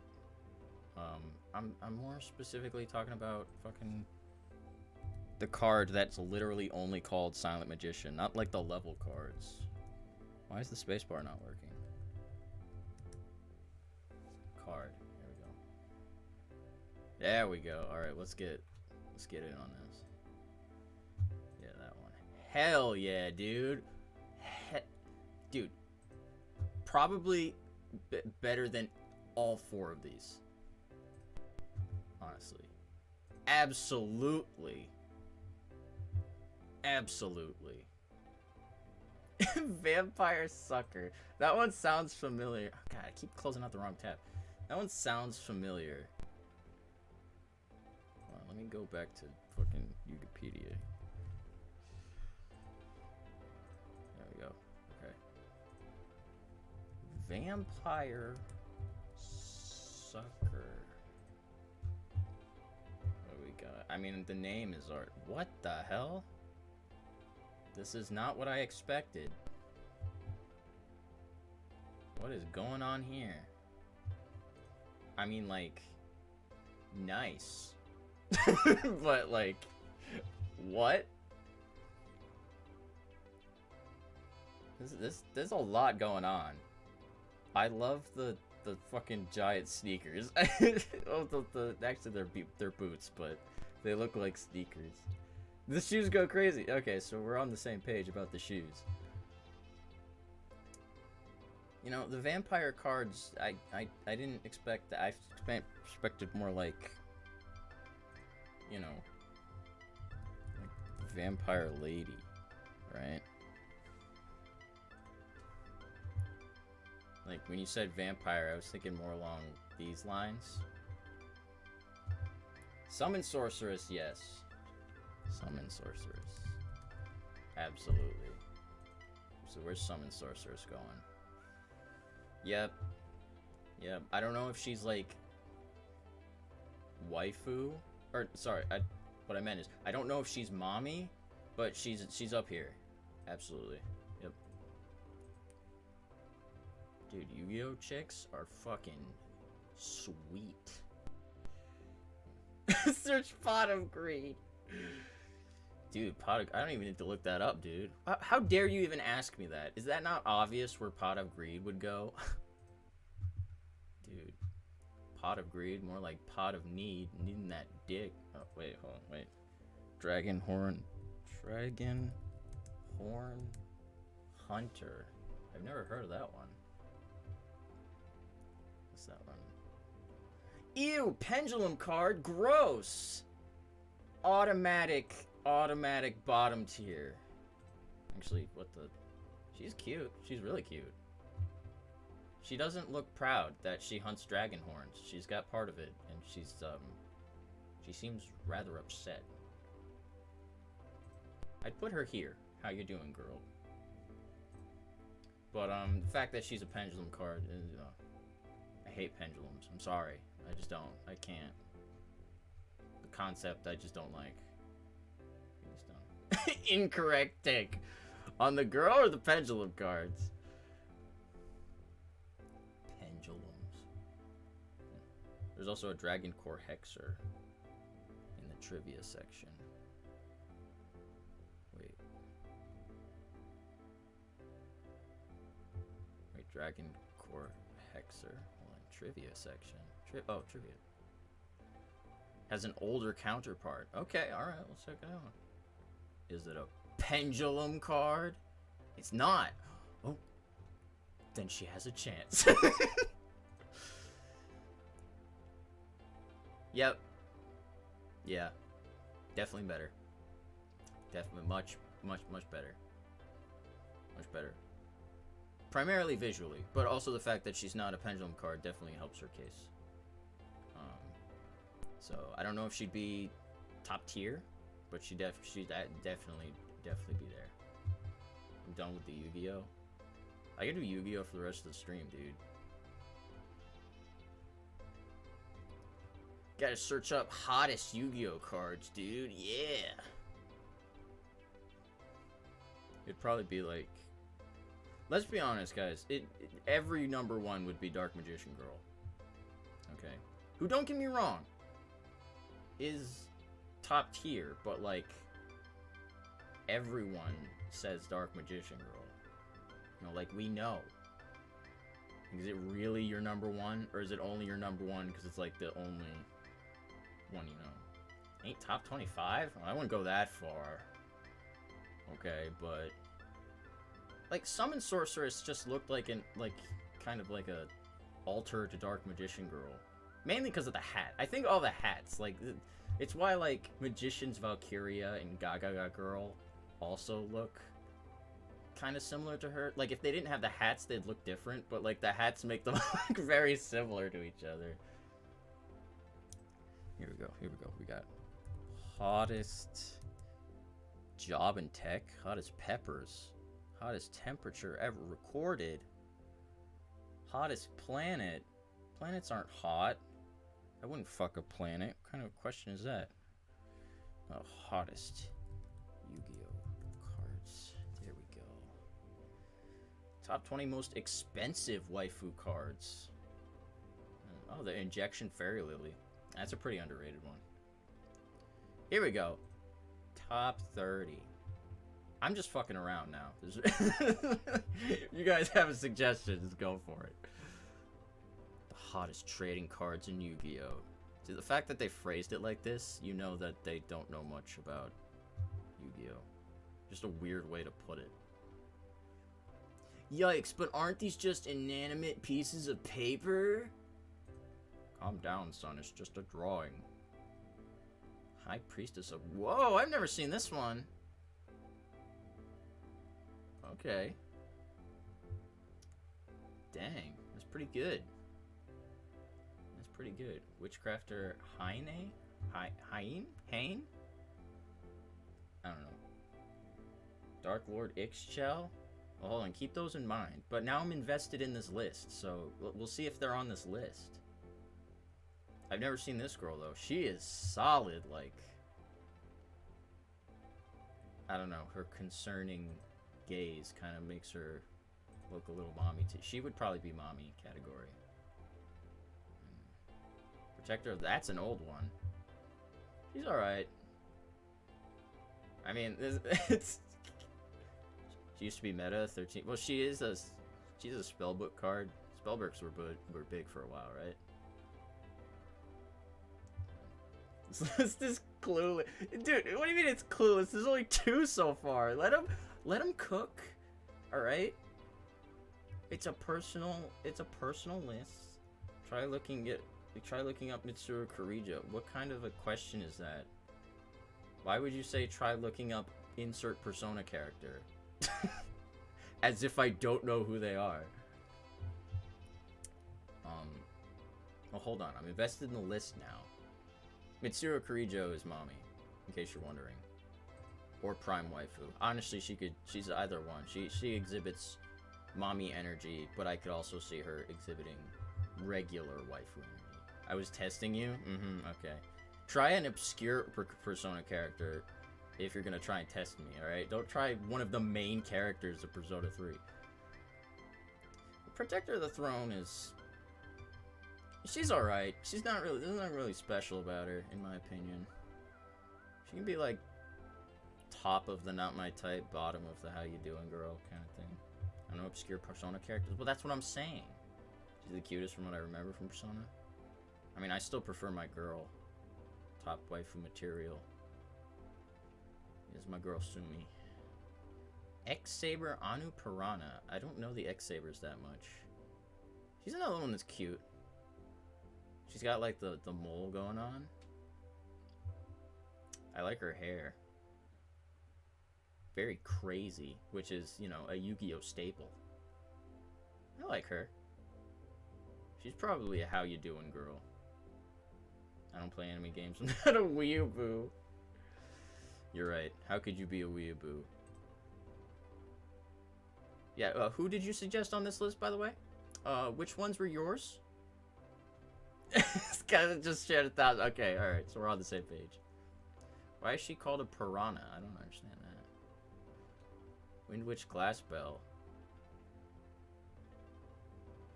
I'm more specifically talking about fucking the card that's literally only called Silent Magician, not like the level cards. Why is the spacebar not working? Card. There we go. All right, let's get in on this. Yeah, that one. Hell yeah, dude. Dude. Probably better than all 4 of these. Honestly. Absolutely. Absolutely. Vampire Sucker. That one sounds familiar. Oh, God, I keep closing out the wrong tab. That one sounds familiar. Hold on, let me go back to fucking Wikipedia. There we go. Okay. Vampire Sucker. What do we got? I mean, the name is art. What the hell? This is not what I expected. What is going on here? I mean, like, nice. But, like, what? There's a lot going on. I love the fucking giant sneakers. Oh, actually, they're boots, but they look like sneakers. The shoes go crazy. Okay, so we're on the same page about the shoes. You know, the vampire cards, I didn't expect that. I expected more like, you know, like vampire lady, right? Like, when you said vampire, I was thinking more along these lines. Summon sorceress, yes. Summon sorceress. Absolutely. So where's summon sorceress going? Yep. Yep. I don't know if she's like waifu, or sorry, what I meant is I don't know if she's mommy, but she's up here. Absolutely. Yep. Dude, Yu-Gi-Oh chicks are fucking sweet. Search Pot of Greed. Dude, I don't even need to look that up, dude. How dare you even ask me that? Is that not obvious where Pot of Greed would go? Dude. Pot of Greed, more like Pot of Need. Needing that dick. Oh, wait, hold on, wait. Dragon Horn Hunter. I've never heard of that one. What's that one? Ew, pendulum card, gross. Automatic bottom tier. Actually, what the? She's cute. She's really cute. She doesn't look proud that she hunts dragon horns. She's got part of it, and she seems rather upset. I'd put her here. How you doing, girl? But the fact that she's a pendulum card is, I hate pendulums. I'm sorry. I just don't. I can't. The concept I just don't like. Incorrect take. On the girl or the pendulum cards? Pendulums. There's also a Dragon Core Hexer in the trivia section. Wait, Dragon Core Hexer. Hold on, trivia section. Trivia. Has an older counterpart. Okay, alright, let's check it out. Is it a pendulum card? It's not. Oh, then she has a chance. Yep. Yeah. Definitely better. Definitely much better. Much better. Primarily visually, but also the fact that she's not a pendulum card definitely helps her case. So I don't know if she'd be top tier, but she'd definitely be there. I'm done with the Yu-Gi-Oh. I could do Yu-Gi-Oh for the rest of the stream, dude. Gotta search up hottest Yu-Gi-Oh cards, dude. Yeah. It'd probably be like, let's be honest, guys. Every number one would be Dark Magician Girl. Okay. Who, don't get me wrong, is top tier, but like everyone says Dark Magician Girl. You know, like, we know. Is it really your number one, or is it only your number one because it's like the only one you know? Ain't top 25? Well, I wouldn't go that far. Okay, but like Summon Sorceress just looked like kind of like a alter to Dark Magician Girl, mainly because of the hat. I think all the hats, like, it's why like Magician's Valkyria and Gaga Girl also look kind of similar to her. Like, if they didn't have the hats, they'd look different, but like the hats make them look very similar to each other. Here we go. We got hottest job in tech, hottest peppers, hottest temperature ever recorded, hottest planet. Planets aren't hot. I wouldn't fuck a planet. What kind of question is that? Oh, hottest Yu-Gi-Oh cards. There we go. Top 20 most expensive waifu cards. Oh, the Injection Fairy Lily. That's a pretty underrated one. Here we go. Top 30. I'm just fucking around now. You guys have a suggestion, just go for it. The hottest trading cards in Yu-Gi-Oh! See, the fact that they phrased it like this, you know that they don't know much about Yu-Gi-Oh! Just a weird way to put it. Yikes, but aren't these just inanimate pieces of paper? Calm down, son. It's just a drawing. High Priestess of... Whoa, I've never seen this one. Okay. Dang, that's pretty good. That's pretty good. Witchcrafter Haine? Hain? I don't know. Dark Lord Ixchel? Well, hold on, keep those in mind. But now I'm invested in this list, so we'll see if they're on this list. I've never seen this girl, though. She is solid, like... I don't know, her concerning gaze kind of makes her look a little mommy too. She would probably be mommy category. Protector, that's an old one. She's alright. I mean, it's... She used to be meta, 13... Well, she's a spellbook card. Spellbooks were big for a while, right? It's this clueless, dude. What do you mean it's clueless? There's only 2 so far. Let him cook. All right. It's a personal list. Try looking up Mitsuru Kirijo. What kind of a question is that? Why would you say try looking up insert Persona character? As if I don't know who they are. Well, hold on. I'm invested in the list now. Mitsuru Kirijo is mommy, in case you're wondering. Or prime waifu. Honestly, she's either one. She exhibits mommy energy, but I could also see her exhibiting regular waifu energy. I was testing you? Okay. Try an obscure Persona character if you're gonna try and test me, alright? Don't try one of the main characters of Persona 3. Protector of the Throne is... She's alright. There's nothing really special about her, in my opinion. She can be like top of the not my type, bottom of the how you doing girl kind of thing. I know obscure Persona characters, but that's what I'm saying. She's the cutest from what I remember from Persona. I mean, I still prefer my girl. Top waifu material is my girl Sumi. X-Saber Anu Piranha. I don't know the X-Sabers that much. She's another one that's cute. She's got like the mole going on. I like her hair. Very crazy, which is, you know, a Yu-Gi-Oh staple. I like her. She's probably a how you doing girl. I don't play anime games. I'm not a weeaboo. You're right. How could you be a weeaboo? Yeah, who did you suggest on this list, by the way? Which ones were yours? It's kind of just shared 1,000. Okay, alright, so we're on the same page. Why is she called a piranha? I don't understand that. Wind Witch Glass Bell.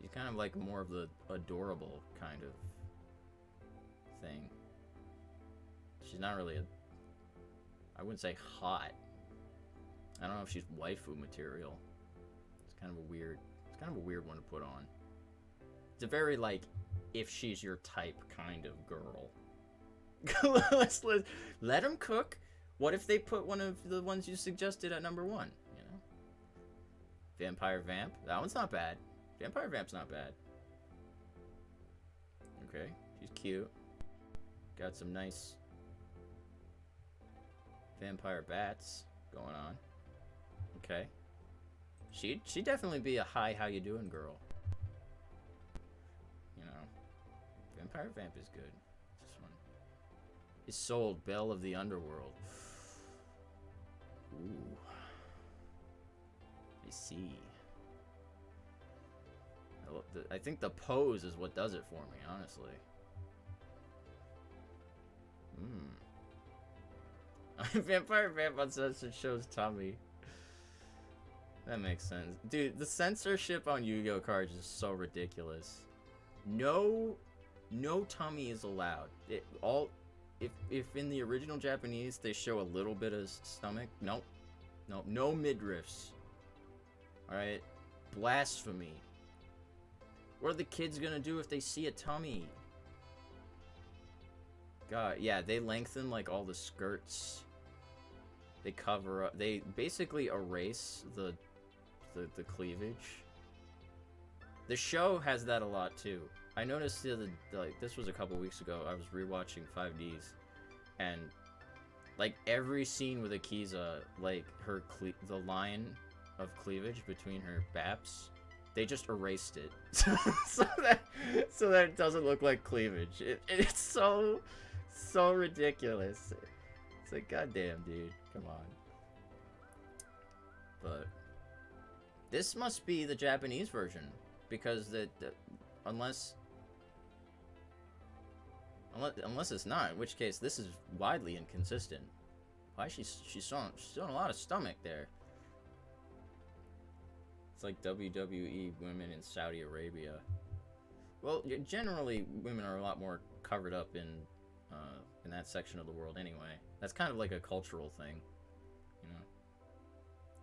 She's kind of like more of the adorable kind of thing. She's not really I wouldn't say hot. I don't know if she's waifu material. It's kind of a weird one to put on. It's a very, like, if she's your type kind of girl. Let them cook. What if they put one of the ones you suggested at number 1? You know, Vampire Vamp. That one's not bad. Vampire Vamp's not bad. Okay, she's cute. Got some nice vampire bats going on. Okay, she'd definitely be a hi, how you doing, girl. You know, Vampire Vamp is good. This one is sold. Belle of the Underworld. Ooh, I see. I think the pose is what does it for me, honestly. Vampire Vamp on censored shows tummy. That makes sense. Dude, the censorship on Yu-Gi-Oh cards is so ridiculous. No tummy is allowed. If in the original Japanese they show a little bit of stomach, no midriffs. Alright? Blasphemy. What are the kids gonna do if they see a tummy? God, yeah, they lengthen like all the skirts. They cover up. They basically erase the cleavage. The show has that a lot too. I noticed this was a couple weeks ago. I was rewatching 5Ds, and like every scene with Akiza, like the line of cleavage between her baps, they just erased it so that it doesn't look like cleavage. It's so ridiculous. It's like, goddamn, dude, come on. But this must be the Japanese version, because unless it's not, in which case this is widely inconsistent. Why she's showing a lot of stomach there. It's like WWE women in Saudi Arabia. Well, generally women are a lot more covered up in that section of the world anyway. That's kind of like a cultural thing, you know.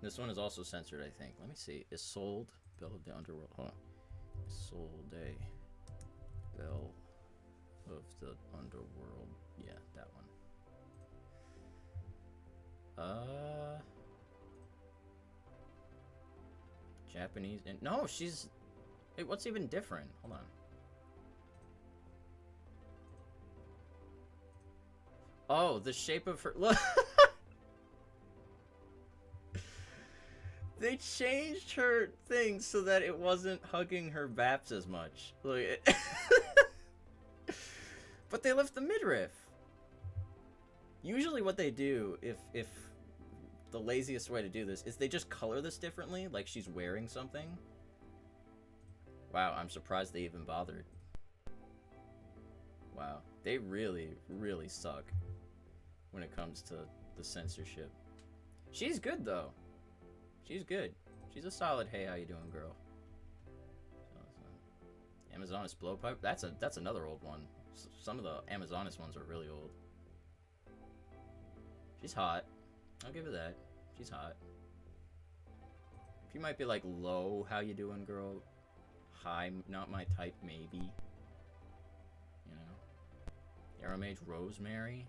This one is also censored, I think. Let me see. Is sold Belle of the Underworld? Hold on. Is sold a Belle of the Underworld? Yeah, that one. Japanese and no, she's. Wait, what's even different? Hold on. Oh, the shape of her. Look. They changed her thing so that it wasn't hugging her baps as much. Look. But they left the midriff. Usually, what they do, if the laziest way to do this is they just color this differently, like she's wearing something. Wow, I'm surprised they even bothered. Wow, they really, really suck when it comes to the censorship. She's good though. She's good. She's a solid hey, how you doing, girl. Amazonas blowpipe. That's another old one. Some of the Amazonas ones are really old. She's hot. I'll give her that. She's hot. If you might be like low, how you doing, girl? High, not my type, maybe. You know. Aeromage Rosemary.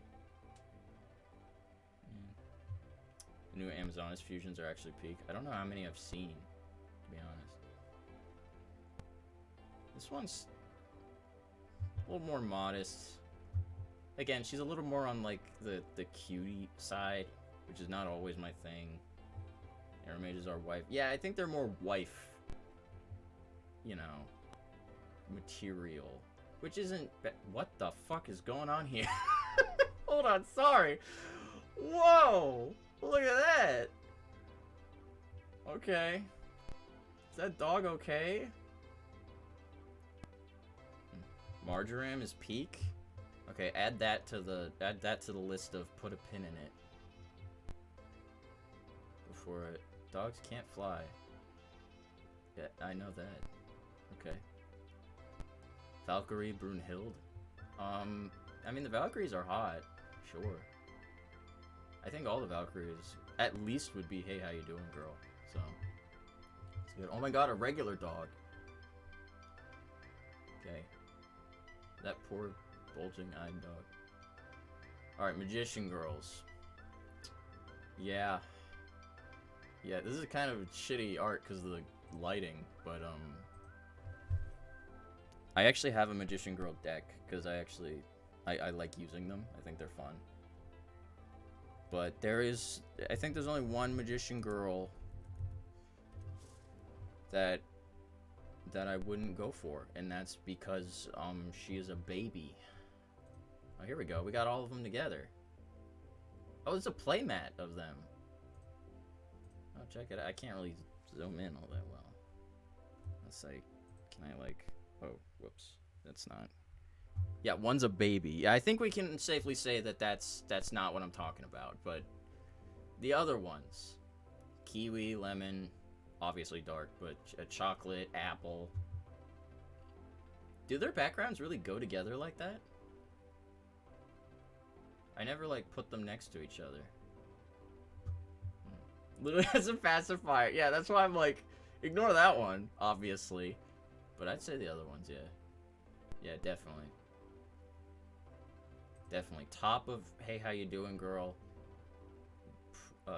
The new Amazonas fusions are actually peak. I don't know how many I've seen, to be honest. This one's a little more modest. Again, she's a little more on like the cutie side, which is not always my thing. Aeromage is our wife. Yeah, I think they're more wife, you know, material. Which isn't... What the fuck is going on here? Hold on, sorry. Whoa! Look at that! Okay. Is that dog okay? Marjoram is peak? Okay, add that to the list of put a pin in it. Before it. Dogs can't fly. Yeah, I know that. Okay. Valkyrie Brunhild. I mean the Valkyries are hot, sure. I think all the Valkyries at least would be, hey, how you doing, girl? So, it's good. Oh my god, a regular dog. Okay. That poor bulging-eyed dog. Alright, magician girls. Yeah. Yeah, this is kind of shitty art because of the lighting, but, I actually have a magician girl deck, because I like using them. I think they're fun. But I think there's only one magician girl that I wouldn't go for, and that's because, she is a baby. Oh, here we go. We got all of them together. Oh, it's a playmat of them. Oh, check it out. I can't really zoom in all that well. Let's say, can I, like... Oh, whoops. That's not... Yeah, one's a baby. Yeah, I think we can safely say that that's not what I'm talking about, but... The other ones... Kiwi, lemon, obviously dark, but a chocolate, apple... Do their backgrounds really go together like that? I never, like, put them next to each other. Literally as a pacifier. Yeah, that's why I'm like, ignore that one, obviously. But I'd say the other ones, yeah. Yeah, definitely. Definitely. Top of, hey, how you doing, girl?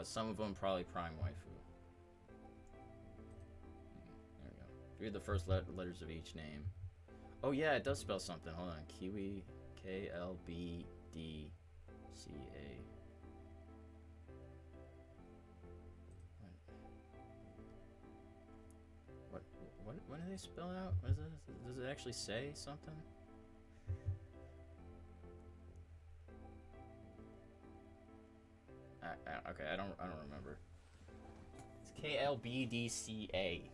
Some of them probably prime waifu. There we go. Read the first letters of each name. Oh, yeah, it does spell something. Hold on. Kiwi, KLBDCA. What do they spell out? What is it? Does it actually say something? Okay, I don't remember. It's KLBDCA.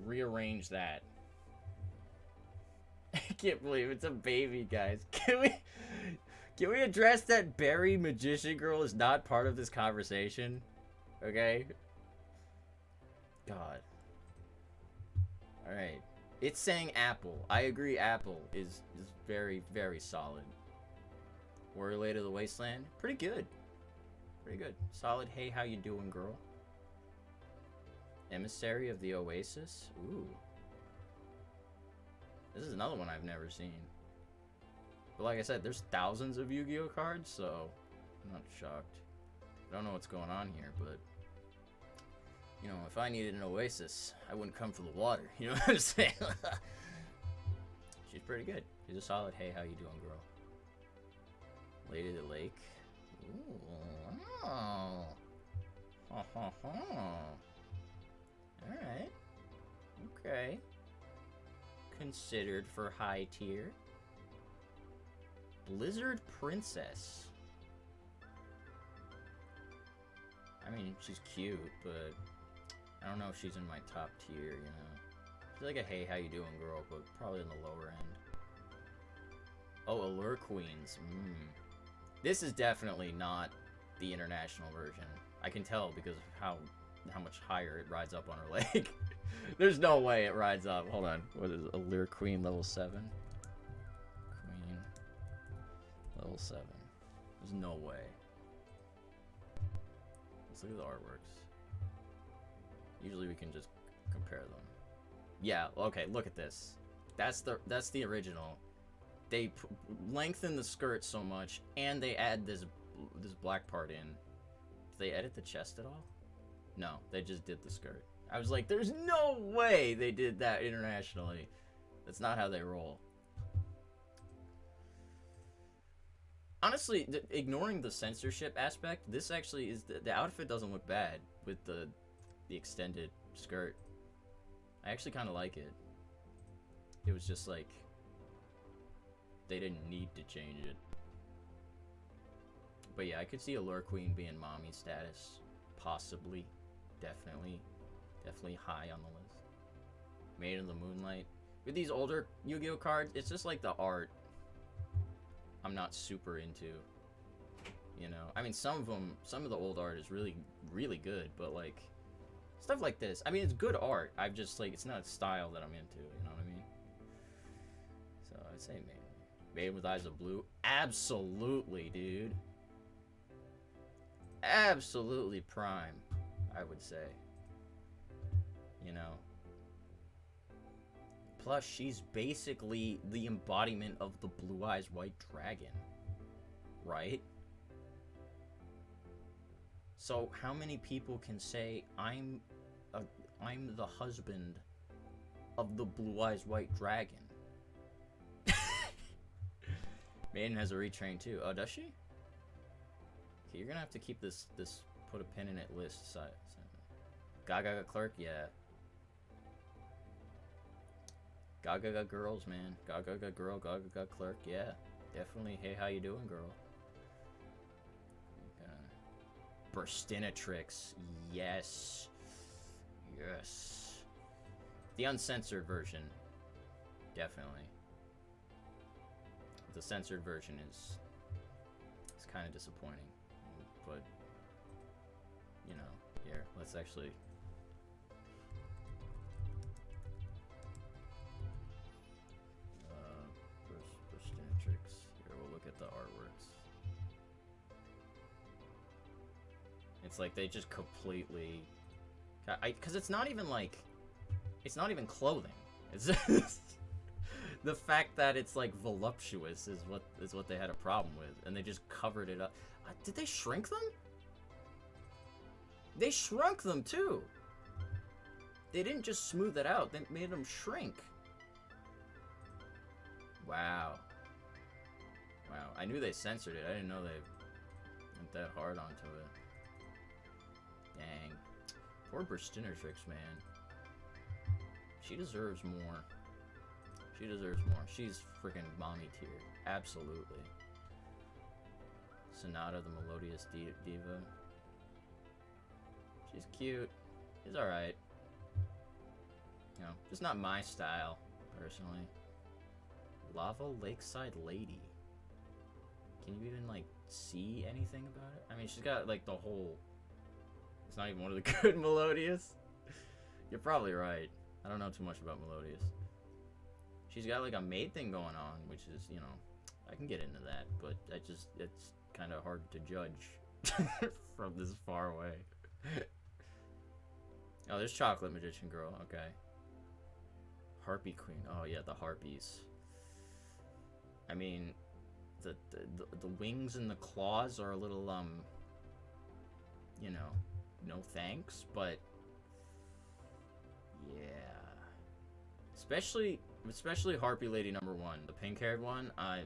Rearrange that. I can't believe it's a baby, guys. Can we address that Berry Magician Girl is not part of this conversation? Okay? God. Alright. It's saying apple. I agree apple is very, very solid. Warrior to the Wasteland. Pretty good. Pretty good. Solid, hey, how you doing, girl? Emissary of the Oasis. Ooh. This is another one I've never seen. But like I said, there's thousands of Yu-Gi-Oh cards, so I'm not shocked. I don't know what's going on here, but... You know, if I needed an oasis, I wouldn't come for the water. You know what I'm saying? She's pretty good. She's a solid, hey, how you doing, girl? Lady of the Lake. Ooh, oh. Ha ha ha. Alright. Okay. Considered for high tier. Blizzard Princess. I mean, she's cute, but... I don't know if she's in my top tier, you know. She's like a hey, how you doing, girl, but probably in the lower end. Oh, Allure Queens. This is definitely not the international version. I can tell because of how much higher it rides up on her leg. There's no way it rides up. Hold on. What is it? Allure Queen level 7? Queen level 7. There's no way. Let's look at the artworks. Usually we can just compare them. Yeah, okay, look at this. That's the original. They lengthen the skirt so much, and they add this black part in. Did they edit the chest at all? No, they just did the skirt. I was like, there's no way they did that internationally. That's not how they roll. Honestly, ignoring the censorship aspect, this actually is the outfit doesn't look bad with the extended skirt. I actually kind of like it. It was just like they didn't need to change it. But yeah, I could see Allure Queen being mommy status, possibly, definitely high on the list. Maid of the Moonlight. With these older Yu-Gi-Oh cards, it's just like the art I'm not super into. You know, I mean, some of the old art is really, really good, but like stuff like this, I mean, it's good art. I've just like, it's not a style that I'm into, you know what I mean? So I'd say Maid with Eyes of Blue. Absolutely, dude. absolutely prime, I would say. You know. Plus, she's basically the embodiment of the Blue Eyes White Dragon, right? So how many people can say I'm the husband of the Blue Eyes White Dragon? Maiden has a retrain too. Oh, does she? Okay, you're gonna have to keep this put a pin in it list side. Gaga clerk, yeah. Gaga girls, man. Gaga girl, Gaga clerk, yeah. Definitely. Hey, how you doing, girl? Burstinatrix, yes. Yes. The uncensored version, definitely. The censored version is kind of disappointing, but you know, here, let's actually. Burstinatrix. Here, we'll look at the artworks. It's like they just completely, because it's not even like, it's not even clothing. It's just the fact that it's like voluptuous is what they had a problem with, and they just covered it up. Did they shrink them? They shrunk them too. They didn't just smooth it out; they made them shrink. Wow. Wow. I knew they censored it. I didn't know they went that hard onto it. Dang. Poor Burstinatrix, man. She deserves more. She deserves more. She's freaking mommy tier. Absolutely. Sonata, the melodious diva. She's cute. She's alright. You know, just not my style, personally. Lava Lakeside Lady. Can you even, like, see anything about it? I mean, she's got, like, the whole... It's not even one of the good Melodious. You're probably right. I don't know too much about Melodious. She's got, like, a maid thing going on, which is, you know... I can get into that, but it's kind of hard to judge from this far away. Oh, there's Chocolate Magician Girl. Okay. Harpy Queen. Oh, yeah, the Harpies. I mean, the wings and the claws are a little, you know, no thanks, but yeah. Especially Harpy Lady number 1, the pink-haired one. I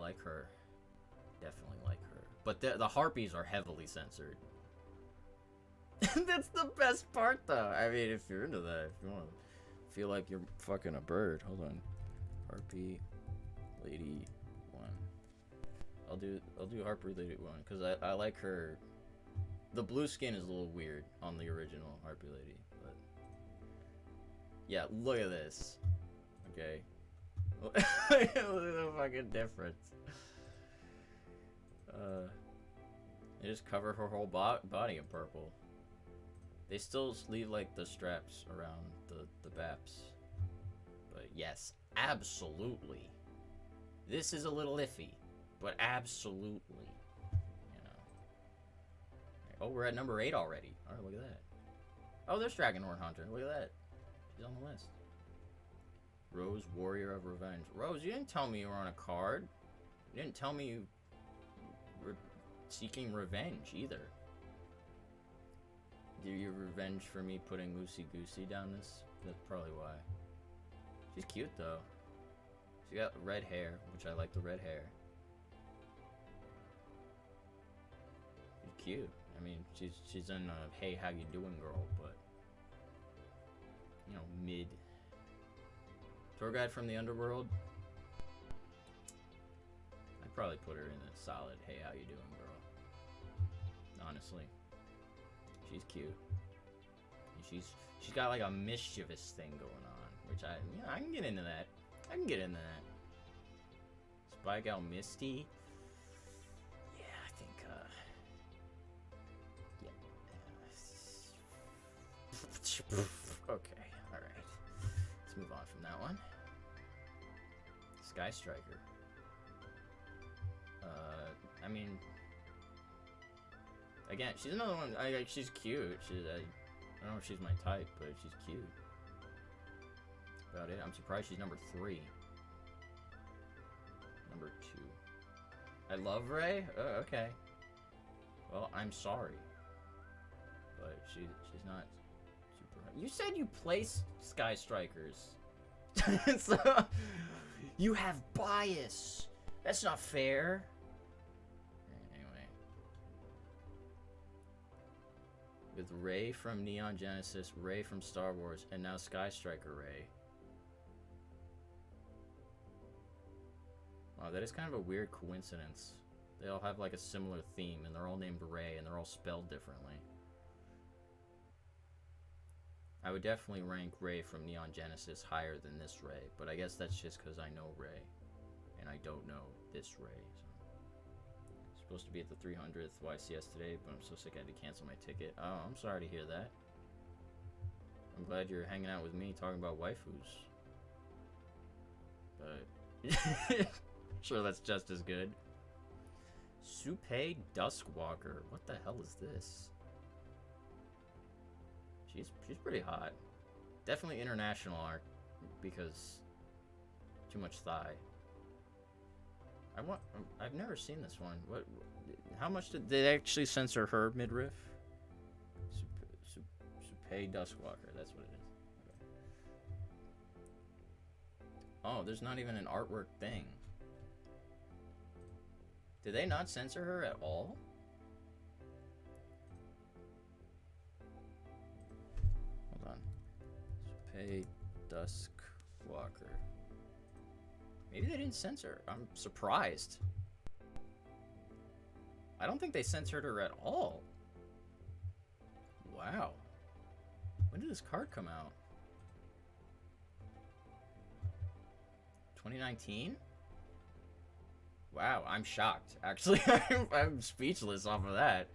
like her. Definitely like her. But the Harpies are heavily censored. That's the best part, though. I mean, if you're into that, if you want to feel like you're fucking a bird, hold on. Harpy Lady 1. I'll do Harpy Lady 1 because I like her. The blue skin is a little weird on the original Harpy Lady, but yeah, look at this. Okay, look at the fucking difference. They just cover her whole body in purple. They still leave like the straps around the baps, but yes. Absolutely. This is a little iffy, but absolutely. You know. Oh, we're at number 8 already. Alright, look at that. Oh, there's Dragonhorn Hunter. Look at that. She's on the list. Rose, Warrior of Revenge. Rose, you didn't tell me you were on a card. You didn't tell me you were seeking revenge either. Do you revenge for me putting Loosey Goosey down this? That's probably why. She's cute though. She got red hair, which I like the red hair. She's cute. I mean, she's in a Hey How You Doing Girl, but you know, mid. Tour guide from the underworld. I'd probably put her in a solid Hey How You Doing Girl. Honestly, she's cute. And she's got like a mischievous thing going on. Which I can get into that. I can get into that. Spy Gal Misty. Yeah, I think, yeah. Okay, alright. Let's move on from that one. Sky Striker. I mean, Again, she's another one. She's cute. I don't know if she's my type, but she's cute. About it. I'm surprised she's number 3. Number 2. I love Ray. Oh, okay. Well, I'm sorry, but she's not super. You said you placed Sky Strikers, so you have bias. That's not fair. Anyway, with Ray from Neon Genesis, Ray from Star Wars, and now Sky Striker Ray. Wow, that is kind of a weird coincidence. They all have like a similar theme, and they're all named Ray, and they're all spelled differently. I would definitely rank Ray from Neon Genesis higher than this Ray, but I guess that's just because I know Ray, and I don't know this Ray. So. Supposed to be at the 300th YCS today, but I'm so sick I had to cancel my ticket. Oh, I'm sorry to hear that. I'm glad you're hanging out with me talking about waifus. But sure, that's just as good. Supe Duskwalker. What the hell is this? She's pretty hot. Definitely international art because too much thigh. I've never seen this one. What? How much did they actually censor her midriff? Supe Duskwalker. That's what it is. Okay. Oh, there's not even an artwork thing. Did they not censor her at all? Hold on. Supe Duskwalker. Maybe they didn't censor her. I'm surprised. I don't think they censored her at all. Wow. When did this card come out? 2019? Wow, I'm shocked. Actually, I'm speechless off of that.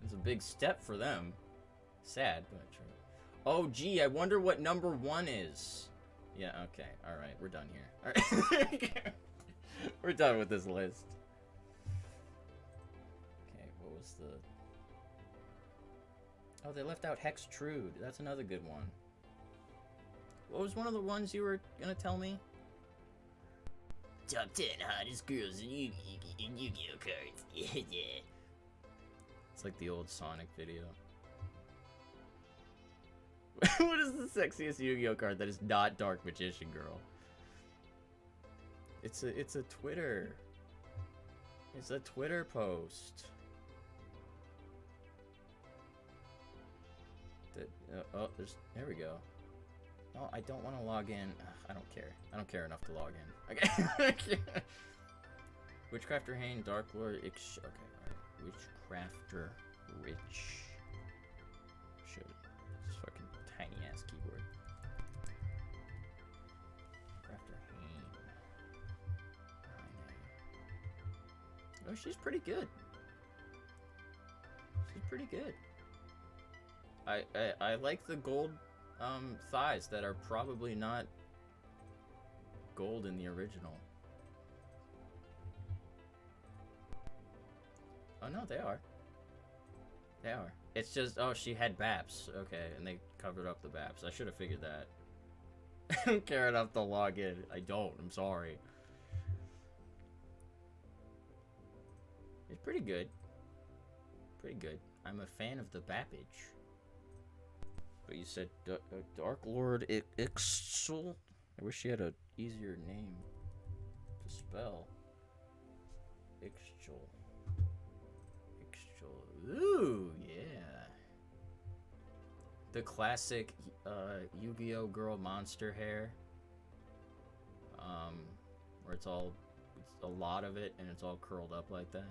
That's a big step for them. Sad, but true. Oh, gee, I wonder what number 1 is. Yeah, okay. Alright, we're done here. Alright. We're done with this list. Okay, what was the... Oh, they left out Hex Trude. That's another good one. What was one of the ones you were gonna tell me? Top 10 hottest girls in Yu-Gi-Oh cards. Yeah. It's like the old Sonic video. What is the sexiest Yu-Gi-Oh card that is not Dark Magician Girl? It's a Twitter. It's a Twitter post. Oh, there we go. No, I don't want to log in. Ugh, I don't care. I don't care enough to log in. Okay. Witchcrafter Hane, Dark Lord, okay, alright. Witchcrafter Rich. Shit. This fucking tiny ass keyboard. Witchcrafter Hane. Oh, she's pretty good. She's pretty good. I like the gold thighs that are probably not gold in the original. Oh no, they are. They are. It's just, oh, she had BAPs. Okay, and they covered up the BAPs. I should have figured that. I don't care enough to log in. I don't. I'm sorry. It's pretty good. Pretty good. I'm a fan of the BAPage. But you said Dark Lord Ixchel? I wish she had an easier name to spell. Ixchel. Ixchel. Ooh, yeah. The classic Yu-Gi-Oh girl monster hair. Where it's a lot of it and it's all curled up like that.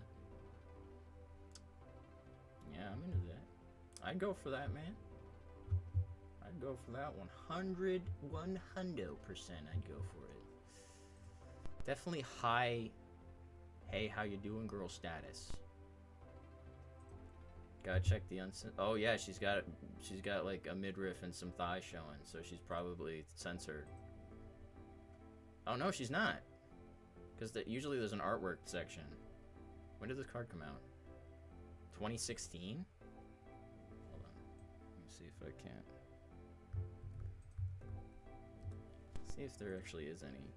Yeah, I'm into that. I'd go for that, man. I'd go for that 100%. I'd go for it. Definitely high, hey, how you doing, girl status. Gotta check the oh yeah, she's got like a midriff and some thighs showing, so she's probably censored. Oh no, she's not, because usually there's an artwork section. When did this card come out? 2016? Hold on. Let me see if I can't. See if there actually is any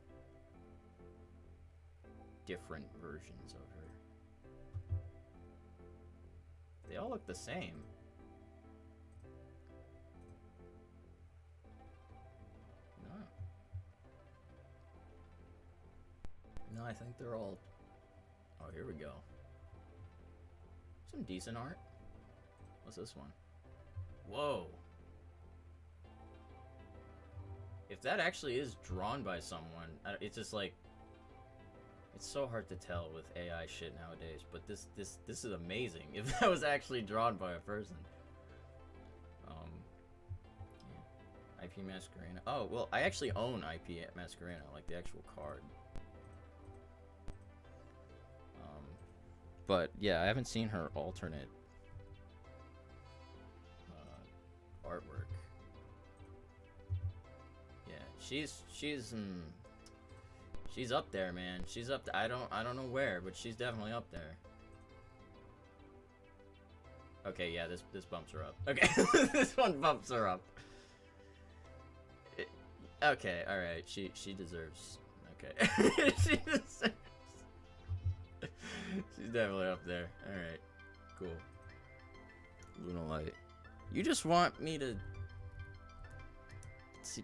different versions of her. They all look the same. No. No, I think they're all... Oh, here we go. Some decent art. What's this one? Whoa. If that actually is drawn by someone, it's just like... It's so hard to tell with AI shit nowadays, but this is amazing. If that was actually drawn by a person. Yeah. IP Masquerena. Oh, well, I actually own IP Masquerena, like the actual card. But yeah, I haven't seen her alternate artwork. Yeah, she's up there, man. She's up. I don't know where, but she's definitely up there. Okay, yeah, this bumps her up. Okay, this one bumps her up. Okay, all right. She deserves. Okay, she deserves. She's definitely up there. All right, cool. Lunalight. You just want me to see,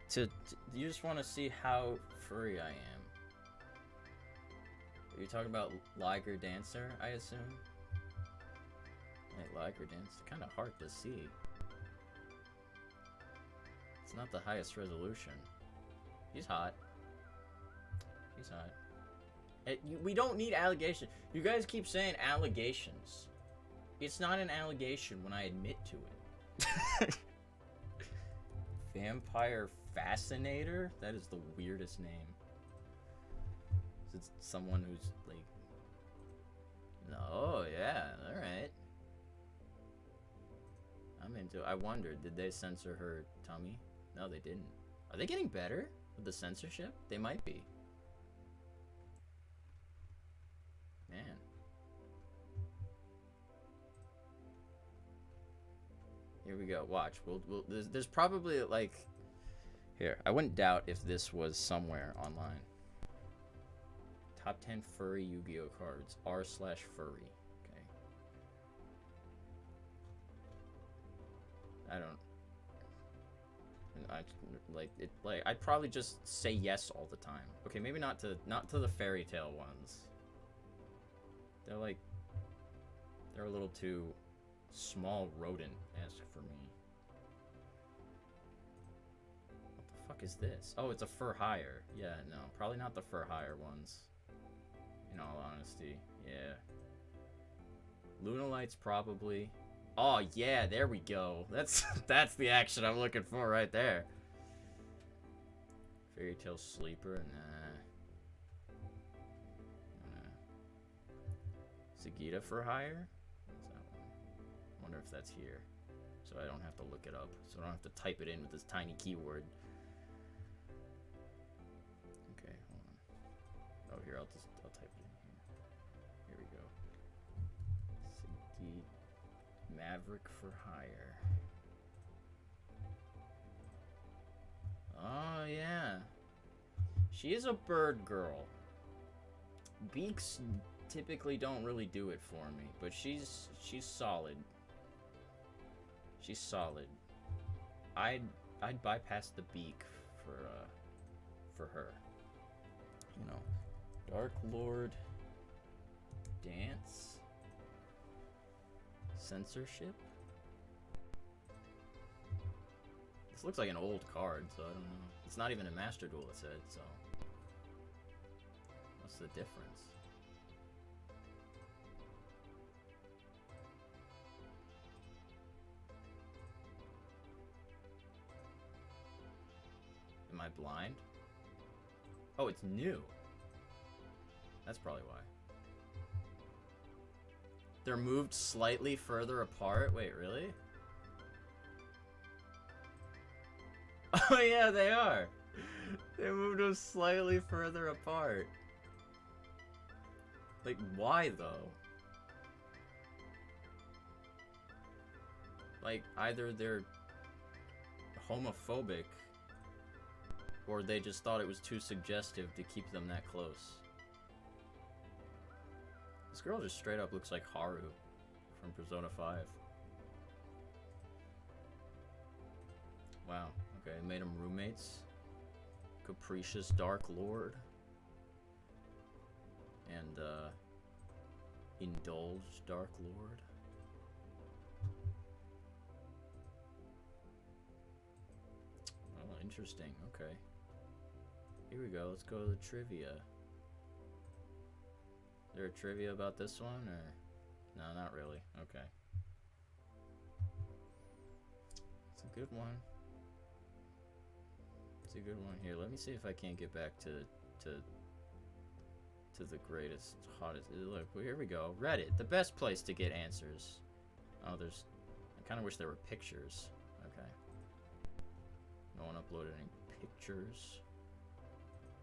you just want to see how furry I am. Are you talking about Liger Dancer, I assume? Hey, Liger Dancer, kind of hard to see. It's not the highest resolution. He's hot. He's hot. We don't need allegations. You guys keep saying allegations. It's not an allegation when I admit to it. Vampire Fascinator? That is the weirdest name. It's someone who's like... No, yeah, alright. I'm into it. I wondered, did they censor her tummy? No, they didn't. Are they getting better with the censorship? They might be. Man. Here we go. Watch. There's probably like... Here, I wouldn't doubt if this was somewhere online. Top 10 furry Yu-Gi-Oh cards. r/furry. Okay. I don't... I'd probably just say yes all the time. Okay, maybe not to the fairy tale ones. They're like... They're a little too small rodent-esque for me. What the fuck is this? Oh, it's a fur hire. Yeah, no, probably not the fur hire ones. In all honesty, yeah. Lunalight's probably. Oh yeah, there we go. That's the action I'm looking for right there. Fairy Tale Sleeper, nah. Sagita for hire? What's that one? I wonder if that's here. So I don't have to look it up. So I don't have to type it in with this tiny keyword. Okay, hold on. Oh, here, I'll type it in here. Here we go. Sagita Maverick for hire. Oh, yeah. She is a bird girl. Beaks typically don't really do it for me, but she's solid. She's solid. I'd bypass the beak for her. You know, Dark Lord Dance censorship. This looks like an old card, so I don't know. It's not even a Master Duel, it said, so what's the difference? Am I blind? Oh, it's new. That's probably why. They're moved slightly further apart? Wait, really? Oh yeah, they are. They moved them slightly further apart. Like, why though? like, either they're homophobic, or they just thought it was too suggestive to keep them that close. This girl just straight up looks like Haru from Persona 5. Wow, okay, made them roommates. Capricious Dark Lord. And, Indulged Dark Lord. Oh, interesting, okay. Here we go, let's go to the trivia. Is there a trivia about this one, or? No, not really, okay. It's a good one. It's a good one. Here, let me see if I can't get back to the greatest, hottest. Look, well, here we go. Reddit, the best place to get answers. Oh, there's. I kind of wish there were pictures. Okay. No one uploaded any pictures.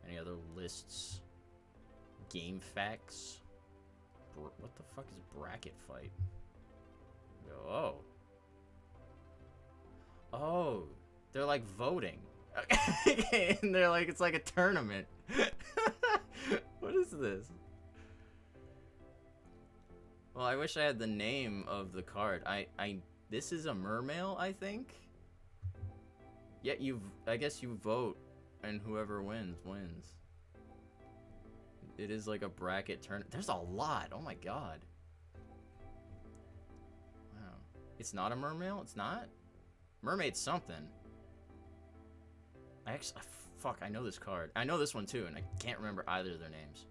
Any other lists? Game facts. What the fuck is bracket fight? Oh. Oh, they're like voting. And they're like, it's like a tournament. What is this? Well, I wish I had the name of the card. This is a mermail, I think. Yeah, I guess you vote, and whoever wins, wins. It is like a bracket turn. There's a lot. Oh my god. Wow. It's not a mermail? It's not? Mermaid's something. Fuck, I know this card. I know this one too, and I can't remember either of their names.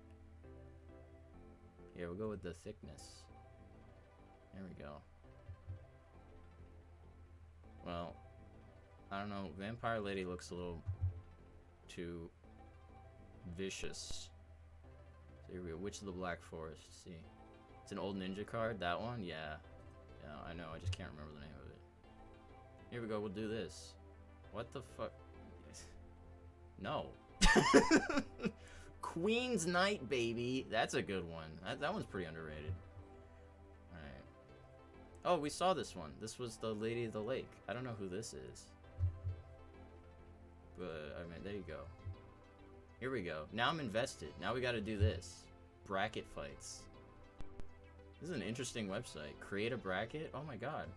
Yeah, we'll go with the thickness. There we go. Well, I don't know. Vampire Lady looks a little too vicious. So here we go. Witch of the Black Forest. Let's see. It's an old ninja card. That one? Yeah. Yeah, I know. I just can't remember the name of it. Here we go. We'll do this. What the fuck? No. Queen's Knight, baby. That's a good one. That one's pretty underrated. Alright. Oh, we saw this one. This was the Lady of the Lake. I don't know who this is. But, I mean, there you go. Here we go. Now I'm invested. Now we gotta do this. Bracket fights. This is an interesting website. Create a bracket? Oh my god.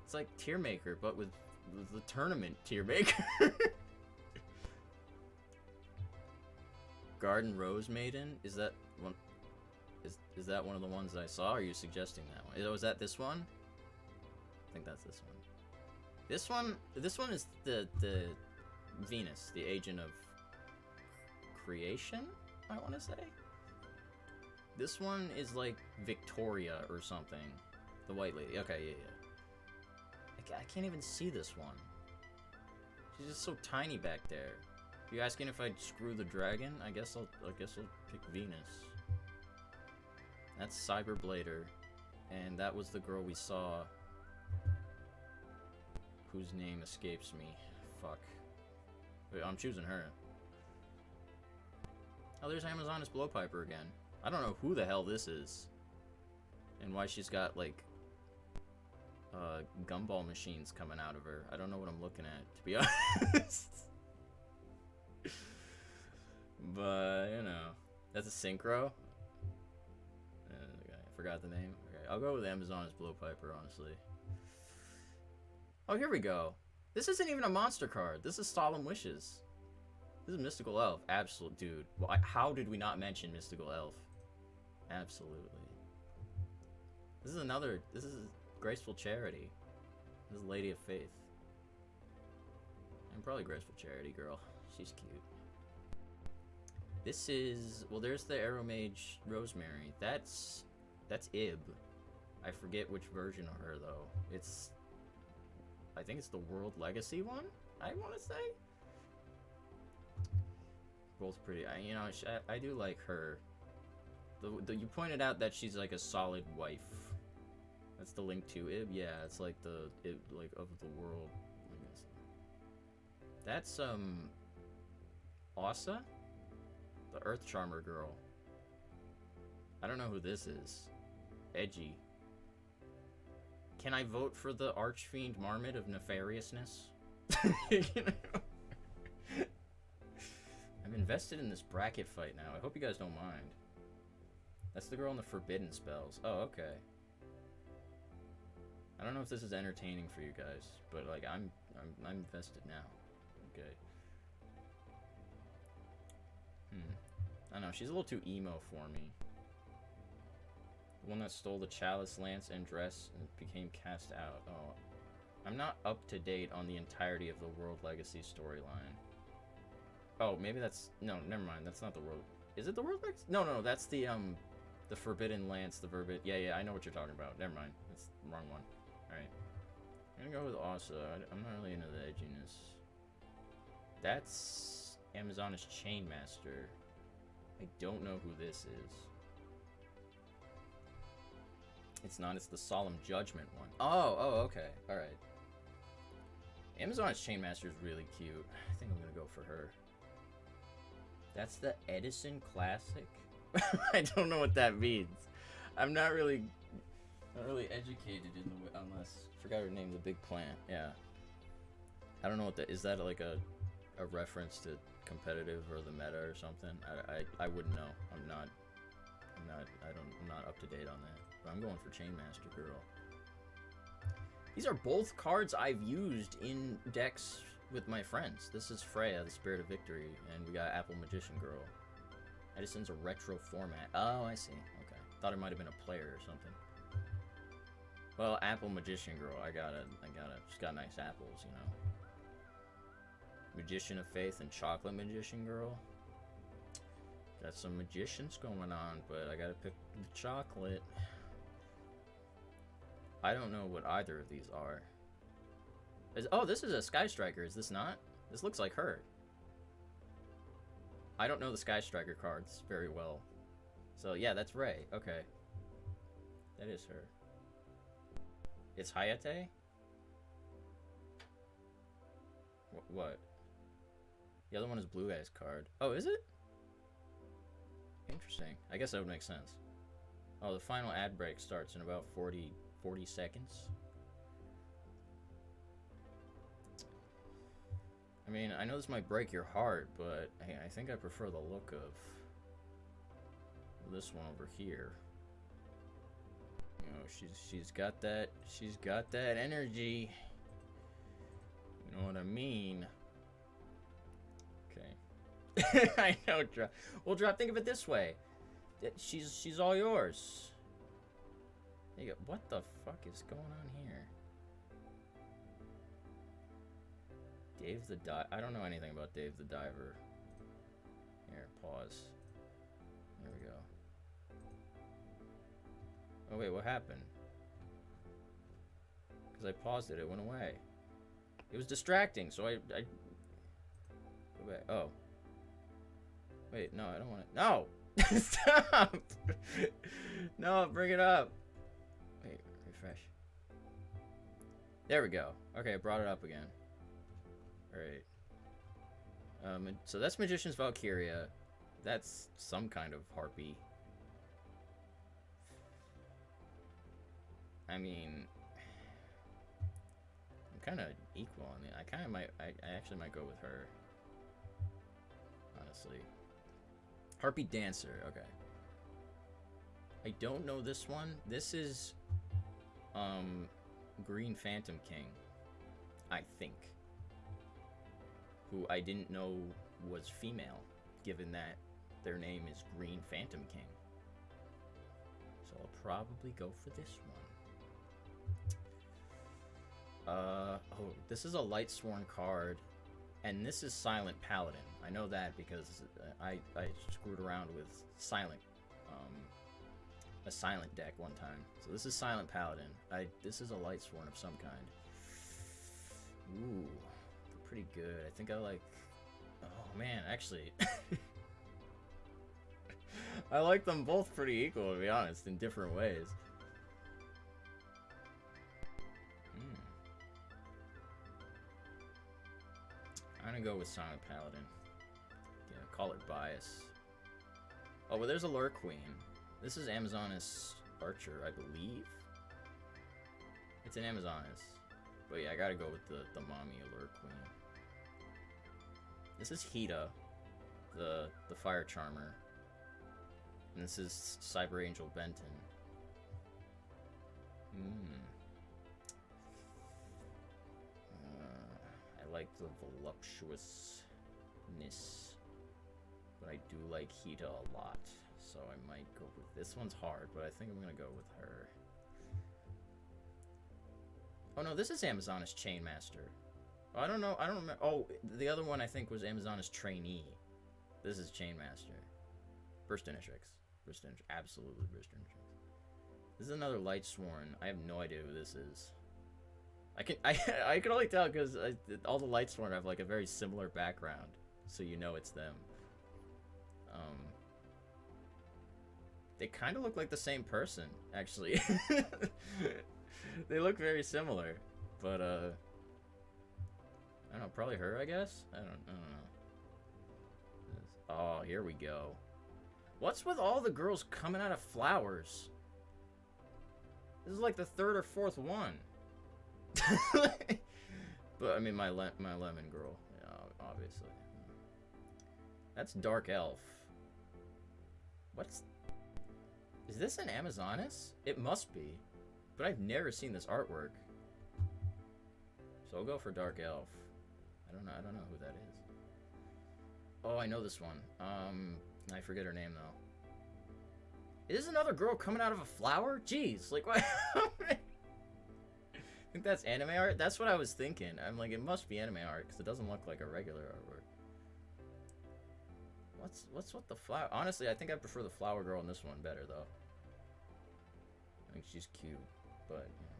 It's like Tier Maker, but with the tournament Tier Maker. Garden Rose Maiden? Is that one? Is that one of the ones that I saw? Or are you suggesting that one? Was that this one? I think that's this one. This one is the Venus, the agent of creation, I want to say. This one is like Victoria or something. The white lady. Okay, yeah. I can't even see this one. She's just so tiny back there. You asking if I'd screw the dragon? I guess I'll pick Venus. That's Cyberblader, and that was the girl we saw, whose name escapes me. Fuck. Wait, I'm choosing her. Oh, there's Amazoness Blowpiper again. I don't know who the hell this is, and why she's got like gumball machines coming out of her. I don't know what I'm looking at, to be honest. But, you know, that's a synchro. I forgot the name. Okay, I'll go with Amazoness Blowpiper, honestly. Oh, here we go. This isn't even a monster card. This is Solemn Wishes. This is Mystical Elf. Absolute, dude. Well, how did we not mention Mystical Elf? Absolutely. This is Graceful Charity. This is Lady of Faith. And probably Graceful Charity girl. She's cute. This is, well, there's the Arrow Mage Rosemary. That's Ib. I forget which version of her though. I think it's the World Legacy one, I want to say. Both pretty. I do like her. You pointed out that she's like a solid wife. That's the link to Ib. Yeah, it's like the Ib, like of the world. That's Asa, the Earth Charmer girl. I don't know who this is. Edgy. Can I vote for the Archfiend Marmot of Nefariousness? I'm invested in this bracket fight now. I hope you guys don't mind. That's the girl in the forbidden spells. Oh, okay. I don't know if this is entertaining for you guys, but like I'm invested now. Okay. I don't know, she's a little too emo for me. The one that stole the chalice, lance, and dress and became cast out. Oh, I'm not up to date on the entirety of the World Legacy storyline. Oh, maybe that's... No, never mind. That's not the World... Is it the World Legacy? No, no, no. That's the Forbidden Lance, the Verbid... Yeah, I know what you're talking about. Never mind. That's the wrong one. Alright. I'm gonna go with Asa. I'm not really into the edginess. That's Amazon's Chainmaster. I don't know who this is. It's not. It's the Solemn Judgment one. Oh, okay. Alright. Amazon's Chainmaster is really cute. I think I'm gonna go for her. That's the Edison Classic? I don't know what that means. I'm not really educated in the... Unless... I forgot her name, the Big Plant. Yeah. I don't know what that... Is that like a reference to competitive or the meta or something? I wouldn't know. I'm not up to date on that. But I'm going for Chainmaster Girl. These are both cards I've used in decks with my friends. This is Freya, the Spirit of Victory, and we got Apple Magician Girl. Edison's a retro format. Oh, I see. Okay. Thought it might have been a player or something. Well, Apple Magician Girl. I gotta. She's got nice apples, you know. Magician of Faith and Chocolate Magician Girl. Got some magicians going on, but I gotta pick the chocolate. I don't know what either of these are. Oh, this is a Sky Striker, is this not? This looks like her. I don't know the Sky Striker cards very well. So, yeah, that's Rey. Okay. That is her. It's Hayate? What? The other one is Blue Eyes card. Oh, is it? Interesting. I guess that would make sense. Oh, the final ad break starts in about 40 seconds. I mean, I know this might break your heart, but I think I prefer the look of this one over here. You know, she's got that energy. You know what I mean? Okay. I know, Drop. Well, Drop, think of it this way. She's all yours. There you go. What the fuck is going on here? Dave the Diver. I don't know anything about Dave the Diver. Here, pause. There we go. Oh wait, what happened? Because I paused it, it went away. It was distracting, so I go back. Oh. Wait, no, I don't want to. No! Stop! No, bring it up. Wait, refresh. There we go. Okay, I brought it up again. Alright. So that's Magician's Valkyria. That's some kind of harpy. I mean, I'm kind of equal on it. I actually might go with her. Honestly. Harpy Dancer, okay. I don't know this one. This is, Green Phantom King, I think. Who I didn't know was female, given that their name is Green Phantom King. So I'll probably go for this one. Oh, this is a Lightsworn card, and this is Silent Paladin. I know that because I screwed around with a silent deck one time. So this is Silent Paladin. This is a Lightsworn of some kind. Ooh, pretty good. I think I like... Oh man, actually... I like them both pretty equal, to be honest, in different ways. I'm gonna go with Silent Paladin. Yeah, call it bias. Oh, well, there's a Lure Queen. This is Amazoness Archer, I believe. It's an Amazonas. But yeah, I gotta go with the mommy alert queen. This is Hida, the fire charmer. And this is Cyber Angel Benton. I like the voluptuousness, but I do like Hida a lot, so I might go with this one's hard, but I think I'm gonna go with her. Oh no, this is Amazonas Chainmaster. Oh, I don't know. I don't remember. Oh, the other one I think was Amazonas Trainee. This is Chainmaster. Burst Initiatrix. Burst Initiatrix. Absolutely Burst Initiatrix. This is another Lightsworn. I have no idea who this is. I can only tell because all the Lightsworn have like a very similar background, so you know it's them. They kind of look like the same person, actually. They look very similar, but I don't know, probably her, I guess. I don't know. Oh, here we go. What's with all the girls coming out of flowers? This is like the third or fourth one. But I mean, my lemon girl, yeah, obviously. That's Dark Elf. Is this an Amazonas? It must be, but I've never seen this artwork. So I'll go for Dark Elf. I don't know who that is. Oh, I know this one. I forget her name though. Is this another girl coming out of a flower? Jeez, like what? I think that's anime art. That's what I was thinking. I'm like, it must be anime art because it doesn't look like a regular artwork. What's with the flower? Honestly, I think I prefer the flower girl in this one better though. I think she's cute, but you know.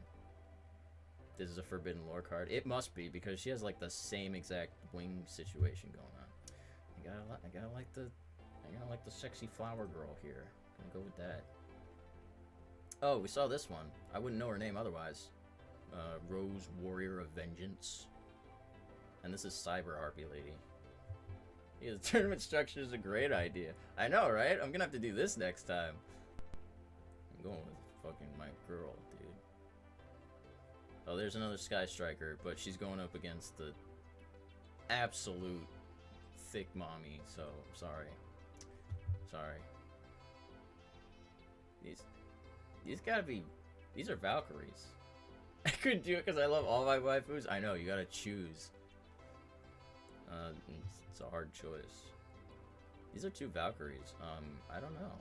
This is a Forbidden Lore card. It must be because she has like the same exact wing situation going on. I gotta like the sexy flower girl here. Gonna go with that. Oh, we saw this one. I wouldn't know her name otherwise. Rose Warrior of Vengeance. And this is Cyber Harpy Lady. Yeah, the tournament structure is a great idea. I know, right? I'm gonna have to do this next time. I'm going with fucking my girl, dude. Oh, there's another Sky Striker, but she's going up against the absolute thick mommy, so sorry. These gotta be, these are Valkyries. I couldn't do it because I love all my waifus. I know, you gotta choose. It's a hard choice. These are two Valkyries. I don't know.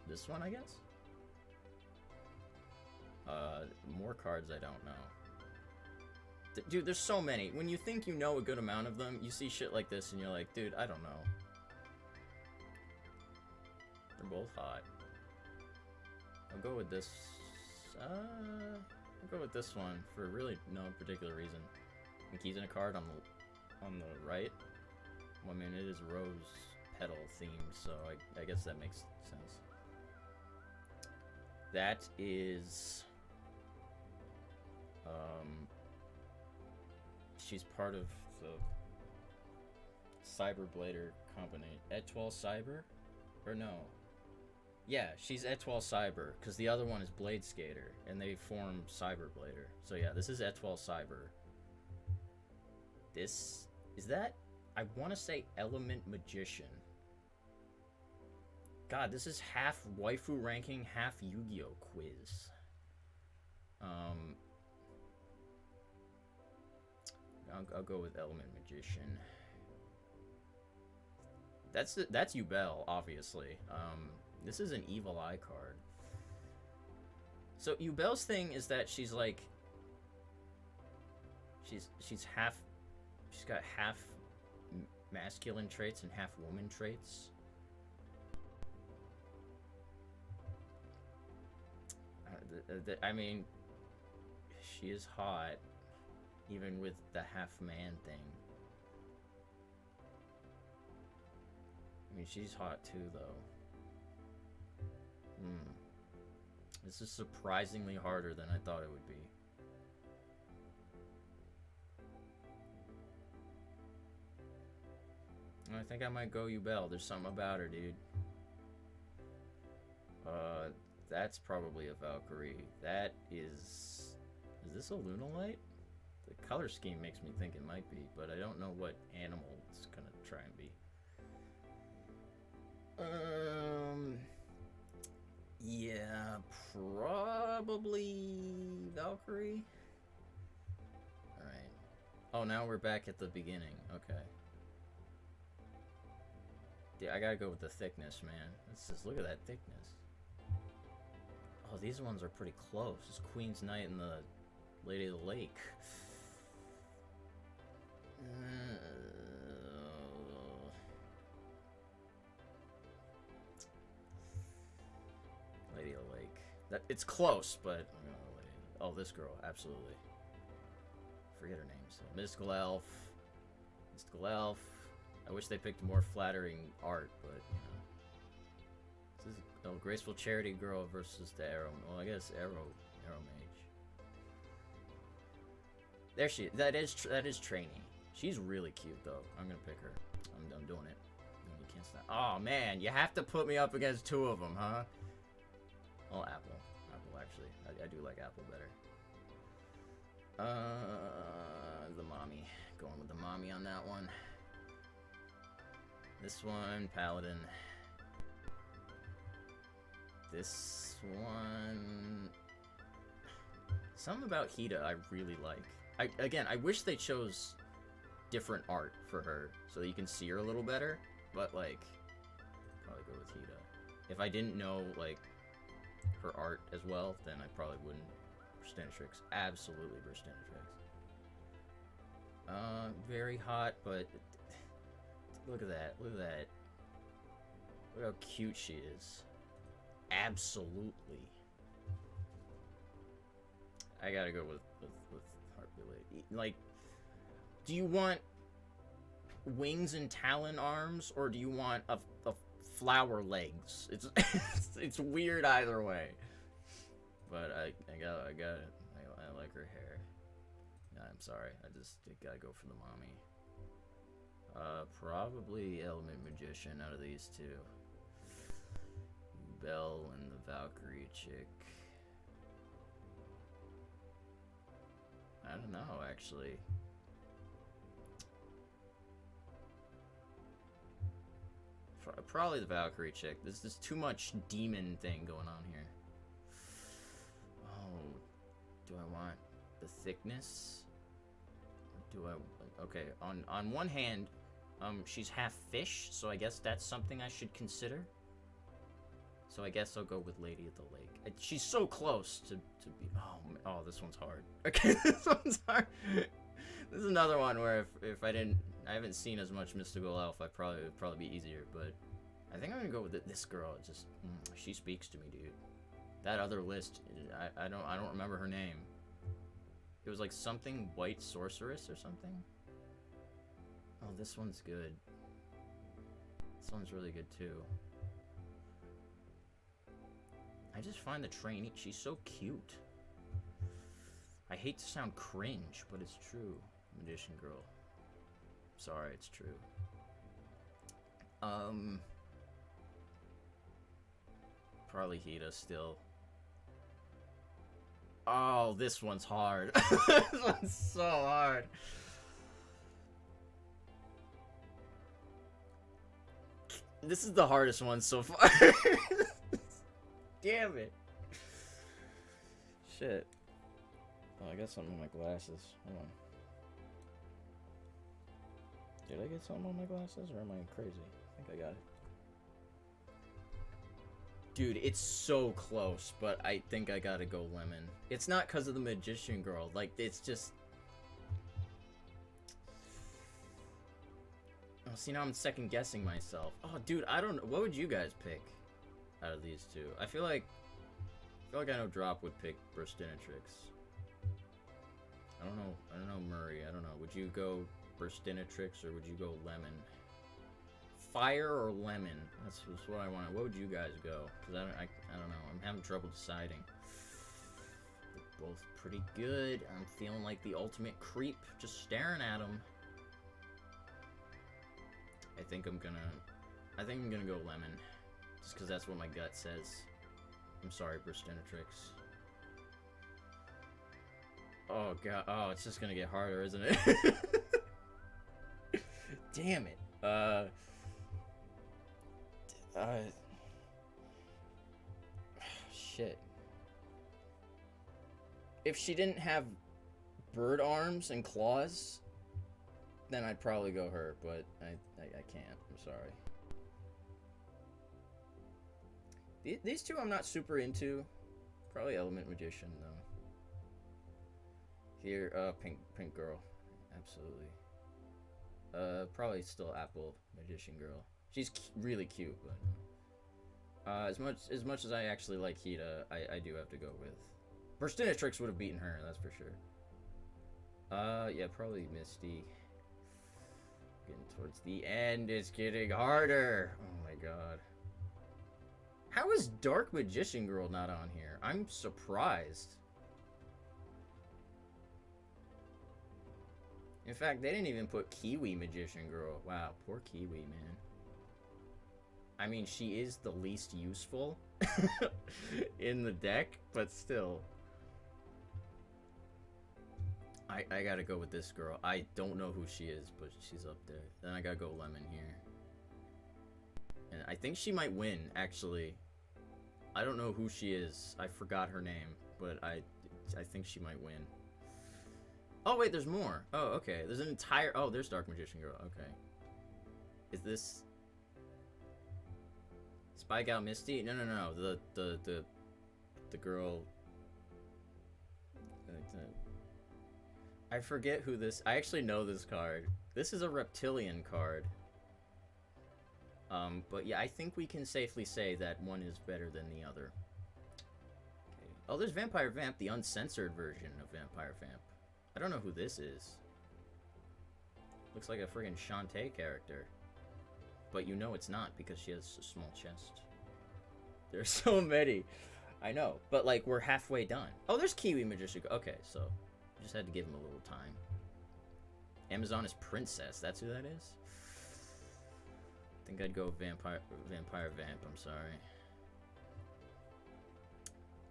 This one, I guess? More cards I don't know. Dude, there's so many. When you think you know a good amount of them, you see shit like this and you're like, dude, I don't know. They're both hot. I'll go with this. I'll go with this one for really no particular reason. I think he's in a card on the right. Well, I mean, it is rose petal themed, so I guess that makes sense. That is, she's part of the Cyberblader company. Etoile Cyber? Or no. Yeah, she's Etoile Cyber, because the other one is Blade Skater, and they form Cyberblader. So yeah, this is Etoile Cyber. This, is that, I want to say Element Magician. God, this is half waifu ranking, half Yu-Gi-Oh quiz. I'll go with Element Magician. That's Yubel, obviously. This is an Evil Eye card. So Yubel's thing is that she's like, she's got half masculine traits and half woman traits. I mean, she is hot, even with the half-man thing. I mean, she's hot too, though. This is surprisingly harder than I thought it would be. I think I might go Yubel. There's something about her, dude. That's probably a Valkyrie. That is... Is this a Lunalite? The color scheme makes me think it might be, but I don't know what animal it's gonna try and be. Yeah, probably Valkyrie. Alright. Oh, now we're back at the beginning. Okay. Yeah, I gotta go with the thickness, man. Let's just look at that thickness. Oh, these ones are pretty close. It's Queen's Knight and the Lady of the Lake. Lady of the Lake. It's close, but oh, this girl, absolutely. Forget her name. So, Mystical Elf. Mystical Elf. I wish they picked more flattering art, but you know. This is a graceful charity girl versus the arrow. Well, I guess arrow mage. There she is. That is Trainee. She's really cute though. I'm gonna pick her. I'm doing it. You can't stop. Oh man, you have to put me up against two of them, huh? Well, Apple. Apple actually. I do like Apple better. The mommy. Going with the mommy on that one. This one, Paladin. This one... Something about Hida I really like. Again, I wish they chose different art for her so that you can see her a little better. But, like, probably go with Hida. If I didn't know, like, her art as well, then I probably wouldn't. Burstinatrix. Absolutely Burstinatrix. Very hot, but... Look at that. Look at that. Look how cute she is. Absolutely. I gotta go with Heartbeat. Like, do you want wings and talon arms, or do you want a flower legs? It's weird either way. But I got it. I like her hair. No, I'm sorry. I just gotta go for the mommy. Probably Element Magician out of these two. Belle and the Valkyrie chick. I don't know, actually. Probably the Valkyrie chick. There's just too much demon thing going on here. Oh, do I want the thickness? Or do I... Okay, on one hand, she's half fish, so I guess that's something I should consider. So I guess I'll go with Lady of the Lake. She's so close to be... Oh, this one's hard. Okay, this one's hard. This is another one where if I haven't seen as much Mystical Elf, it would probably be easier, but I think I'm gonna go with this girl. It's just, she speaks to me, dude. That other list, I don't remember her name. It was like something White Sorceress or something. Oh, this one's good. This one's really good too. I just find the trainee, she's so cute. I hate to sound cringe, but it's true. Magician girl. Sorry, it's true. Probably Hida still. Oh, this one's hard. This one's so hard. This is the hardest one so far. Damn it. Shit. Oh, I got something on my glasses. Hold on. Did I get something on my glasses, or am I crazy? I think I got it. Dude, it's so close, but I think I gotta go lemon. It's not because of the magician girl. Like, it's just... Oh, see, now I'm second guessing myself. Oh, dude, I don't know. What would you guys pick out of these two? I feel like I know Drop would pick Burstinatrix. I don't know Murray. I don't know. Would you go Burstinatrix or would you go lemon? Fire or lemon? That's what I want. What would you guys go? Because I don't know. I'm having trouble deciding. They're both pretty good. I'm feeling like the ultimate creep, just staring at them. I think I'm gonna go lemon, just because that's what my gut says. I'm sorry, Burstinatrix. Oh god, oh, it's just gonna get harder, isn't it? Damn it. Shit. If she didn't have bird arms and claws, then I'd probably go her, but I can't. I'm sorry. These two I'm not super into. Probably Element Magician, though. Here, pink girl. Absolutely. Probably still Apple Magician Girl. She's really cute, but as much as I actually like Hida, I do have to go with Burstinatrix. Would have beaten her, that's for sure. Yeah, probably Misty. Getting towards the end, it's getting harder. Oh my god. How is Dark Magician Girl not on here? I'm surprised. In fact, they didn't even put Kiwi Magician Girl. Wow, poor Kiwi, man. I mean, she is the least useful in the deck, but still. I gotta go with this girl. I don't know who she is, but she's up there. Then I gotta go Lemon here. And I think she might win, actually. I don't know who she is. I forgot her name, but I think she might win. Oh, wait, there's more. Oh, okay. There's an entire... Oh, there's Dark Magician Girl. Okay. Is this... Spy Gal Misty? No. The girl... I forget who this... I actually know this card. This is a reptilian card. But yeah, I think we can safely say that one is better than the other. Okay. Oh, there's Vampire Vamp, the uncensored version of Vampire Vamp. I don't know who this is. Looks like a friggin' Shantae character. But you know it's not, because she has a small chest. There's so many. I know, but like, we're halfway done. Oh, there's Kiwi Magician. Okay, so just had to give him a little time. Amazoness Princess, that's who that is? I think I'd go Vampire Vamp, I'm sorry.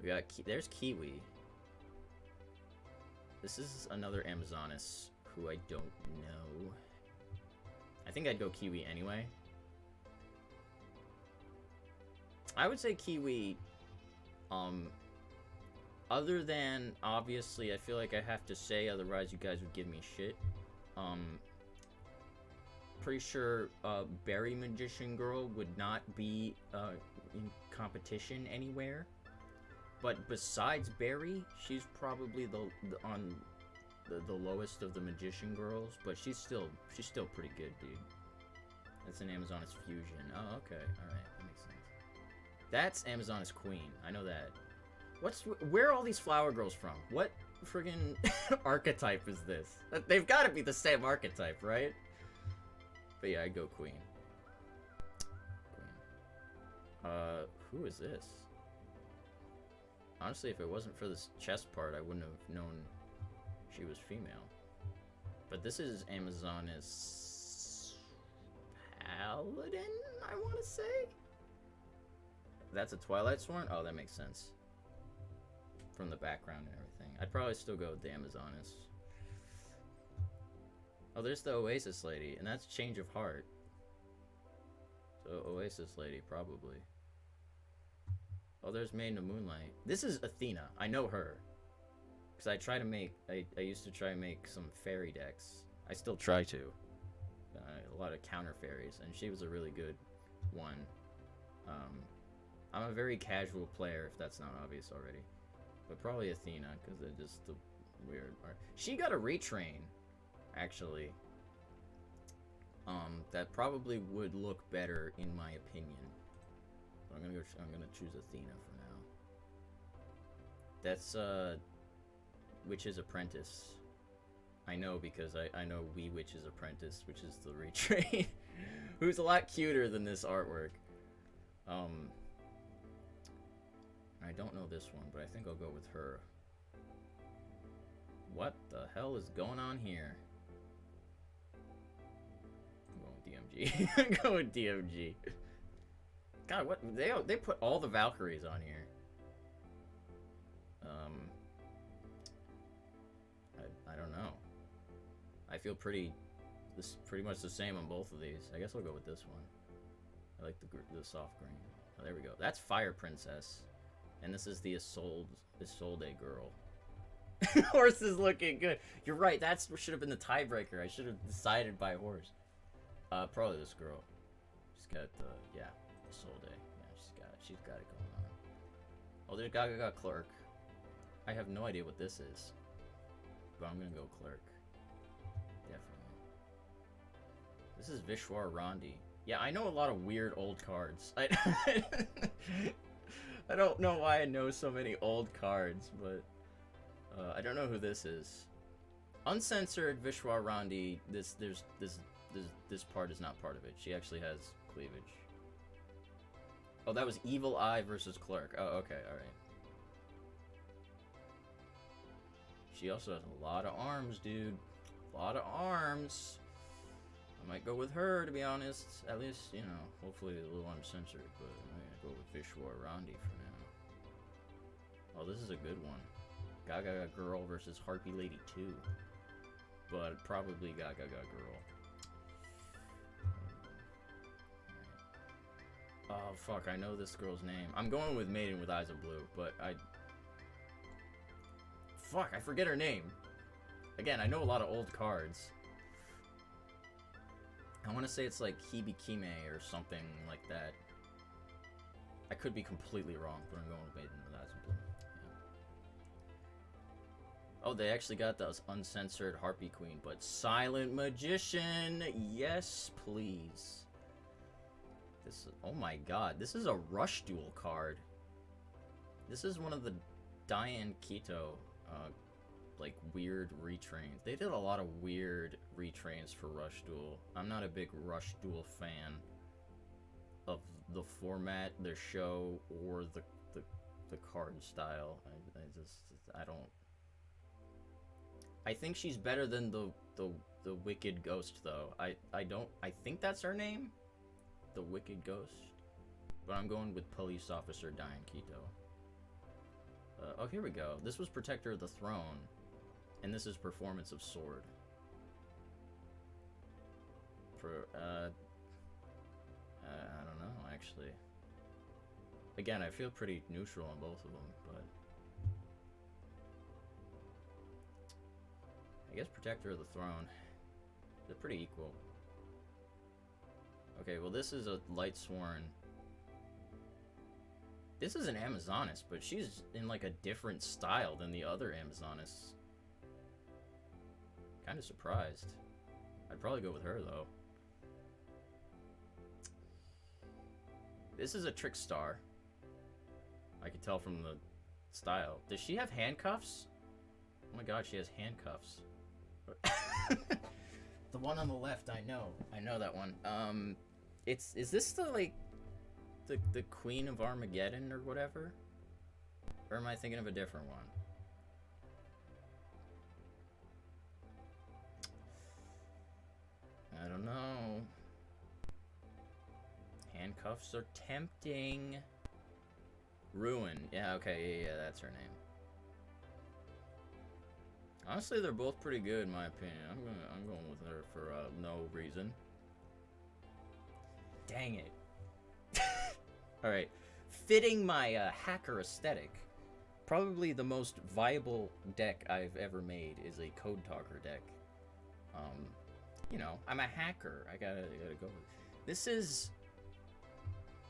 We got, there's Kiwi. This is another Amazoness who I don't know. I think I'd go Kiwi anyway. I would say Kiwi, other than, obviously, I feel like I have to say, otherwise you guys would give me shit. Pretty sure, Berry Magician Girl would not be, in competition anywhere. But besides Berry, she's probably on the lowest of the Magician Girls, but she's still pretty good, dude. That's an Amazoness fusion. Oh, okay, all right, that makes sense. That's Amazoness Queen. I know that. Where are all these flower girls from? What friggin' archetype is this? They've got to be the same archetype, right? But yeah, I'd go Queen. Who is this? Honestly, if it wasn't for this chest part, I wouldn't have known she was female. But this is Amazoness Paladin, I want to say? That's a Twilight Sworn? Oh, that makes sense. From the background and everything. I'd probably still go with the Amazoness. Oh, there's the Oasis Lady, and that's Change of Heart. So, Oasis Lady, probably. Oh, there's Maiden of Moonlight. This is Athena. I know her. Because I try to make... I used to try to make some fairy decks. I still try to. A lot of counter fairies. And she was a really good one. I'm a very casual player, if that's not obvious already. But probably Athena, because they're just the weird art. She got a retrain, actually. That probably would look better, in my opinion. I'm gonna choose Athena for now. That's Witch's Apprentice. I know because I know Wee Witch's Apprentice, which is the retrain, who's a lot cuter than this artwork. I don't know this one, but I think I'll go with her. What the hell is going on here? I'm going with DMG. I'm going with DMG. God, what they put all the Valkyries on here. I don't know. I feel pretty much the same on both of these. I guess I'll go with this one. I like the soft green. Oh, there we go. That's Fire Princess, and this is the Isolde girl. Horse is looking good. You're right. That should have been the tiebreaker. I should have decided by horse. Probably this girl. She's got the Isolde. Yeah, she's got it going on. Oh, there's Gaga Clerk. I have no idea what this is, but I'm gonna go Clerk. Definitely. This is Vishwar Randi. Yeah, I know a lot of weird old cards. I don't know why I know so many old cards, but I don't know who this is. Uncensored Vishwar Randi. This part is not part of it. She actually has cleavage. Oh, that was Evil Eye versus Clerk. Oh, okay, alright. She also has a lot of arms, dude. A lot of arms. I might go with her, to be honest. At least, you know, hopefully a little uncensored, but I'm gonna go with Vishwar Randi for now. Oh, this is a good one. Gaga Girl versus Harpy Lady 2. But probably Gaga Girl. Oh, fuck, I know this girl's name. I'm going with Maiden with Eyes of Blue, but Fuck, I forget her name. Again, I know a lot of old cards. I want to say it's like Hibikime or something like that. I could be completely wrong, but I'm going with Maiden with Eyes of Blue. Yeah. Oh, they actually got the uncensored Harpy Queen, but Silent Magician! Yes, please. Oh my god, this is a Rush Duel card. This is one of the Diane Keto, like, weird retrains. They did a lot of weird retrains for Rush Duel. I'm not a big Rush Duel fan of the format, the show, or the card style. I don't... I think she's better than the Wicked Ghost, though. I think that's her name? The Wicked Ghost, but I'm going with Police Officer Diane Keto. Oh, here we go. This was Protector of the Throne, and this is Performance of Sword. I don't know, actually. Again, I feel pretty neutral on both of them, but I guess Protector of the Throne. They're pretty equal. Okay, well, this is a Lightsworn. This is an Amazoness, but she's in, like, a different style than the other Amazoness. Kind of surprised. I'd probably go with her, though. This is a Trickstar. I can tell from the style. Does she have handcuffs? Oh my god, she has handcuffs. The one on the left, I know. I know that one. Is this the, like, the Queen of Armageddon or whatever? Or am I thinking of a different one? I don't know. Handcuffs are tempting. Ruin. Yeah, okay, yeah, that's her name. Honestly, they're both pretty good in my opinion. I'm going with her for no reason. Dang it. Alright. Fitting my hacker aesthetic, probably the most viable deck I've ever made is a Code Talker deck. You know, I'm a hacker. I gotta go with it. This is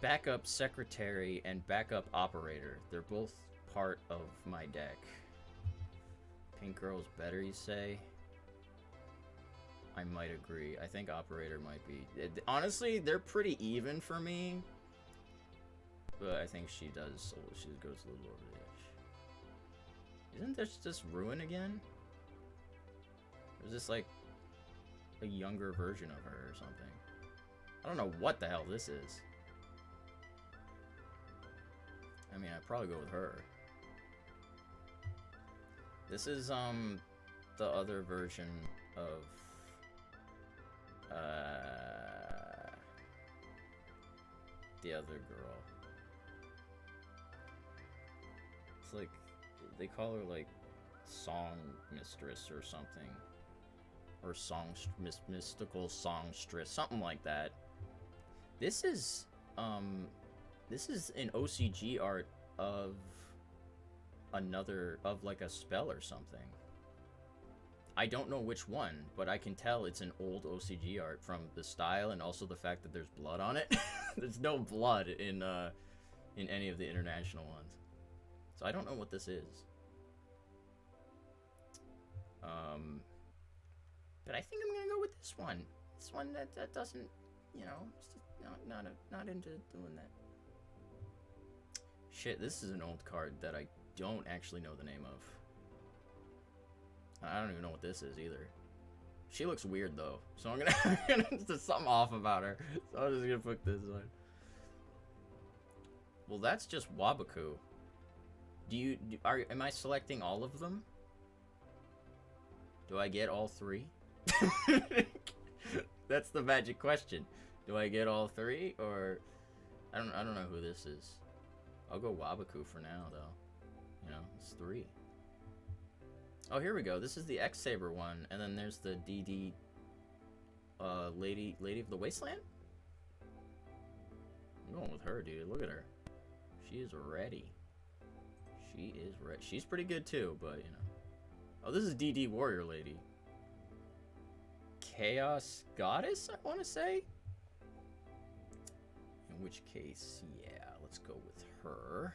Backup Secretary and Backup Operator. They're both part of my deck. Pink Girl's better, you say? I might agree. I think Operator might be... Honestly, they're pretty even for me. But I think she goes a little over the edge. Isn't this just Ruin again? Or is this like a younger version of her or something? I don't know what the hell this is. I mean, I'd probably go with her. This is, the other version of, the other girl. It's like, they call her like song mistress or something, or mystical songstress, something like that. This is an OCG art of like a spell or something. I don't know which one, but I can tell it's an old OCG art from the style and also the fact that there's blood on it. There's no blood in any of the international ones, so I don't know what this is. But I think I'm gonna go with this one. This one that doesn't, you know, not into doing that. Shit, this is an old card that I don't actually know the name of. I don't even know what this is either. She looks weird though, so I'm gonna there's something off about her. So I'm just gonna put this one. Well, that's just Wabaku. Am I selecting all of them? Do I get all three? That's the magic question. Do I get all three, or I don't know who this is. I'll go Wabaku for now though. You know, it's 3. Oh, here we go. This is the X-Saber one, and then there's the DD Lady of the Wasteland? I'm going with her, dude. Look at her. She is ready. She is ready. She's pretty good too, but you know. Oh, this is DD Warrior Lady. Chaos Goddess, I want to say? In which case, yeah, let's go with her.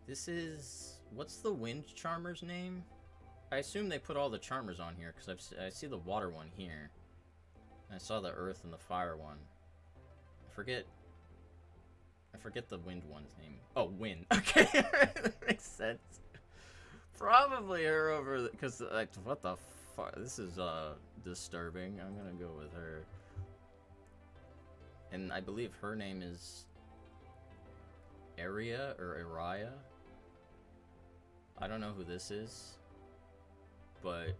This is... What's the Wind Charmer's name? I assume they put all the Charmers on here, because I see the water one here. And I saw the earth and the fire one. I forget the wind one's name. Oh, Wind. Okay, that makes sense. Probably her over, because, like, what the fuck? This is, disturbing. I'm gonna go with her. And I believe her name is... Aria, or Araya. I don't know who this is, but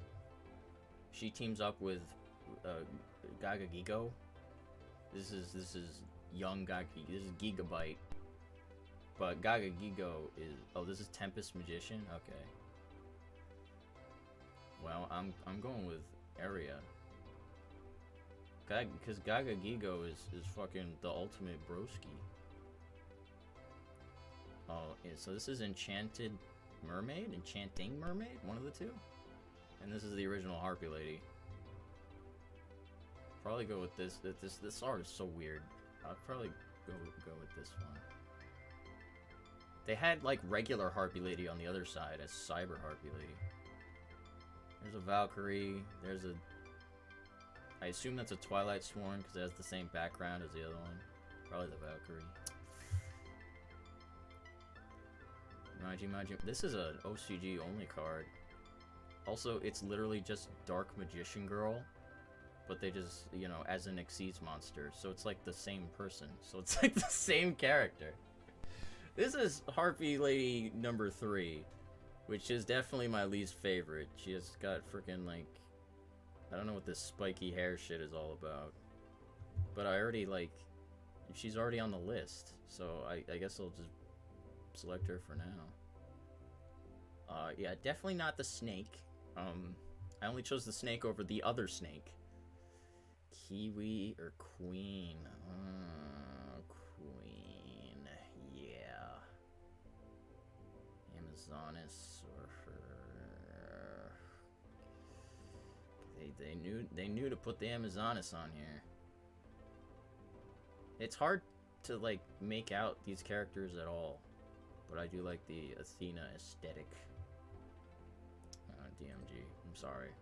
she teams up with Gaga Gigo. This is young Gaga. This is Gigabyte, but Gaga Gigo is... Oh, this is Tempest Magician. Okay. Well, I'm going with Aria. Because Gaga Gigo is fucking the ultimate broski. Oh, yeah, so this is Enchanting Mermaid, one of the two. And this is the original Harpy Lady. Probably go with this. This art is so weird. I'll probably go with this one. They had like regular Harpy Lady on the other side as Cyber Harpy Lady. There's a Valkyrie. There's a... I assume that's a Twilight Sworn because it has the same background as the other one. Probably the Valkyrie. Maji. This is an OCG only card. Also, it's literally just Dark Magician Girl, but they just, you know, as an Xyz monster. So it's like the same person. So it's like the same character. This is Harpy Lady number 3, which is definitely my least favorite. She has got freaking like... I don't know what this spiky hair shit is all about. But I already like... She's already on the list. So I guess I'll just select her for now. Yeah, definitely not the snake. I only chose the snake over the other snake. Kiwi or Queen? Queen. Yeah. Amazonis or her. They knew to put the Amazonis on here. It's hard to like make out these characters at all. But I do like the Athena aesthetic. DMG. I'm sorry.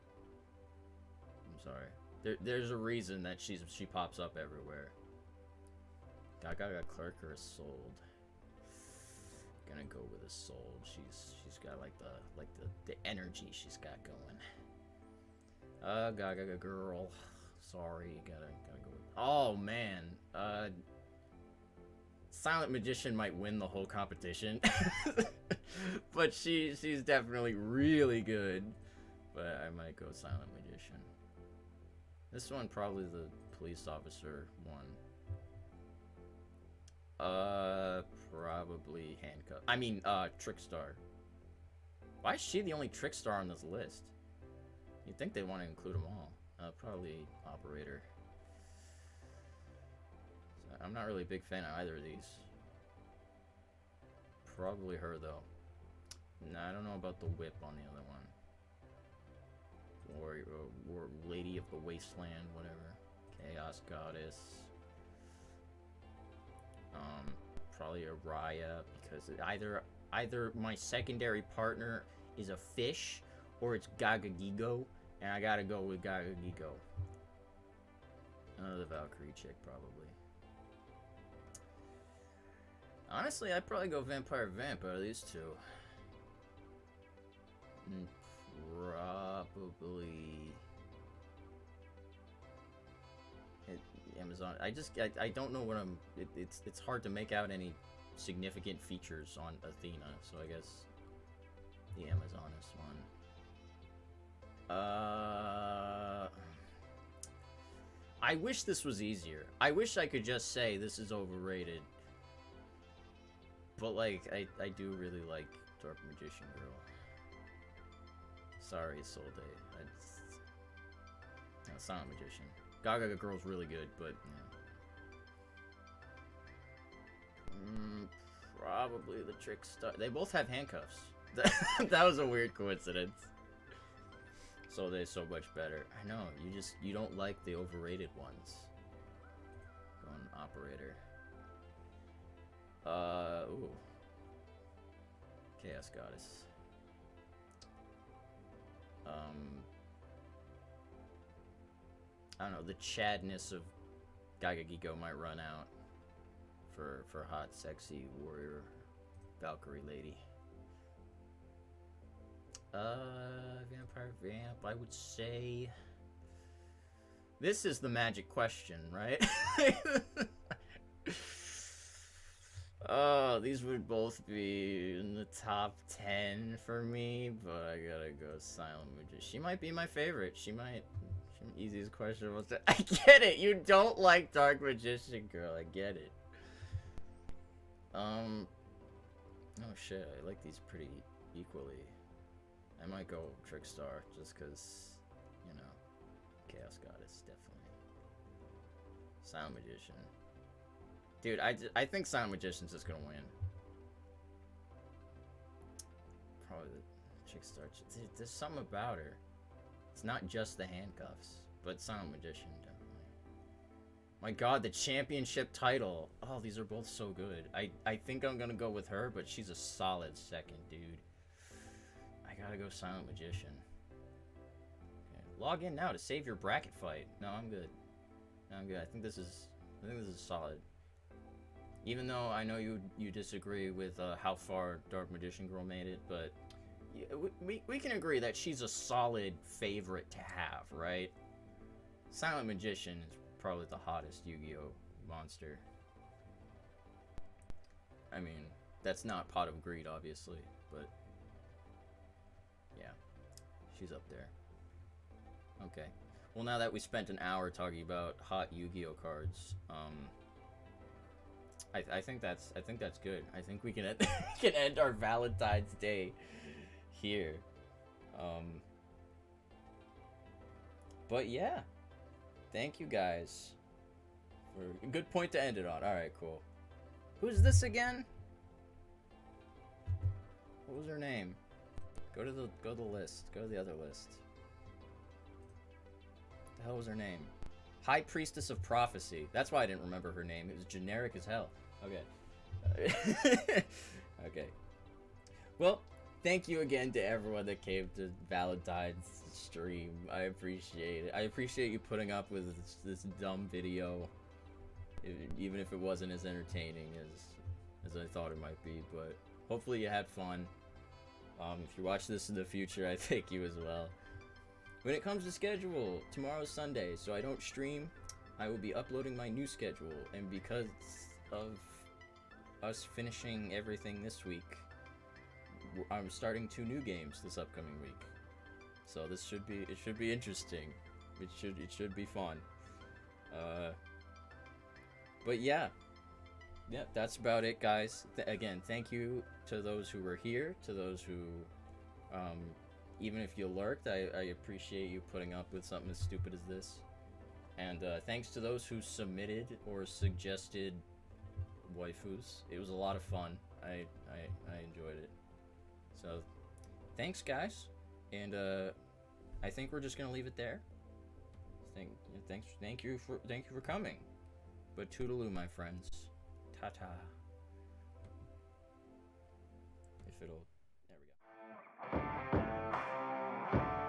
There's a reason that she pops up everywhere. Gaga Clerk or a Sold. Gonna go with a Sold. She's got like the energy she's got going. Gaga girl. Sorry, gotta go with... Oh man. Silent Magician might win the whole competition. But she's definitely really good. But I might go Silent Magician. This one probably the police officer one. Probably Handcuff. I mean, Trickstar. Why is she the only Trickstar on this list? You'd think they want to include them all. Probably Operator. So I'm not really a big fan of either of these. Probably her, though. Nah, I don't know about the Whip on the other one. Or Lady of the Wasteland, whatever. Chaos Goddess. Probably Araya, because either my secondary partner is a fish, or it's Gaga Gigo, and I gotta go with Gaga Gigo. Another Valkyrie chick, probably. Honestly, I'd probably go Vampire Vamp out of these two. Probably Amazon. I don't know what I'm. It's hard to make out any significant features on Athena, so I guess the Amazoness one. I wish this was easier. I wish I could just say this is overrated. But like, I do really like Dark Magician Girl. Sorry, Soul Day. Silent Magician. Gaga Girl's really good, but yeah. Probably the Trickstar. They both have handcuffs. That was a weird coincidence. So they're so much better. I know, you don't like the overrated ones. Going Operator. Ooh. Chaos Goddess. I don't know, the chadness of Gaga Gigo might run out for hot, sexy warrior Valkyrie lady. Vampire Vamp, I would say... This is the magic question, right? Oh, these would both be in the top 10 for me, but I gotta go Silent Magician. She might be my favorite. She might... Easiest question was I get it! You don't like Dark Magician Girl, I get it. Oh shit, I like these pretty equally. I might go Trickstar, just cause, you know, Chaos Goddess, definitely. Silent Magician. Dude, I think Silent Magician's just gonna win. Probably the Trickstar. There's something about her. It's not just the handcuffs, but Silent Magician, definitely. My god, the championship title. Oh, these are both so good. I think I'm gonna go with her, but she's a solid second, dude. I gotta go Silent Magician. Okay. Log in now to save your bracket fight. No, I'm good. No, I'm good. I think this is solid. Even though I know you disagree with how far Dark Magician Girl made it, but we can agree that she's a solid favorite to have, right? Silent Magician is probably the hottest Yu-Gi-Oh monster. I mean, that's not Pot of Greed, obviously, but yeah, she's up there. Okay. Well, now that we spent an hour talking about hot Yu-Gi-Oh cards, I think that's good. I think we can end our Valentine's Day here. But yeah, thank you guys for a good point to end it on. All right, cool. Who's this again? What was her name? Go to the list. Go to the other list. What the hell was her name? High Priestess of Prophecy. That's why I didn't remember her name. It was generic as hell. Okay. Okay. Well, thank you again to everyone that came to Valentine's stream. I appreciate it. I appreciate you putting up with this dumb video, even if it wasn't as entertaining as I thought it might be. But hopefully you had fun. If you watch this in the future, I thank you as well. When it comes to schedule, tomorrow's Sunday, so I don't stream. I will be uploading my new schedule, and because of us finishing everything this week, I'm starting 2 new games this upcoming week. So it should be interesting. It should be fun. But yeah, yeah, that's about it, guys. Again, thank you to those who were here, to those who, even if you lurked, I appreciate you putting up with something as stupid as this. And thanks to those who submitted or suggested waifus. It was a lot of fun. I enjoyed it. So, thanks, guys. And I think we're just gonna leave it there. Thank you for coming. But toodaloo, my friends. Ta-ta. If it'll